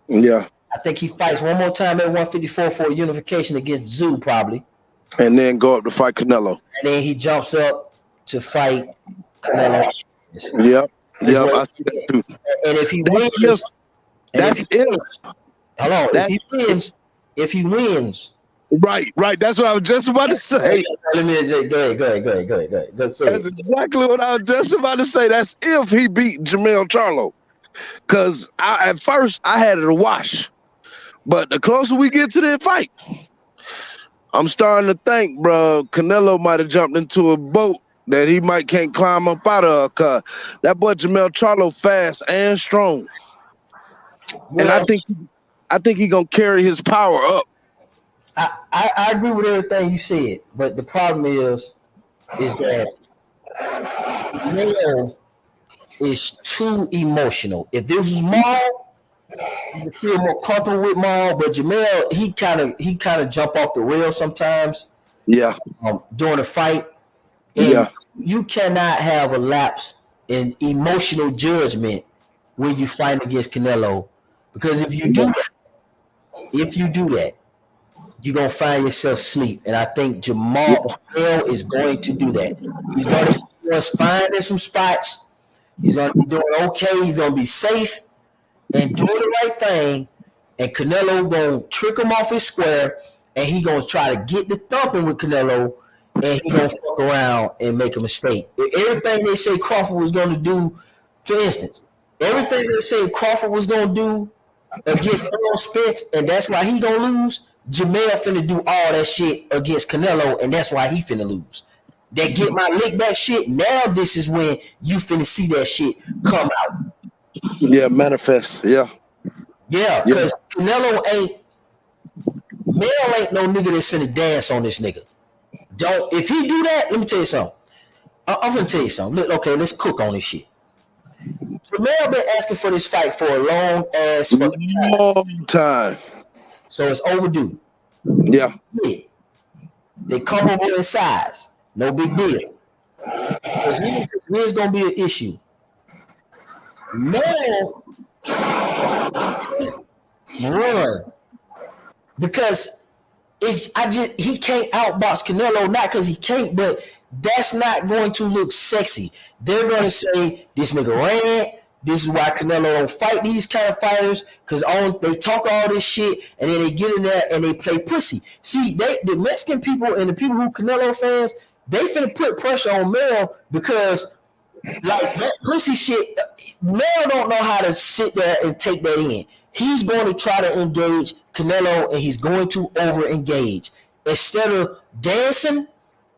Yeah. I think he fights one more time at 154 for a unification against Zoo, probably. And then go up to fight Canelo. And then he jumps up to fight Canelo. Yep. Yep, I see that too. And if he wins, that's it. Hold on. If he wins. Right. That's what I was just about to say. Go ahead. That's exactly what I was just about to say. That's if he beat Jamel Charlo. Because at first I had it a wash. But the closer we get to that fight, I'm starting to think, bro, Canelo might have jumped into a boat that he can't climb up out of. Cause that boy Jamel Charlo fast and strong. And I think he gonna carry his power up. I agree with everything you said, but the problem is that Mayo is too emotional. If this was Maul, you feel more comfortable with Maul, but Jamel, he kind of jump off the rail sometimes. Yeah. During a fight. And you cannot have a lapse in emotional judgment when you fight against Canelo, because if you do that, you're gonna find yourself asleep. And I think Jamel is going to do that. He's going to be fine in some spots. He's going to be doing okay. He's going to be safe and doing the right thing. And Canelo going to trick him off his square, and he going to try to get the thumping with Canelo, and he going to fuck around and make a mistake. Everything they say Crawford was going to do, for instance, everything they say Crawford was going to do against Earl Spence, and that's why he going to lose, Jamel finna do all that shit against Canelo, and that's why he finna lose. That get my lick back shit, now this is when you finna see that shit come out. Yeah, manifest, yeah. Yeah, because Canelo ain't no nigga that's finna dance on this nigga. If he do that, let me tell you something. I'm finna tell you something. Okay, let's cook on this shit. Jamel been asking for this fight for a long time. So it's overdue. Yeah. They comparable in size. No big deal. Here's going to be an issue. Now, run. Because he can't outbox Canelo, not because he can't, but that's not going to look sexy. They're going to say, this nigga ran. This is why Canelo don't fight these kind of fighters, because they talk all this shit and then they get in there and they play pussy. See, the Mexican people and the people who Canelo fans, they finna put pressure on Mel because like that pussy shit, Mel don't know how to sit there and take that in. He's going to try to engage Canelo and he's going to over engage. Instead of dancing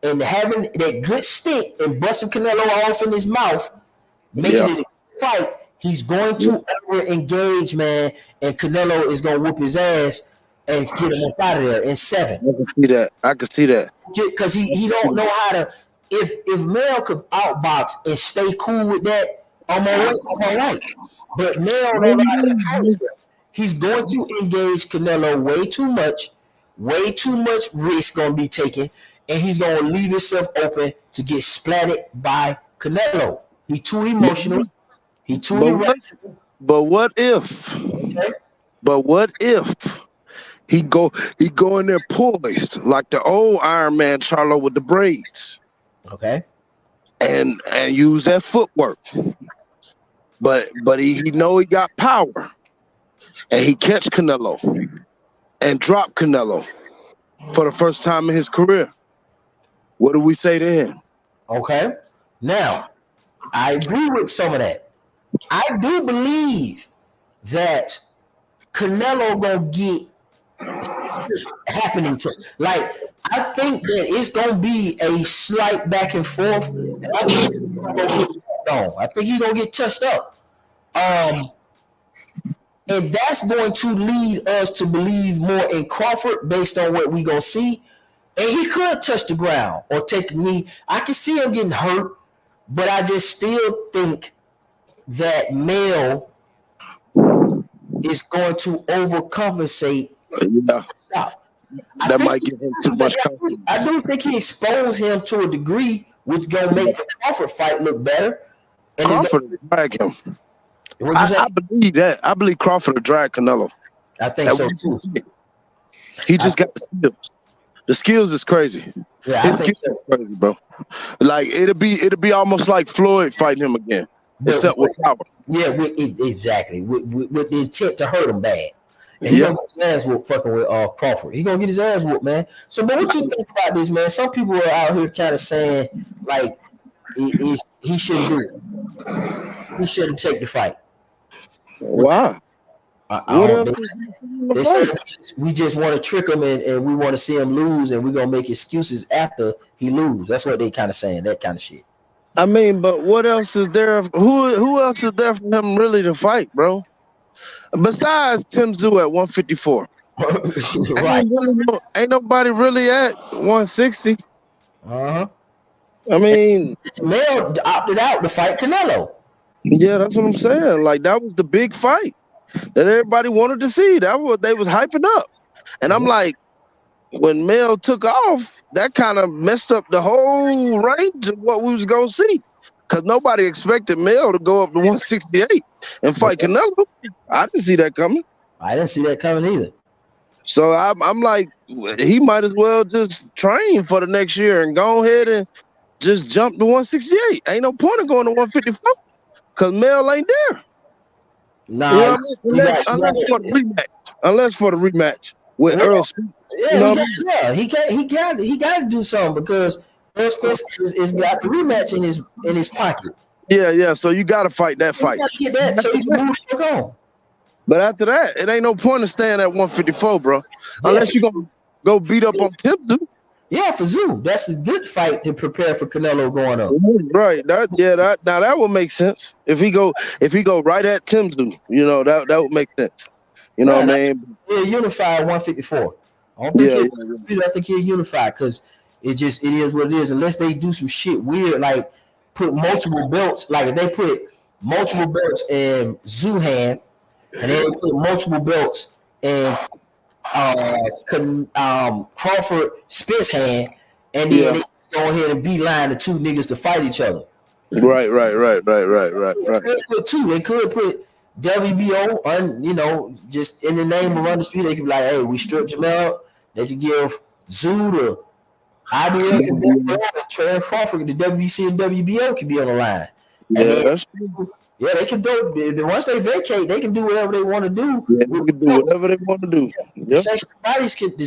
and having that good stick and busting Canelo off in his mouth, making it a fight, he's going to over engage, man, and Canelo is gonna whoop his ass and get him up out of there in 7. I can see that. Because he don't know how to. If Mel could outbox and stay cool with that, I'm all right. But Mel don't know how to control himself. He's going to engage Canelo way too much risk gonna be taken, and he's gonna leave himself open to get splatted by Canelo. He's too emotional. He's too irrational. But what if? Okay? But what if he go in there poised like the old Iron Man Charlo with the braids, Okay. and use that footwork. But he know he got power, and he catch Canelo and drop Canelo for the first time in his career. What do we say then? Okay. Now, I agree with some of that. I do believe that Canelo gonna get happening to like. I think that it's gonna be a slight back and forth. And I think he's gonna get fucked on. I think he's gonna get touched up. And that's going to lead us to believe more in Crawford based on what we gonna see. And he could touch the ground or take a knee. I can see him getting hurt, but I just still think that Mel is going to overcompensate. Yeah, Stop. that might give him too much confidence. I do think he exposed him to a degree which gonna make the Crawford fight look better. And Crawford will drag him. What'd you say? I believe that. I believe Crawford will drag Canelo. I think so too. He just got the skills. The skills is crazy. Yeah, His I think skills so. is crazy, bro. Like it'll be almost like Floyd fighting him again, except with power. Yeah, exactly. With the intent to hurt him bad. And he gonna get his ass whooped fucking with Crawford. He gonna get his ass whooped, man. So, but what you think about this, man? Some people are out here kind of saying like he shouldn't do it. He shouldn't take the fight. Why? They say we just want to trick him and we want to see him lose and we're gonna make excuses after he lose. That's what they kind of saying, that kind of shit. I mean, but what else is there? Who else is there for him really to fight, bro? Besides Tim Tszyu at 154. Right. Ain't nobody really at 160. Uh-huh. I mean, Mel opted out to fight Canelo. yeah, that's what I'm saying. Like that was the big fight that everybody wanted to see. That was they was hyping up. And I'm like, when Mel took off, that kind of messed up the whole range of what we was gonna see. Because nobody expected Mel to go up to 168 and fight Canelo. I didn't see that coming. I didn't see that coming either. So I'm like, he might as well just train for the next year and go ahead and just jump to 168. Ain't no point in going to 154 because Mel ain't there. Nah, you know what I mean? Unless for the rematch with Earl Spence. Yeah, he got to do something because Earl Spence is got the rematch in his pocket. Yeah. So you got to fight that fight. Get that so you can move the fuck on. But after that, it ain't no point in staying at 154, bro. Unless you're gonna go beat up on Tim Tszyu. Yeah, for Tszyu. That's a good fight to prepare for Canelo going up. Right. That would make sense. If he go right at Tim Tszyu, you know, that would make sense. You know what I mean? Yeah, unified 154. I think he'll unify because it is what it is. Unless they do some shit weird, like put multiple belts, like if they put multiple belts in Tszyu hand, and then they put multiple belts in Crawford Spence hand, and then they go ahead and beeline the two niggas to fight each other. Right. They could put WBO, just in the name of Undisputed. They could be like, hey, we stripped Jamel. They could give Tszyu to IBS and Trey Crawford. The WBC and WBO could be on the line. Yeah, they can do. Once they vacate, they can do whatever they want to do. Yeah, they can do whatever they want to do. The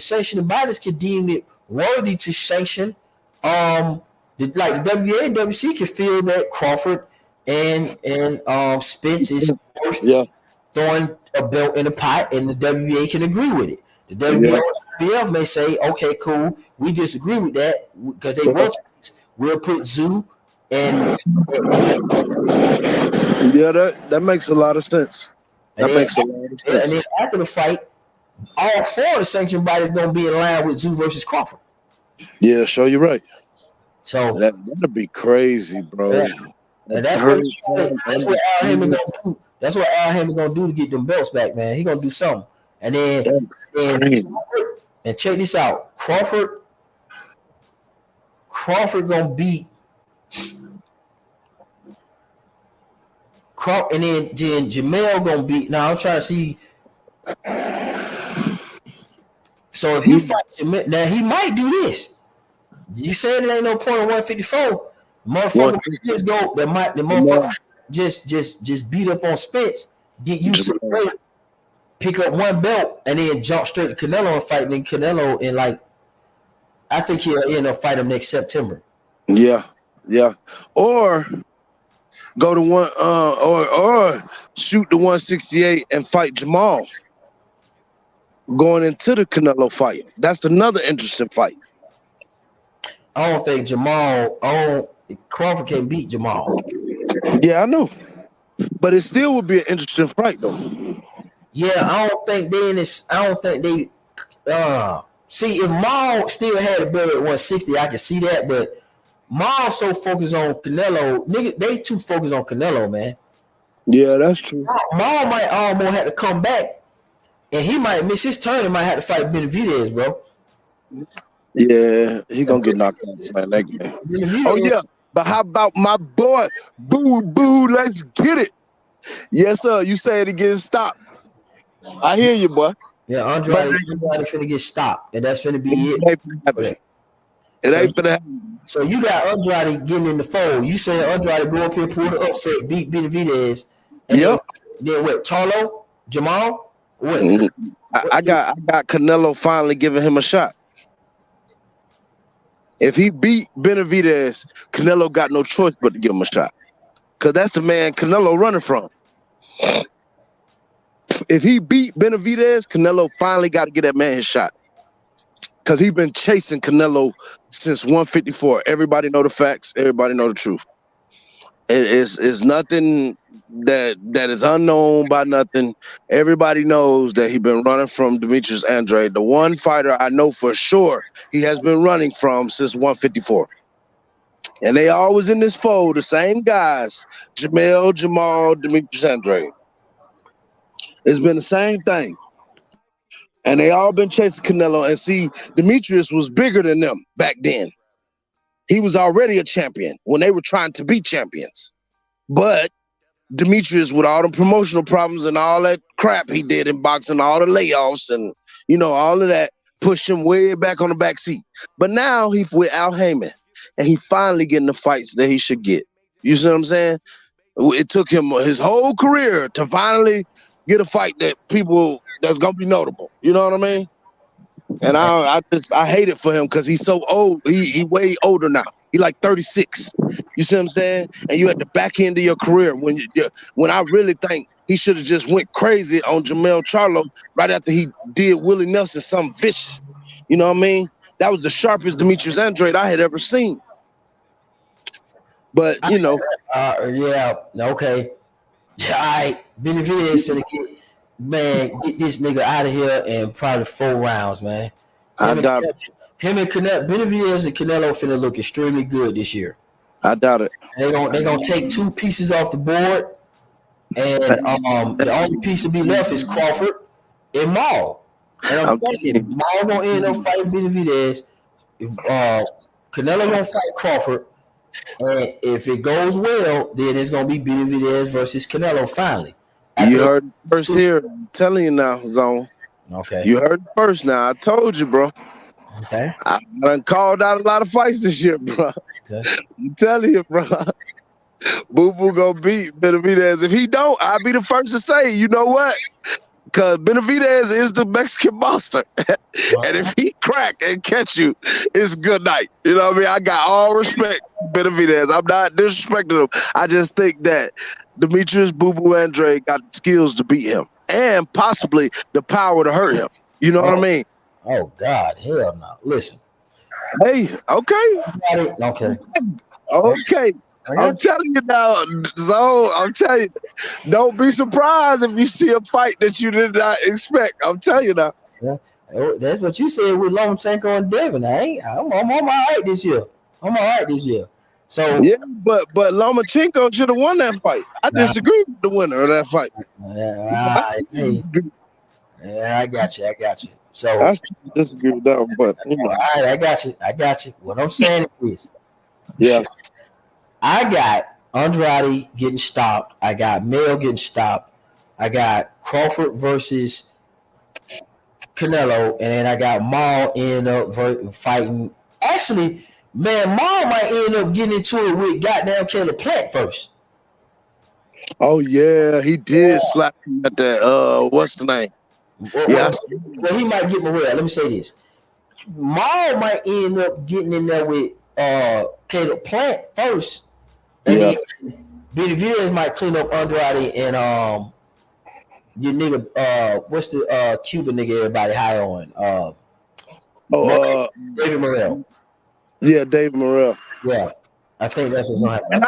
sanctioning bodies can deem it worthy to sanction. The WBA and WC can feel that Crawford and Spence is throwing a belt in the pot, and the WBA can agree with it. The WBF may say, "Okay, cool, we disagree with that because they want to. We'll put Tszyu and." Yeah, that makes a lot of sense. And then after the fight, all four of the sanctioned bodies gonna be in line with Tszyu versus Crawford. Yeah, sure, you're right. So that'd be crazy, bro. Yeah. And that's what Al Hammond gonna do. That's what Al Hammond gonna do to get them belts back, man. He gonna do something. And then and check this out, Crawford Crawford gonna beat Crawford, and then Jamel gonna beat. Now I'm trying to see. So if you fight Jamel, now he might do this. You said it ain't no point in 154. Motherfucker just go. The motherfucker just beat up on Spence, get used to the weight, pick up one belt, and then jump straight to Canelo and fight. And then Canelo in I think he'll end up fight him next September. Yeah. Or go to one or shoot the 168 and fight Jamal going into the Canelo fight. That's another interesting fight. I don't think Crawford can beat Jamal. Yeah, I know. But it still would be an interesting fight though. Yeah, I don't think they see if Maul still had a belt at 160, I can see that, but Maul so focused on Canelo, nigga, they too focused on Canelo, man. Yeah, that's true. Maul might almost have to come back, and he might miss his turn and might have to fight Benavidez, bro. Yeah, he gonna get knocked out, man. That game. Oh yeah, but how about my boy? Boo, let's get it. Yes, sir. You say it again. Stop. I hear you, boy. Yeah, Andrade finna get stopped, and that's finna be it. It ain't finna happen. So you got Andrade getting in the fold. You say Andrade go up here, pull the upset, beat Benavidez, and then what? Charlo, Jamal, what? I got Canelo finally giving him a shot. If he beat Benavidez, Canelo got no choice but to give him a shot, cause that's the man Canelo running from. If he beat Benavidez, Canelo finally got to get that man his shot. Because he's been chasing Canelo since 154. Everybody know the facts. Everybody know the truth. It's nothing that is unknown by nothing. Everybody knows that he's been running from Demetrius Andrade. The one fighter I know for sure he has been running from since 154. And they always in this fold, the same guys. Jamel, Jamal, Demetrius Andrade. It's been the same thing. And they all been chasing Canelo. And see, Demetrius was bigger than them back then. He was already a champion when they were trying to be champions. But Demetrius, with all the promotional problems and all that crap he did in boxing, all the layoffs and, all of that, pushed him way back on the back seat. But now he's with Al Heyman. And he finally getting the fights that he should get. You see what I'm saying? It took him his whole career to finally get a fight that's gonna be notable. You know what I mean? And I hate it for him because he's so old. He way older now. He like 36. You see what I'm saying? And you at the back end of your career when I really think he should have just went crazy on Jamel Charlo right after he did Willie Nelson something vicious. You know what I mean? That was the sharpest Demetrius Andrade I had ever seen. But yeah, okay. All right, Benavidez finna get this nigga out of here in probably 4 rounds, man. Him and Canelo, Benavidez and Canelo finna look extremely good this year. I doubt it. They gonna take 2 pieces off the board, and the only piece to be left is Crawford and Maul. And I'm thinking Maul gonna end up fighting Benavidez. Canelo gonna fight Crawford. And if it goes well, then it's gonna be Benavidez versus Canelo finally. You heard it first here. I'm telling you now, Zone. Okay. You heard it first now. I told you, bro. Okay. I done called out a lot of fights this year, bro. Okay. I'm telling you, bro. Boo Boo gonna beat Benavidez. If he don't, I'll be the first to say, you know what? Because Benavidez is the Mexican monster. Wow. And if he crack and catch you, it's good night. You know what I mean? I got all respect for Benavidez. I'm not disrespecting him. I just think that Demetrius Boo Boo Andrade got the skills to beat him and possibly the power to hurt him. You know what I mean? Oh, God. Hell no. Listen. Hey, okay. Okay. I'm telling you now, Zone, I'm telling you, don't be surprised if you see a fight that you did not expect. I'm telling you now. Yeah, that's what you said with Lomachenko and Devin. I'm all right this year. So yeah, but Lomachenko should have won that fight. I disagree with the winner of that fight. Yeah, I got you. So I still disagree with that one, but all right, I got you. What I'm saying is, yeah. I got Andrade getting stopped. I got Mayo getting stopped. I got Crawford versus Canelo, and then I got Maul end up fighting. Actually, man, Maul might end up getting into it with goddamn Caleb Plant first. Oh yeah, he did slap him at that. What's the name? Well, he might get Morrell. Let me say this: Maul might end up getting in there with Caleb Plant first, and then Benavidez might clean up Andrade and your nigga. What's the Cuban nigga everybody high on? David Morrell. Yeah, David Morrell. Yeah, I think that's what's gonna happen.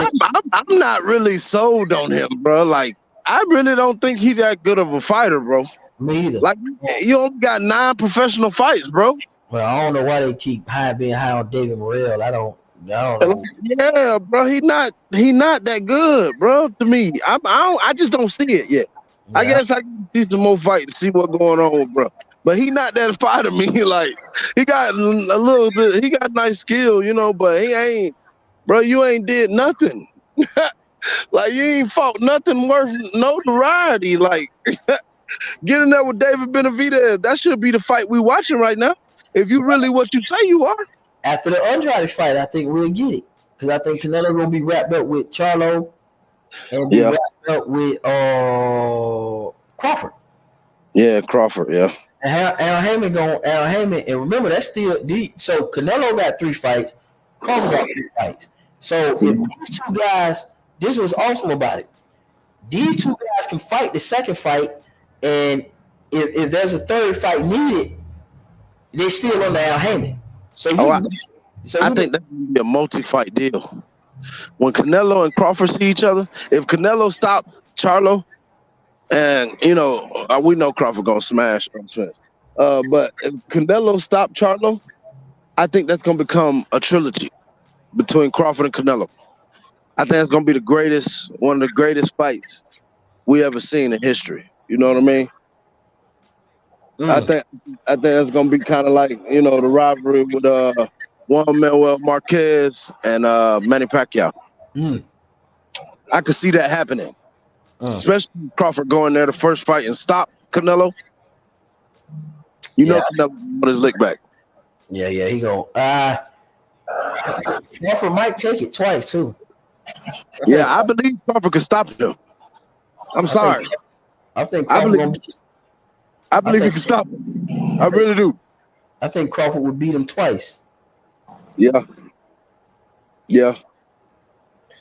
I'm not really sold on him, bro. Like, I really don't think he that good of a fighter, bro. Me either. Like, you only got 9 professional fights, bro. Well, I don't know why they keep being high on David Morrell. I don't know. Yeah, bro. He not that good, bro. To me, I just don't see it yet. Yeah. I guess I can see some more fight to see what's going on, bro. But he not that fighter. Me, like, he got a little bit. He got nice skill, you know, but he ain't, bro. You ain't did nothing. Like, you ain't fought nothing worth notoriety. Like, get in there with David Benavidez. That should be the fight we watching right now. If you really what you say you are. After the Andrade fight, I think we'll get it. Because I think Canelo gonna be wrapped up with Charlo and be wrapped up with Crawford. Yeah, Crawford, yeah. And Al Heyman, and remember that's still so Canelo got 3 fights, Crawford got 3 fights. So if these 2 guys, this was awesome about it. These 2 guys can fight the second fight, and if there's a third fight needed, they're still on the Al Heyman. So I think that's gonna be a multi-fight deal. When Canelo and Crawford see each other, if Canelo stopped Charlo, and you know we know Crawford gonna smash, but if Canelo stopped Charlo, I think that's gonna become a trilogy between Crawford and Canelo. I think it's gonna be one of the greatest fights we ever seen in history. You know what I mean? I think that's gonna be kind of like, you know, the rivalry with Juan Manuel Marquez and Manny Pacquiao. I could see that happening, especially Crawford going there the first fight and stop Canelo. You know, Canelo put his lick back. Yeah, he gonna. Crawford might take it twice too. I believe Crawford could stop him. I'm sorry. I think Crawford I believe he can stop him. I really do. I think Crawford would beat him twice. Yeah.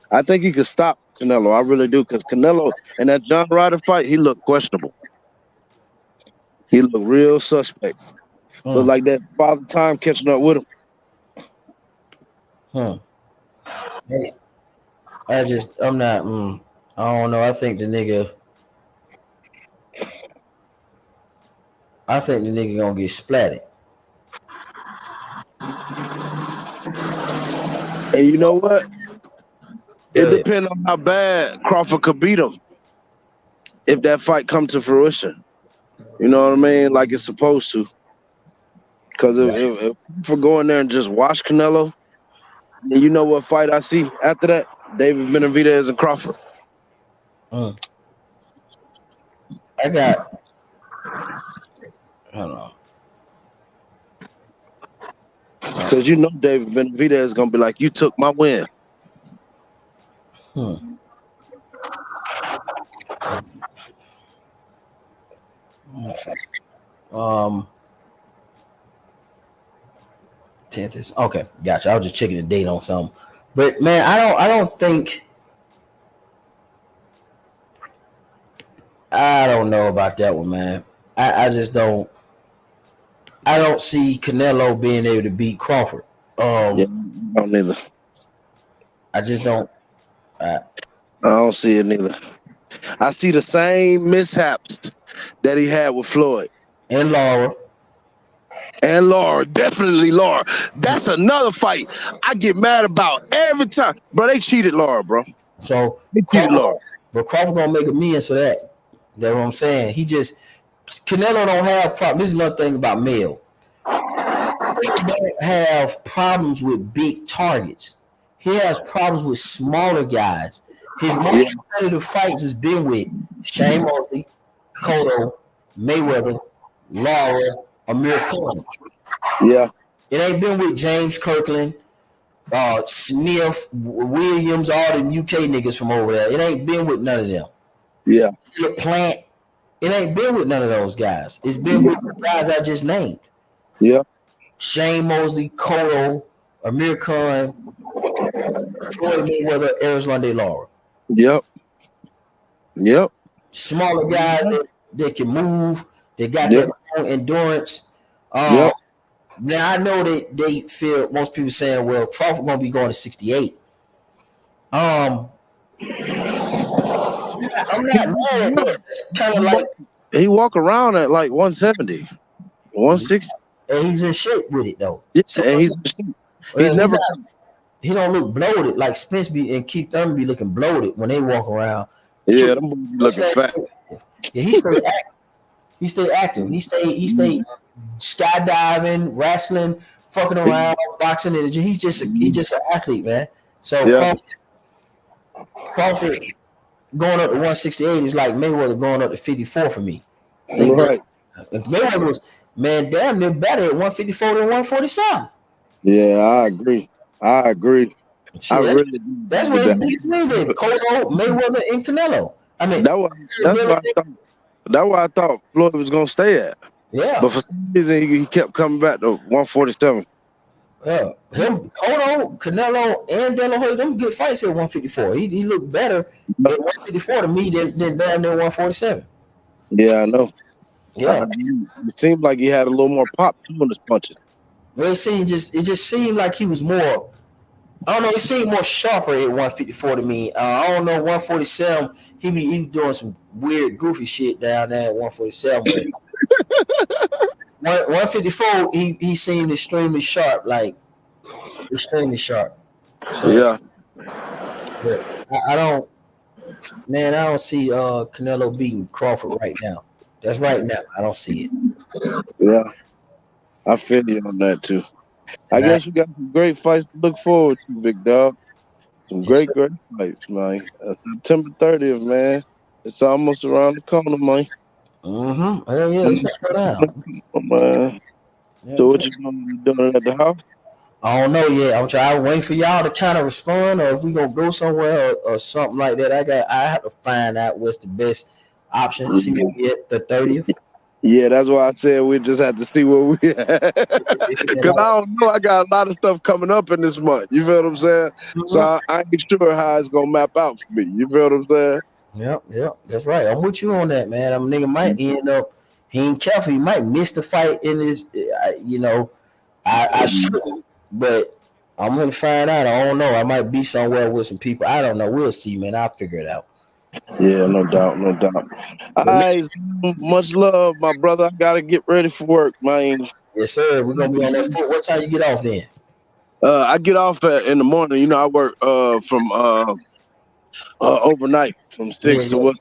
I think he could stop Canelo. I really do. Because Canelo in that John Ryder fight, he looked questionable. He looked real suspect. Looked like that Father Time catching up with him. Hey, I'm not. I don't know. I think the nigga gonna get splatted. And you know what? It depends on how bad Crawford could beat him if that fight comes to fruition. You know what I mean? Like it's supposed to. Because if for going there and just watch Canelo, and you know what fight I see after that? David Benavidez and Crawford. I got. Hold on. Because you know David Benavidez is gonna be like, you took my win. 10th is okay. Gotcha. I was just checking the date on something, but man, I don't think. I don't know about that one, man. I just don't. I don't see Canelo being able to beat Crawford. I don't neither. I just don't. I don't see it neither. I see the same mishaps that he had with Floyd and Laura. Definitely Laura. That's another fight I get mad about every time. Bro, they cheated Laura, bro. So they cheated Laura. But Crawford gonna make amends for that. That's what I'm saying. He just Canelo don't have problems. This is another thing about Mel. He don't have problems with big targets. He has problems with smaller guys. His most competitive fights has been with Shane Mosley, Cotto, Mayweather, Lara, Amir Khan. Yeah. It ain't been with James Kirkland, Smith, Williams, all them UK niggas from over there. It ain't been with none of them. Yeah. Plant. It ain't been with none of those guys. It's been with the guys I just named. Yeah. Shane Mosley, Cotto, Amir Khan, Floyd Mayweather, Erislandy Lara. Yep. Yep. Smaller guys that can move. They got their own endurance. Now I know that they feel most people saying, well, Crawford gonna be going to 68. I'm not mad at that. It's kind of like he walk around at like 170, 160. And he's in shape with it though. Yeah, so, and he's never. He don't look bloated like Spence and Keith Thurman be looking bloated when they walk around. Yeah, them be looking fat. Yeah, he stay active. He stay active. He stay skydiving, wrestling, fucking around, boxing. And he's just an athlete, man. So Crawford going up to 168 is like Mayweather going up to 54 for me. Right. If Mayweather was damn near better at 154 than 147. Yeah, I agree. See, that's what his big wins in. Cotto, Mayweather, and Canelo. I mean, that's why I thought Floyd was gonna stay at. Yeah, but for some reason he kept coming back to 147. Yeah, him, Cotto, Canelo, and De La Hoya, them good fights at 154. He looked better at 154 to me than down there 147. Yeah, I know. Yeah, it seemed like he had a little more pop doing his punches. Well, it just seemed like he was more. I don't know. He seemed more sharper at 154 to me. I don't know 147. He be doing some weird, goofy shit down there at 147. 154, he seemed extremely sharp, like extremely sharp. So, yeah. But I don't see Canelo beating Crawford right now. That's right now. I don't see it. Yeah, I feel you on that too. I guess we got some great fights to look forward to, big dog. Some great fights, man. September 30th, man. It's almost around the corner, man. Mm-hmm. Yeah, let's go down. Man. So what you doing at the house? I don't know yet. I'm waiting for y'all to kind of respond, or if we gonna go somewhere or something like that. I have to find out what's the best option. See what we get the 30th. Yeah, that's why I said we just have to see what we have. Because I don't know. I got a lot of stuff coming up in this month. You feel what I'm saying? Mm-hmm. So I ain't sure how it's going to map out for me. You feel what I'm saying? Yep. That's right. I'm with you on that, man. A nigga might end up, he ain't careful. He might miss the fight in his, I shouldn't, but I'm going to find out. I don't know. I might be somewhere with some people. I don't know. We'll see, man. I'll figure it out. Yeah, no doubt. All right, much love, my brother. I gotta get ready for work, man. Yes, sir. We're gonna be on that foot. What time you get off then? I get off in the morning. You know, I work from overnight from 6 to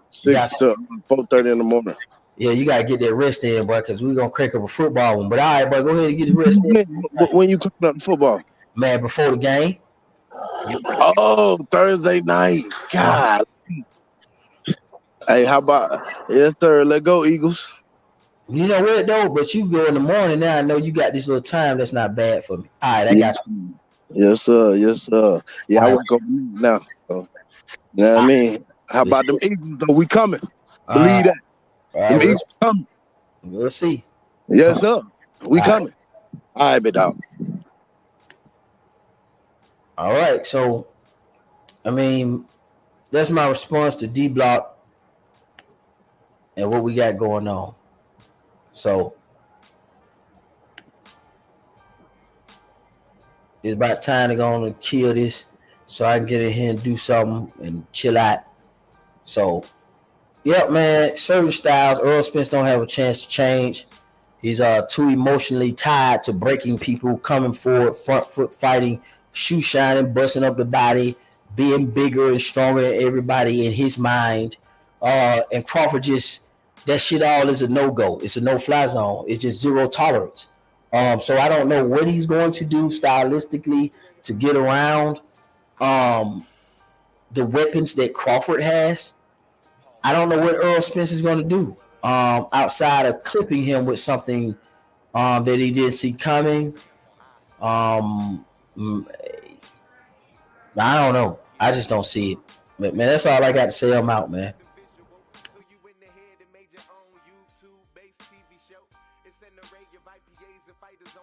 6 to 4:30 in the morning. Yeah, you gotta get that rest in, bro, because we're gonna crank up a football one. But all right, bro, go ahead and get the rest in. When you coming up to football? Man, before the game. Oh, Thursday night. God. Hey, how about third? Let go, Eagles. You know what though? But you go in the morning now. I know you got this little time that's not bad for me. All right, I got you. Yes, sir. Yeah, I work over now. So, you know what I mean? How about them Eagles though? We coming. Believe that. Them Eagles coming. We'll see. Yes, sir. We coming. All right, big dog. All right, so I mean, that's my response to D Block and what we got going on. So it's about time to go on and kill this so I can get in here and do something and chill out. So, man, service styles, Earl Spence don't have a chance to change. He's too emotionally tied to breaking people, coming forward, front foot fighting, shoe shining, busting up the body, being bigger and stronger than everybody in his mind. And Crawford just that shit all is a no-go. It's a no-fly zone. It's just zero tolerance. So I don't know what he's going to do stylistically to get around the weapons that Crawford has. I don't know what Earl Spence is going to do outside of clipping him with something that he didn't see coming. I don't know. I just don't see it. But, man, that's all I got to say. I'm out, man.